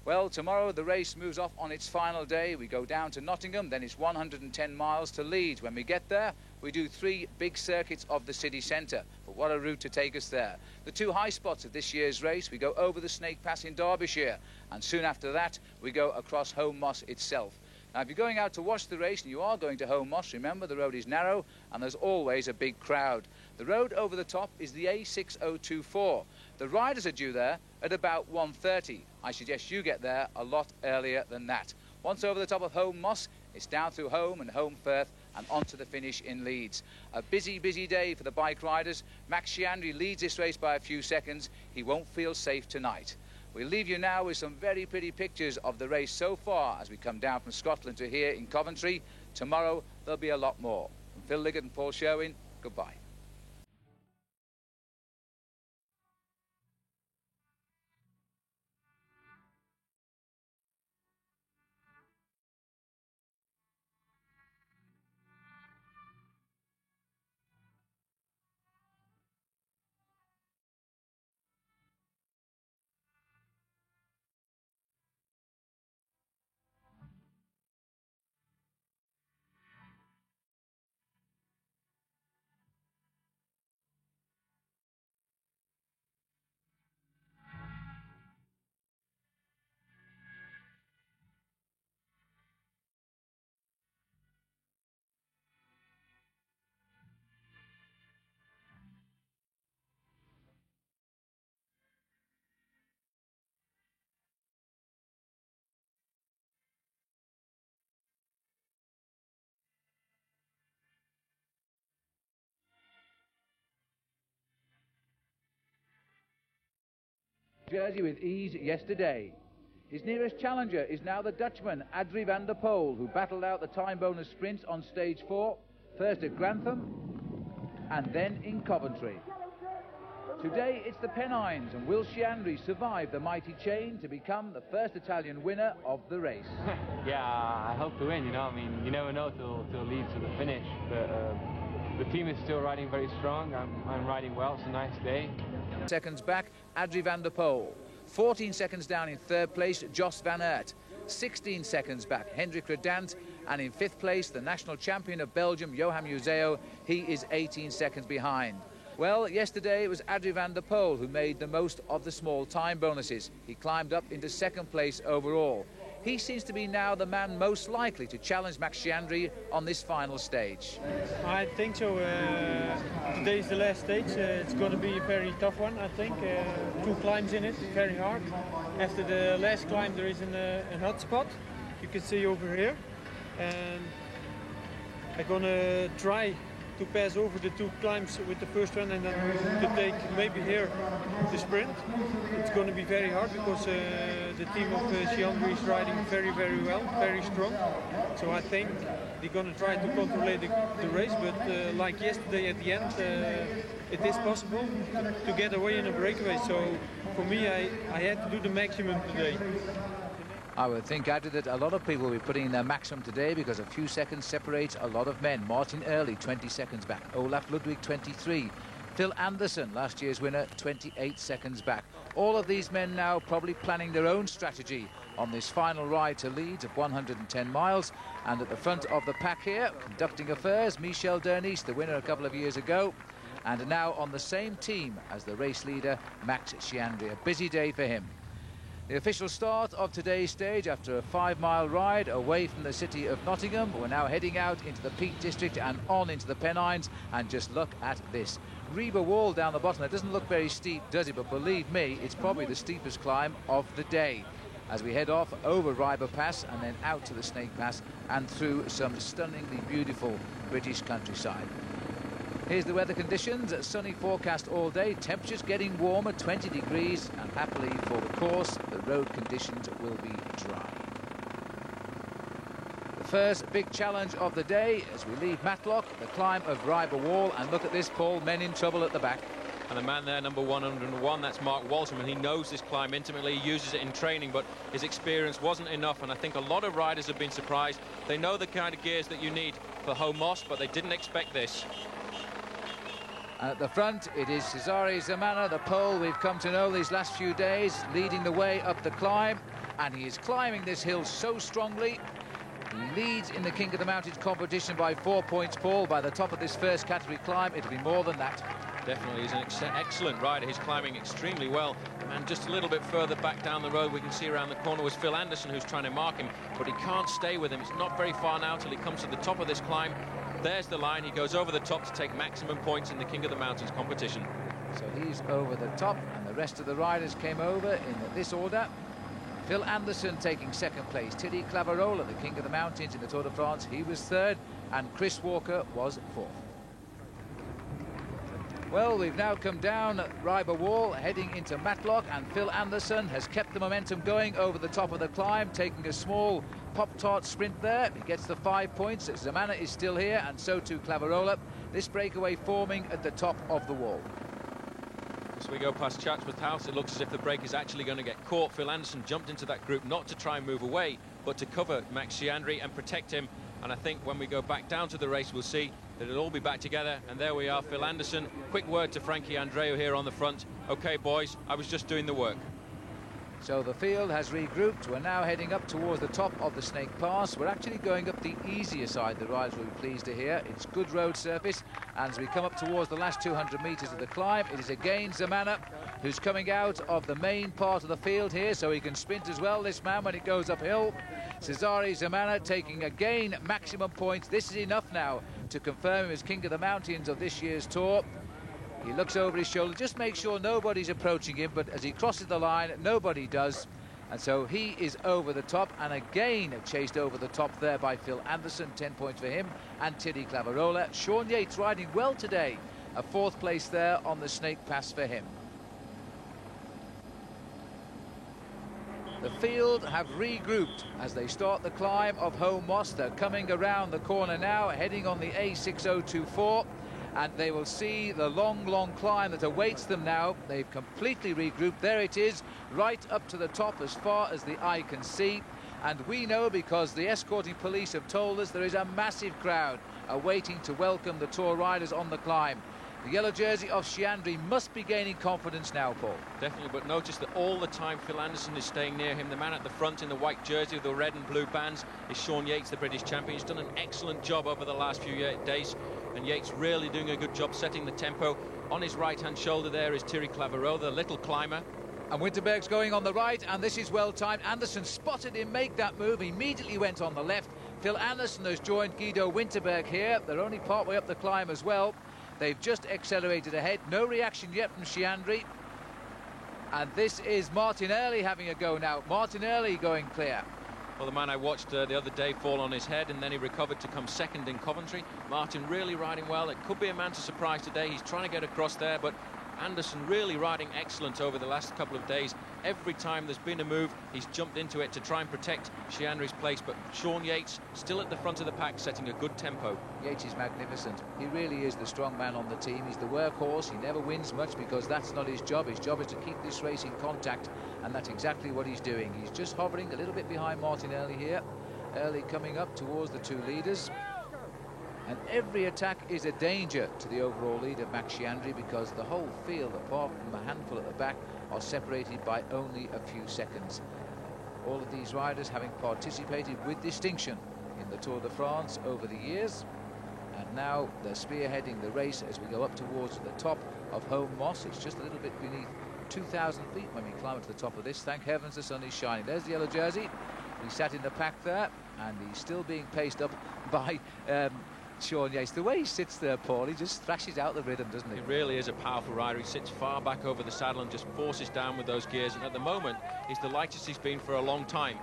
Well, tomorrow the race moves off on its final day. We go down to Nottingham, then it's 110 miles to Leeds. When we get there, we do 3 big circuits of the city centre. But what a route to take us there. The 2 high spots of this year's race, we go over the Snake Pass in Derbyshire, and soon after that, we go across Home Moss itself. Now, if you're going out to watch the race and you are going to Home Moss, remember the road is narrow and there's always a big crowd. The road over the top is the A6024. The riders are due there at about 1:30. I suggest you get there a lot earlier than that. Once over the top of Home Moss, it's down through Home and Home Firth and on to the finish in Leeds. A busy, busy day for the bike riders. Max Sciandri leads this race by a few seconds. He won't feel safe tonight. We'll leave you now with some very pretty pictures of the race so far as we come down from Scotland to here in Coventry. Tomorrow, there'll be a lot more. From Phil Liggett and Paul Sherwin, goodbye. Jersey with ease yesterday. His nearest challenger is now the Dutchman Adrie van der Poel, who battled out the time bonus sprints on stage 4, first at Grantham and then in Coventry. Today it's the Pennines, and will Sciandri survive the mighty chain to become the first Italian winner of the race? Yeah, I hope to win, you know. I mean, you never know till it leads to the finish, but the team is still riding very strong. I'm riding well. It's a nice day. Seconds back, Adrie van der Poel. 14 seconds down in third place, Jos van Aert. 16 seconds back, Hendrik Redant, and in 5th place, the national champion of Belgium, Johan Museo. He is 18 seconds behind. Well, yesterday it was Adrie van der Poel who made the most of the small time bonuses. He climbed up into 2nd place overall. He seems to be now the man most likely to challenge Max Chiandri on this final stage. I think so. Today is the last stage. It's going to be a very tough one, I think. 2 climbs in it, very hard. After the last climb there is a hot spot. You can see over here. And I'm going to try to pass over the 2 climbs with the first one and then to take maybe here the sprint. It's going to be very hard because the team of Chiandri is riding very, very well, very strong. So I think they're going to try to control the race, but like yesterday at the end, it is possible to get away in a breakaway. So for me, I had to do the maximum today. I would think, Adrie, that a lot of people will be putting in their maximum today because a few seconds separates a lot of men. Martin Early, 20 seconds back. Olaf Ludwig, 23. Phil Anderson, last year's winner, 28 seconds back. All of these men now probably planning their own strategy on this final ride to Leeds of 110 miles. And at the front of the pack here, conducting affairs, Michel Derniche, the winner a couple of years ago. And now on the same team as the race leader, Max Chiandri. A busy day for him. The official start of today's stage after a 5-mile ride away from the city of Nottingham. We're now heading out into the Peak District and on into the Pennines, and just look at this. Rieber Wall down the bottom. It doesn't look very steep, does it? But believe me, it's probably the steepest climb of the day. As we head off over Rieber Pass and then out to the Snake Pass and through some stunningly beautiful British countryside. Here's the weather conditions. Sunny forecast all day. Temperatures getting warmer, 20 degrees. And happily for the course, the road conditions will be dry. The first big challenge of the day as we leave Matlock, the climb of Rieber Wall. And look at this, Paul, men in trouble at the back. And the man there, number 101, that's Mark Walterman. He knows this climb intimately. He uses it in training, but his experience wasn't enough. And I think a lot of riders have been surprised. They know the kind of gears that you need for Hohe Moss, but they didn't expect this. At the front, it is Cesare Zamana, the Pole we've come to know these last few days, leading the way up the climb. And he is climbing this hill so strongly. He leads in the King of the Mountains competition by 4 points, Paul. By the top of this first category climb, it'll be more than that. Definitely, he's an excellent rider. He's climbing extremely well. And just a little bit further back down the road, we can see around the corner was Phil Anderson, who's trying to mark him, but he can't stay with him. It's not very far now till he comes to the top of this climb. There's the line. He goes over the top to take maximum points in the King of the Mountains competition. So he's over the top, and the rest of the riders came over in this order. Phil Anderson taking 2nd place. Thierry Claverola, the King of the Mountains in the Tour de France, he was 3rd, and Chris Walker was 4th. Well, we've now come down Rieber Wall, heading into Matlock, and Phil Anderson has kept the momentum going over the top of the climb, taking a small Pop-Tart sprint there. He gets the 5 points. Zamana is still here, and so too Claverola. This breakaway forming at the top of the wall. As we go past Chatsworth House, it looks as if the break is actually going to get caught. Phil Anderson jumped into that group not to try and move away, but to cover Max Chiandri and protect him. And I think when we go back down to the race, we'll see that it'll all be back together. And there we are, Phil Anderson. Quick word to Frankie Andreu here on the front. OK, boys, I was just doing the work. So the field has regrouped. We're now heading up towards the top of the Snake Pass. We're actually going up the easier side, the riders will be pleased to hear. It's good road surface, and as we come up towards the last 200 metres of the climb, it is again Zamana who's coming out of the main part of the field here, so he can sprint as well, this man, when it goes uphill. Cesare Zamana taking again maximum points. This is enough now to confirm him as King of the Mountains of this year's Tour. He looks over his shoulder, just make sure nobody's approaching him, but as he crosses the line, nobody does. And so he is over the top, and again chased over the top there by Phil Anderson, 10 points for him, and Thierry Claverola. Sean Yates riding well today, a 4th place there on the Snake Pass for him. The field have regrouped as they start the climb of Hohe Moss. They're coming around the corner now, heading on the A6024. And they will see the long, long climb that awaits them now. They've completely regrouped. There it is, right up to the top as far as the eye can see. And we know, because the escorting police have told us, there is a massive crowd awaiting to welcome the Tour riders on the climb. The yellow jersey of Chiandri must be gaining confidence now, Paul. Definitely, but notice that all the time Phil Anderson is staying near him. The man at the front in the white jersey with the red and blue bands is Sean Yates, the British champion. He's done an excellent job over the last few days, and Yates really doing a good job setting the tempo. On his right-hand shoulder there is Thierry Clavereau, the little climber. And Winterberg's going on the right, and this is well timed. Anderson spotted him make that move, immediately went on the left. Phil Anderson has joined Guido Winterberg here. They're only partway up the climb as well. They've just accelerated ahead. No reaction yet from Chiandri. And this is Martin Early having a go now. Martin Early going clear. Well, the man I watched the other day fall on his head, and then he recovered to come second in Coventry. Martin really riding well. It could be a man to surprise today. He's trying to get across there, but Anderson really riding excellent over the last couple of days. Every time there's been a move, he's jumped into it to try and protect Chiandri's place. But Sean Yates still at the front of the pack, setting a good tempo. Yates is magnificent. He really is the strong man on the team. He's the workhorse. He never wins much because that's not his job. His job is to keep this race in contact, and that's exactly what he's doing. He's just hovering a little bit behind Martin Early here. Early coming up towards the two leaders. And every attack is a danger to the overall lead of Max Chiandri, because the whole field, apart from a handful at the back, are separated by only a few seconds. All of these riders having participated with distinction in the Tour de France over the years, and now they're spearheading the race as we go up towards the top of Home Moss. It's just a little bit beneath 2,000 feet when we climb to the top of this. Thank heavens the sun is shining. There's the yellow jersey. He sat in the pack there, and he's still being paced up by Sean Yates. The way he sits there, Paul, he just thrashes out the rhythm, doesn't he? He really is a powerful rider. He sits far back over the saddle and just forces down with those gears, and at the moment he's the lightest he's been for a long time.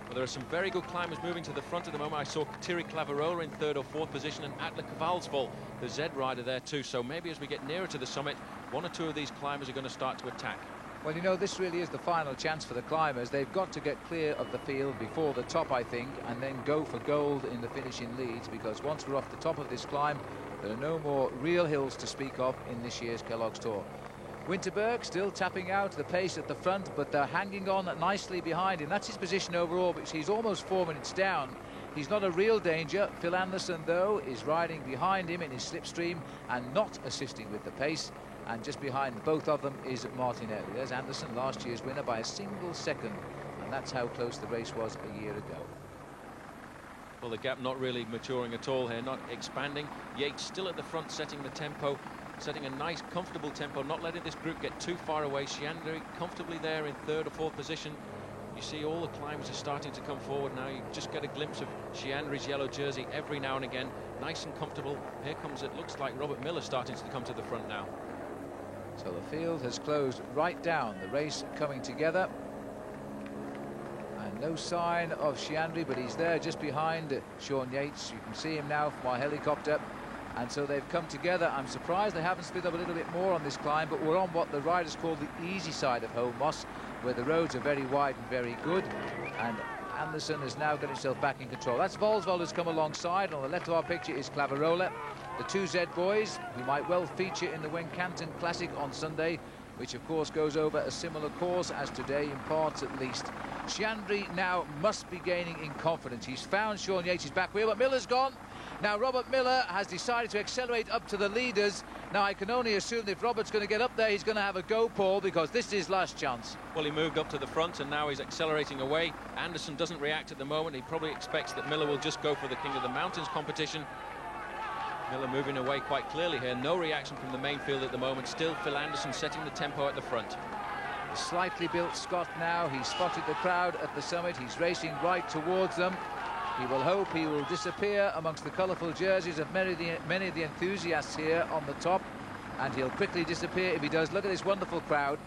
But there are some very good climbers moving to the front at the moment. I saw Thierry Clavereau in 3rd or 4th position, and Atle Kvalsvold, the Z rider, there too. So maybe as we get nearer to the summit, one or two of these climbers are going to start to attack. Well, you know, this really is the final chance for the climbers. They've got to get clear of the field before the top, I think, and then go for gold in the finishing leads, because once we're off the top of this climb, there are no more real hills to speak of in this year's Kellogg's Tour. Winterberg still tapping out the pace at the front, but they're hanging on nicely behind him. That's his position overall, but he's almost 4 minutes down. He's not a real danger. Phil Anderson, though, is riding behind him in his slipstream and not assisting with the pace. And just behind both of them is Martin Early. There's Anderson, last year's winner, by a single second, and that's how close the race was a year ago. Well, the gap not really maturing at all here, not expanding. Yates still at the front, setting the tempo, setting a nice, comfortable tempo, not letting this group get too far away. Chiandri comfortably there in 3rd or 4th position. You see all the climbers are starting to come forward now. You just get a glimpse of Chiandri's yellow jersey every now and again, nice and comfortable. Here comes, it looks like Robert Miller starting to come to the front now. So the field has closed right down, the race coming together. And no sign of Chiandri, but he's there just behind Sean Yates. You can see him now from our helicopter. And so they've come together. I'm surprised they haven't split up a little bit more on this climb, but we're on what the riders call the easy side of Home Moss, where the roads are very wide and very good. And Anderson has now got himself back in control. That's Kvalsvold who's come alongside. On the left of our picture is Claverola. The two Z boys, who might well feature in the Wincanton Classic on Sunday, which of course goes over a similar course as today, in parts at least. Chiandri now must be gaining in confidence. He's found Sean Yates' back wheel, but Miller's gone. Now Robert Miller has decided to accelerate up to the leaders. Now I can only assume that if Robert's going to get up there, he's going to have a go, Paul, because this is his last chance. Well, he moved up to the front and now he's accelerating away. Anderson doesn't react at the moment. He probably expects that Miller will just go for the King of the Mountains competition. Miller moving away quite clearly here. No reaction from the main field at the moment. Still Phil Anderson setting the tempo at the front. The slightly built Scot now. He's spotted the crowd at the summit. He's racing right towards them. He will hope he will disappear amongst the colourful jerseys of many of the enthusiasts here on the top, and he'll quickly disappear if he does. Look at this wonderful crowd.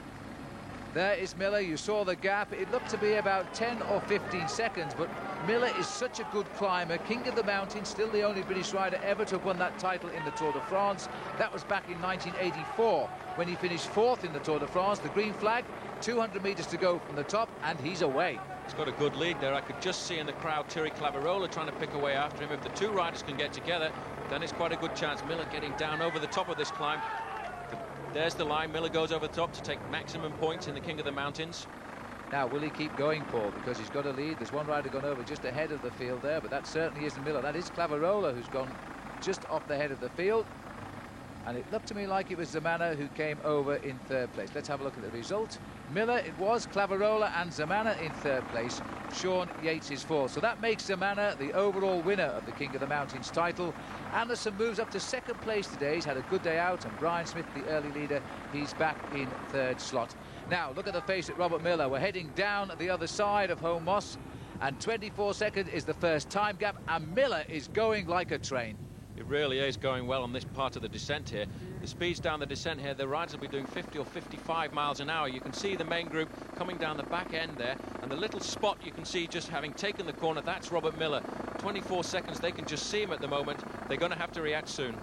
There is Miller. You saw the gap. It looked to be about 10 or 15 seconds, but Miller is such a good climber. King of the Mountain, still the only British rider ever to have won that title in the Tour de France. That was back in 1984 when he finished 4th in the Tour de France. The green flag, 200 metres to go from the top, and he's away. He's got a good lead there. I could just see in the crowd Thierry Claverola trying to pick away after him. If the two riders can get together, then it's quite a good chance. Miller getting down over the top of this climb. There's the line. Miller goes over the top to take maximum points in the King of the Mountains. Now, will he keep going, Paul? Because he's got a lead. There's one rider gone over just ahead of the field there, but that certainly isn't Miller. That is Claverola, who's gone just off the head of the field. and it looked to me like it was Zamana who came over in third place. Let's have a look at the result. Miller it was, Clavarola and Zamana in third place. Sean Yates is fourth. So that makes Zamana the overall winner of the King of the Mountains title. Anderson moves up to second place today. He's had a good day out, and Brian Smith, the early leader, he's back in third slot. Now, look at the face at Robert Miller. We're heading down the other side of Home Moss, and 24 seconds is the first time gap, and Miller is going like a train. It really is going well on this part of the descent here. The speeds down the descent here, the riders will be doing 50 or 55 miles an hour. You can see the main group coming down the back end there, and the little spot you can see just having taken the corner, that's Robert Miller. 24 seconds, they can just see him at the moment. They're going to have to react soon.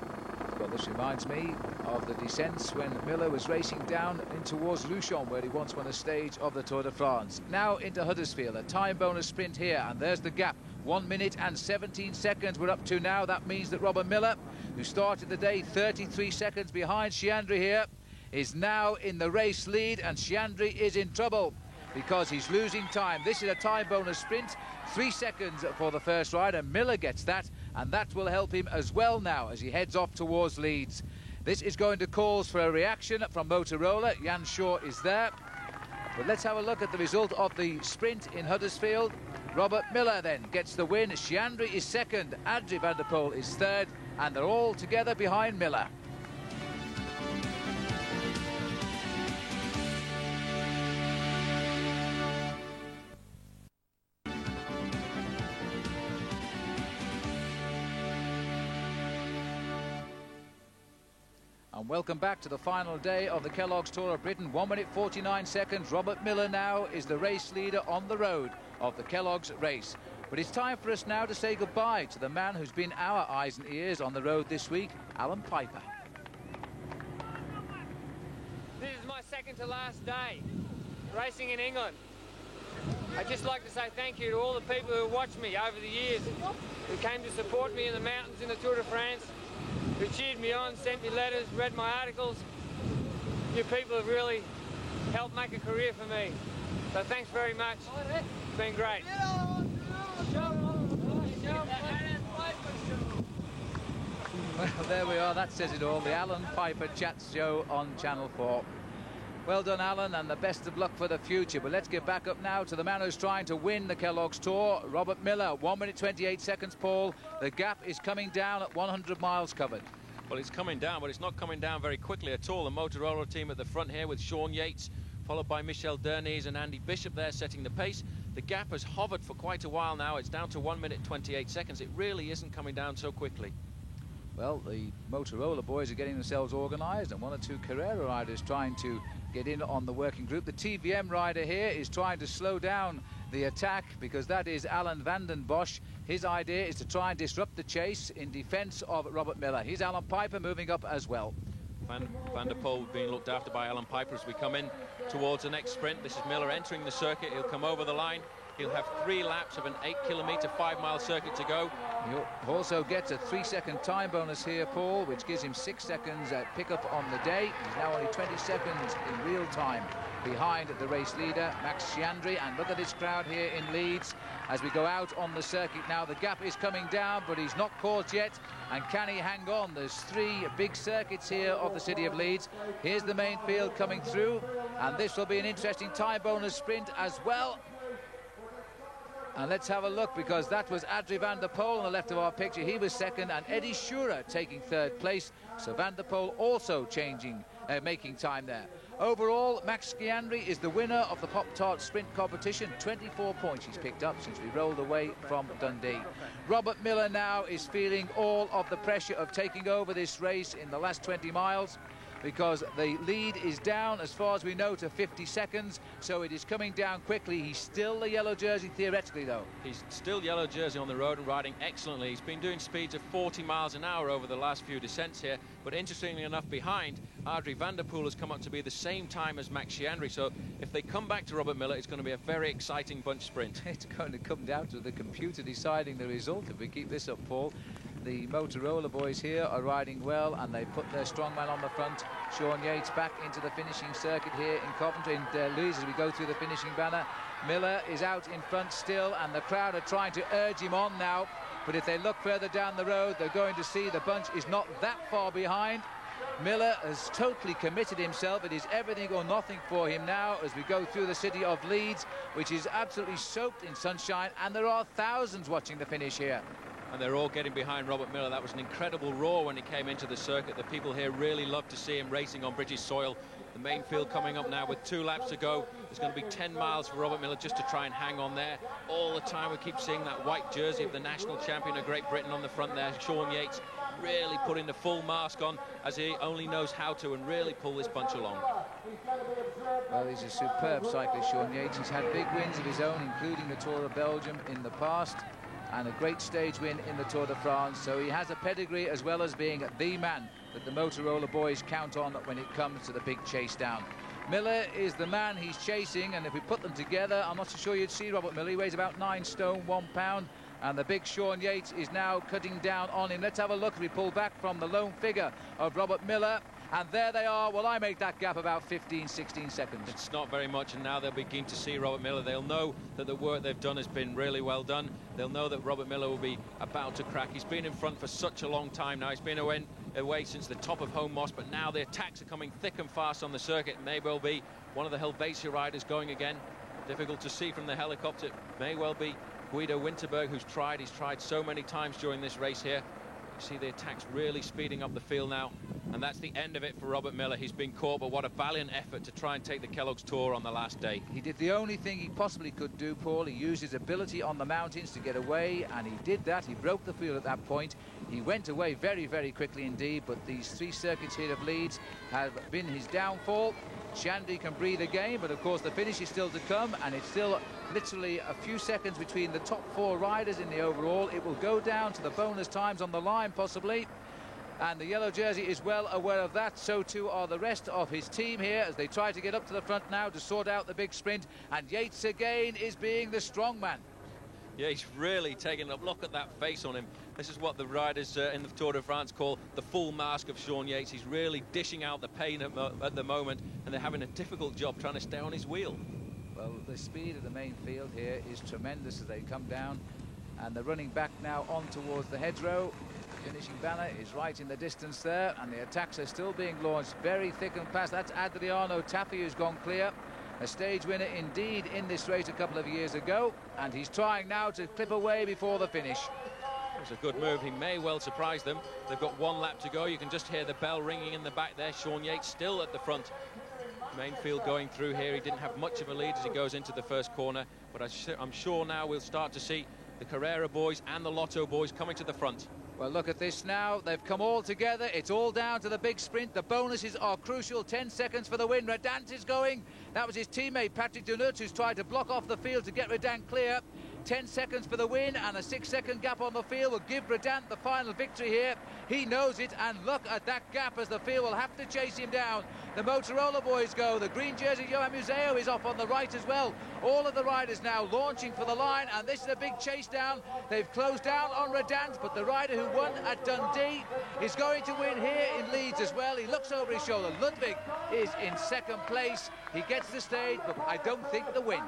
Well, this reminds me of the descents when Miller was racing down in towards Luchon, where he once won a stage of the Tour de France. Now into Huddersfield, a time bonus sprint here, and there's the gap. 1 minute and 17 seconds we're up to now. That means that Robert Miller, who started the day 33 seconds behind Sciandri here, is now in the race lead, and Sciandri is in trouble because he's losing time. This is a time bonus sprint, 3 seconds for the first rider. Miller gets that, and that will help him as well now as he heads off towards Leeds. This is going to cause for a reaction from Motorola. Jan Shaw is there. But let's have a look at the result of the sprint in Huddersfield. Robert Miller then gets the win. Sciandri is second, Adrie van der Poel is third, and they're all together behind Miller. And welcome back to the final day of the Kellogg's Tour of Britain. 1 minute 49 seconds. Robert Miller now is the race leader on the road of the Kellogg's race. But it's time for us now to say goodbye to the man who's been our eyes and ears on the road this week, Alan Piper. This is my second to last day racing in England. I'd just like to say thank you to all the people who watched me over the years, who came to support me in the mountains in the Tour de France, who cheered me on, sent me letters, read my articles. You people have really helped make a career for me. So thanks very much. It's been great. Well, there we are. That says it all. The Alan Piper Chats show on Channel 4. Well done, Alan, and the best of luck for the future. But let's get back up now to the man who's trying to win the Kellogg's Tour, Robert Miller. 1 minute 28 seconds, Paul. The gap is coming down at 100 miles covered. Well, it's coming down, but it's not coming down very quickly at all. The Motorola team at the front here with Sean Yates, followed by Michel Derniz and Andy Bishop there setting the pace. The gap has hovered for quite a while now. It's down to 1 minute 28 seconds. It really isn't coming down so quickly. Well, the Motorola boys are getting themselves organised, and 1 or 2 Carrera riders trying to get in on the working group. The TVM rider here is trying to slow down the attack, because that is Alan van den Bosch. His idea is to try and disrupt the chase in defence of Robert Miller. Here's Alan Piper moving up as well. Van der Poel being looked after by Alan Piper as we come in towards the next sprint. This is Miller entering the circuit. He'll come over the line. He'll have 3 laps of an 8-kilometre, 5-mile circuit to go. He'll also gets a 3-second time bonus here, Paul, which gives him 6 seconds pickup on the day. He's now only 20 seconds in real time behind the race leader, Max Sciandri. And look at this crowd here in Leeds as we go out on the circuit now. The gap is coming down, but he's not caught yet. And can he hang on? There's 3 big circuits here of the city of Leeds. Here's the main field coming through, and this will be an interesting time bonus sprint as well. And let's have a look, because that was Adrie van der Poel on the left of our picture. He was second, and Eddie Schurer taking third place. So van der Poel also making time there. Overall, Max Sciandri is the winner of the Pop-Tart Sprint competition. 24 points he's picked up since we rolled away from Dundee. Robert Miller now is feeling all of the pressure of taking over this race in the last 20 miles. Because the lead is down, as far as we know, to 50 seconds, so it is coming down quickly. He's still the yellow jersey, theoretically, though. He's still yellow jersey on the road and riding excellently. He's been doing speeds of 40 miles an hour over the last few descents here, but interestingly enough, behind, Adrie van der Poel has come up to be the same time as Max Sciandri, so if they come back to Robert Miller, it's going to be a very exciting bunch sprint. It's going to come down to the computer deciding the result if we keep this up, Paul. The Motorola boys here are riding well, and they put their strongman on the front. Sean Yates back into the finishing circuit here in Coventry. And Louise, as we go through the finishing banner, Miller is out in front still, and the crowd are trying to urge him on now. But if they look further down the road, they're going to see the bunch is not that far behind. Miller has totally committed himself. It is everything or nothing for him now as we go through the city of Leeds, which is absolutely soaked in sunshine, and there are thousands watching the finish here. And they're all getting behind Robert Miller. That was an incredible roar when he came into the circuit. The people here really love to see him racing on British soil. The main field coming up now with 2 laps to go. There's going to be 10 miles for Robert Miller just to try and hang on there. All the time we keep seeing that white jersey of the national champion of Great Britain on the front there. Sean Yates really putting the full mask on as he only knows how to and really pull this bunch along. Well, he's a superb cyclist, Sean Yates. He's had big wins of his own, including the Tour of Belgium in the past, and a great stage win in the Tour de France. So he has a pedigree as well as being the man that the Motorola boys count on when it comes to the big chase down. Miller is the man he's chasing, and if we put them together, I'm not so sure you'd see Robert Miller. He weighs about 9 stone, 1 pound, and the big Sean Yates is now cutting down on him. Let's have a look as we pull back from the lone figure of Robert Miller. And there they are. Well, I make that gap about 15, 16 seconds. It's not very much, and now they'll begin to see Robert Miller. They'll know that the work they've done has been really well done. They'll know that Robert Miller will be about to crack. He's been in front for such a long time now. He's been away since the top of Home Moss, but now the attacks are coming thick and fast on the circuit. May well be one of the Helvetia riders going again. Difficult to see from the helicopter. May well be Guido Winterberg, who's tried. He's tried so many times during this race here. You see the attacks really speeding up the field now, and that's the end of it for Robert Miller. He's been caught, but what a valiant effort to try and take the Kellogg's Tour on the last day. He did the only thing he possibly could do, Paul. He used his ability on the mountains to get away, and he did that. He broke the field at that point. He went away very, very quickly indeed, but these 3 circuits here of Leeds have been his downfall. Shandy can breathe again, but of course the finish is still to come, and it's still literally a few seconds between the top 4 riders in the overall. It will go down to the bonus times on the line possibly, and the yellow jersey is well aware of that. So too are the rest of his team here as they try to get up to the front now to sort out the big sprint, and Yates again is being the strong man. Yeah, he's really taking a look at that face on him. This is what the riders in the Tour de France call the full mask of Sean Yates. He's really dishing out the pain at the moment, and they're having a difficult job trying to stay on his wheel. Well, the speed of the main field here is tremendous as they come down, and they're running back now on towards the hedgerow. Finishing banner is right in the distance there, and the attacks are still being launched very thick and fast. That's Adriano Taffi who's gone clear. A stage winner indeed in this race a couple of years ago, and he's trying now to clip away before the finish. It's a good move. He may well surprise them. They've got 1 lap to go. You can just hear the bell ringing in the back there. Sean Yates still at the front. Main field going through here. He didn't have much of a lead as he goes into the first corner, but I'm sure now we'll start to see the Carrera boys and the Lotto boys coming to the front. Well, look at this now. They've come all together. It's all down to the big sprint. The bonuses are crucial. 10 seconds for the win. Redant is going. That was his teammate, Patrick Denut, who's tried to block off the field to get Redant clear. 10 seconds for the win, and a 6-second gap on the field will give Redant the final victory here. He knows it, and look at that gap as the field will have to chase him down. The Motorola boys go. The green jersey Johan Museo is off on the right as well. All of the riders now launching for the line, and this is a big chase down. They've closed down on Redant, but the rider who won at Dundee is going to win here in Leeds as well. He looks over his shoulder. Ludwig is in 2nd place. He gets the stage, but I don't think the win.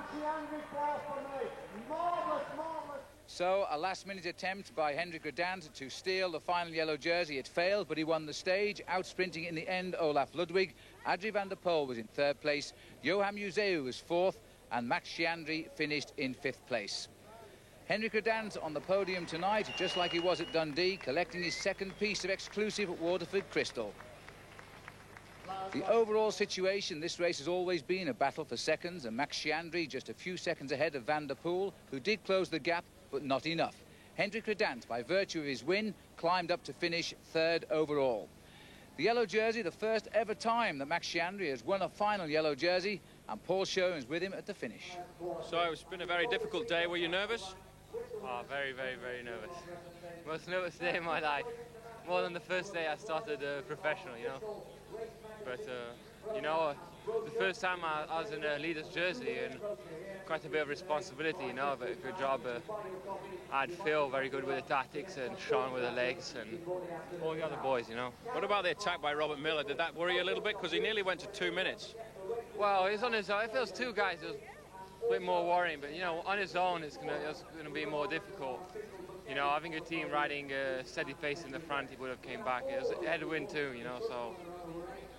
So a last-minute attempt by Hendrik Redant to steal the final yellow jersey. It failed, but he won the stage, out-sprinting in the end Olaf Ludwig. Adrie van der Poel was in 3rd place. Johan Museu was 4th, and Max Schiandri finished in 5th place. Hendrik Redant on the podium tonight, just like he was at Dundee, collecting his 2nd piece of exclusive Waterford Crystal. The overall situation, this race has always been a battle for seconds, and Max Schiandri just a few seconds ahead of Van der Poel, who did close the gap, but not enough. Hendrik Redant, by virtue of his win, climbed up to finish 3rd overall. The yellow jersey, the first ever time that Max Schiandri has won a final yellow jersey, and Paul Schoen is with him at the finish. So it's been a very difficult day. Were you nervous? Oh, very, very, very nervous. Most nervous day of my life. More than the first day I started professional, you know. But, you know, the first time I was in a leader's jersey, and quite a bit of responsibility, you know, but a good job. I'd feel very good with the tactics and Sean with the legs and all the other boys, you know. What about the attack by Robert Miller? Did that worry you a little bit? Because he nearly went to 2 minutes. Well, he's on his own. If it was 2 guys, it was a bit more worrying, but, you know, on his own, it's gonna be more difficult. you know, having a team riding steady pace in the front, he would have came back. It was a headwind too, you know, so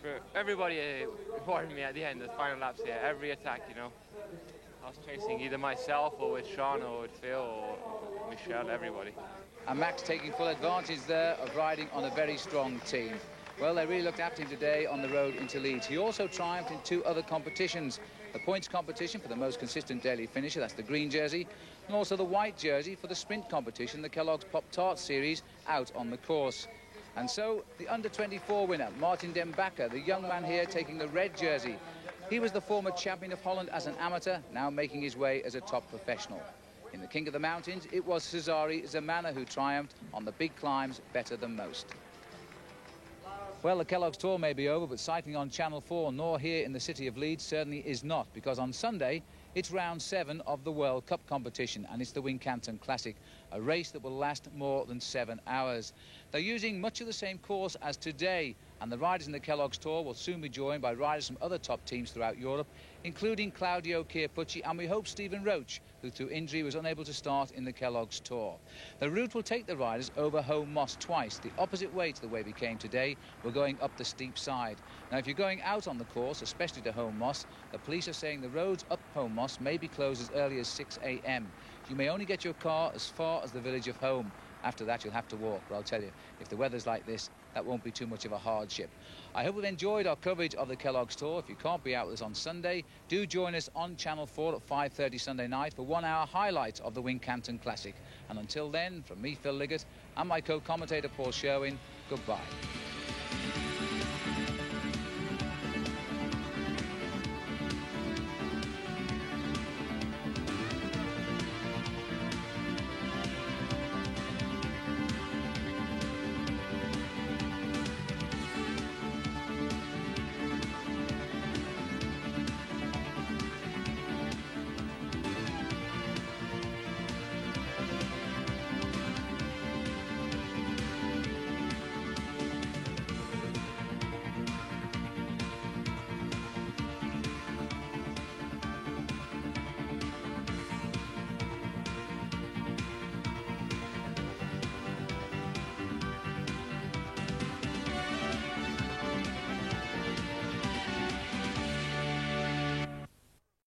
for everybody worried me at the end, the final laps here, every attack, you know. I was chasing either myself or with Sean or with Phil or Michelle, everybody. And Max taking full advantage there of riding on a very strong team. Well, they really looked after him today on the road into Leeds. He also triumphed in 2 other competitions. The points competition for the most consistent daily finisher, that's the green jersey, and also the white jersey for the sprint competition, the Kellogg's Pop-Tart Series, out on the course. And so, the under-24 winner, Martin Den Bakker, the young man here taking the red jersey. He was the former champion of Holland as an amateur, now making his way as a top professional. In the King of the Mountains, it was Cesare Zamana who triumphed on the big climbs better than most. Well, the Kellogg's Tour may be over, but cycling on Channel 4, nor here in the city of Leeds, certainly is not, because on Sunday, it's round 7 of the World Cup competition, and it's the Wincanton Classic, a race that will last more than 7 hours. They're using much of the same course as today, and the riders in the Kellogg's Tour will soon be joined by riders from other top teams throughout Europe, including Claudio Chiappucci, and we hope Stephen Roche, who through injury was unable to start in the Kellogg's Tour. The route will take the riders over Home Moss twice, the opposite way to the way we came today. We're going up the steep side. Now, if you're going out on the course, especially to Home Moss, the police are saying the roads up Home Moss may be closed as early as 6 a.m. You may only get your car as far as the village of Home. After that, you'll have to walk, but I'll tell you, if the weather's like this, that won't be too much of a hardship. I hope you've enjoyed our coverage of the Kellogg's Tour. If you can't be out with us on Sunday, do join us on Channel 4 at 5:30 Sunday night for 1-hour highlights of the Wincanton Classic. And until then, from me, Phil Liggett, and my co-commentator, Paul Sherwin, goodbye.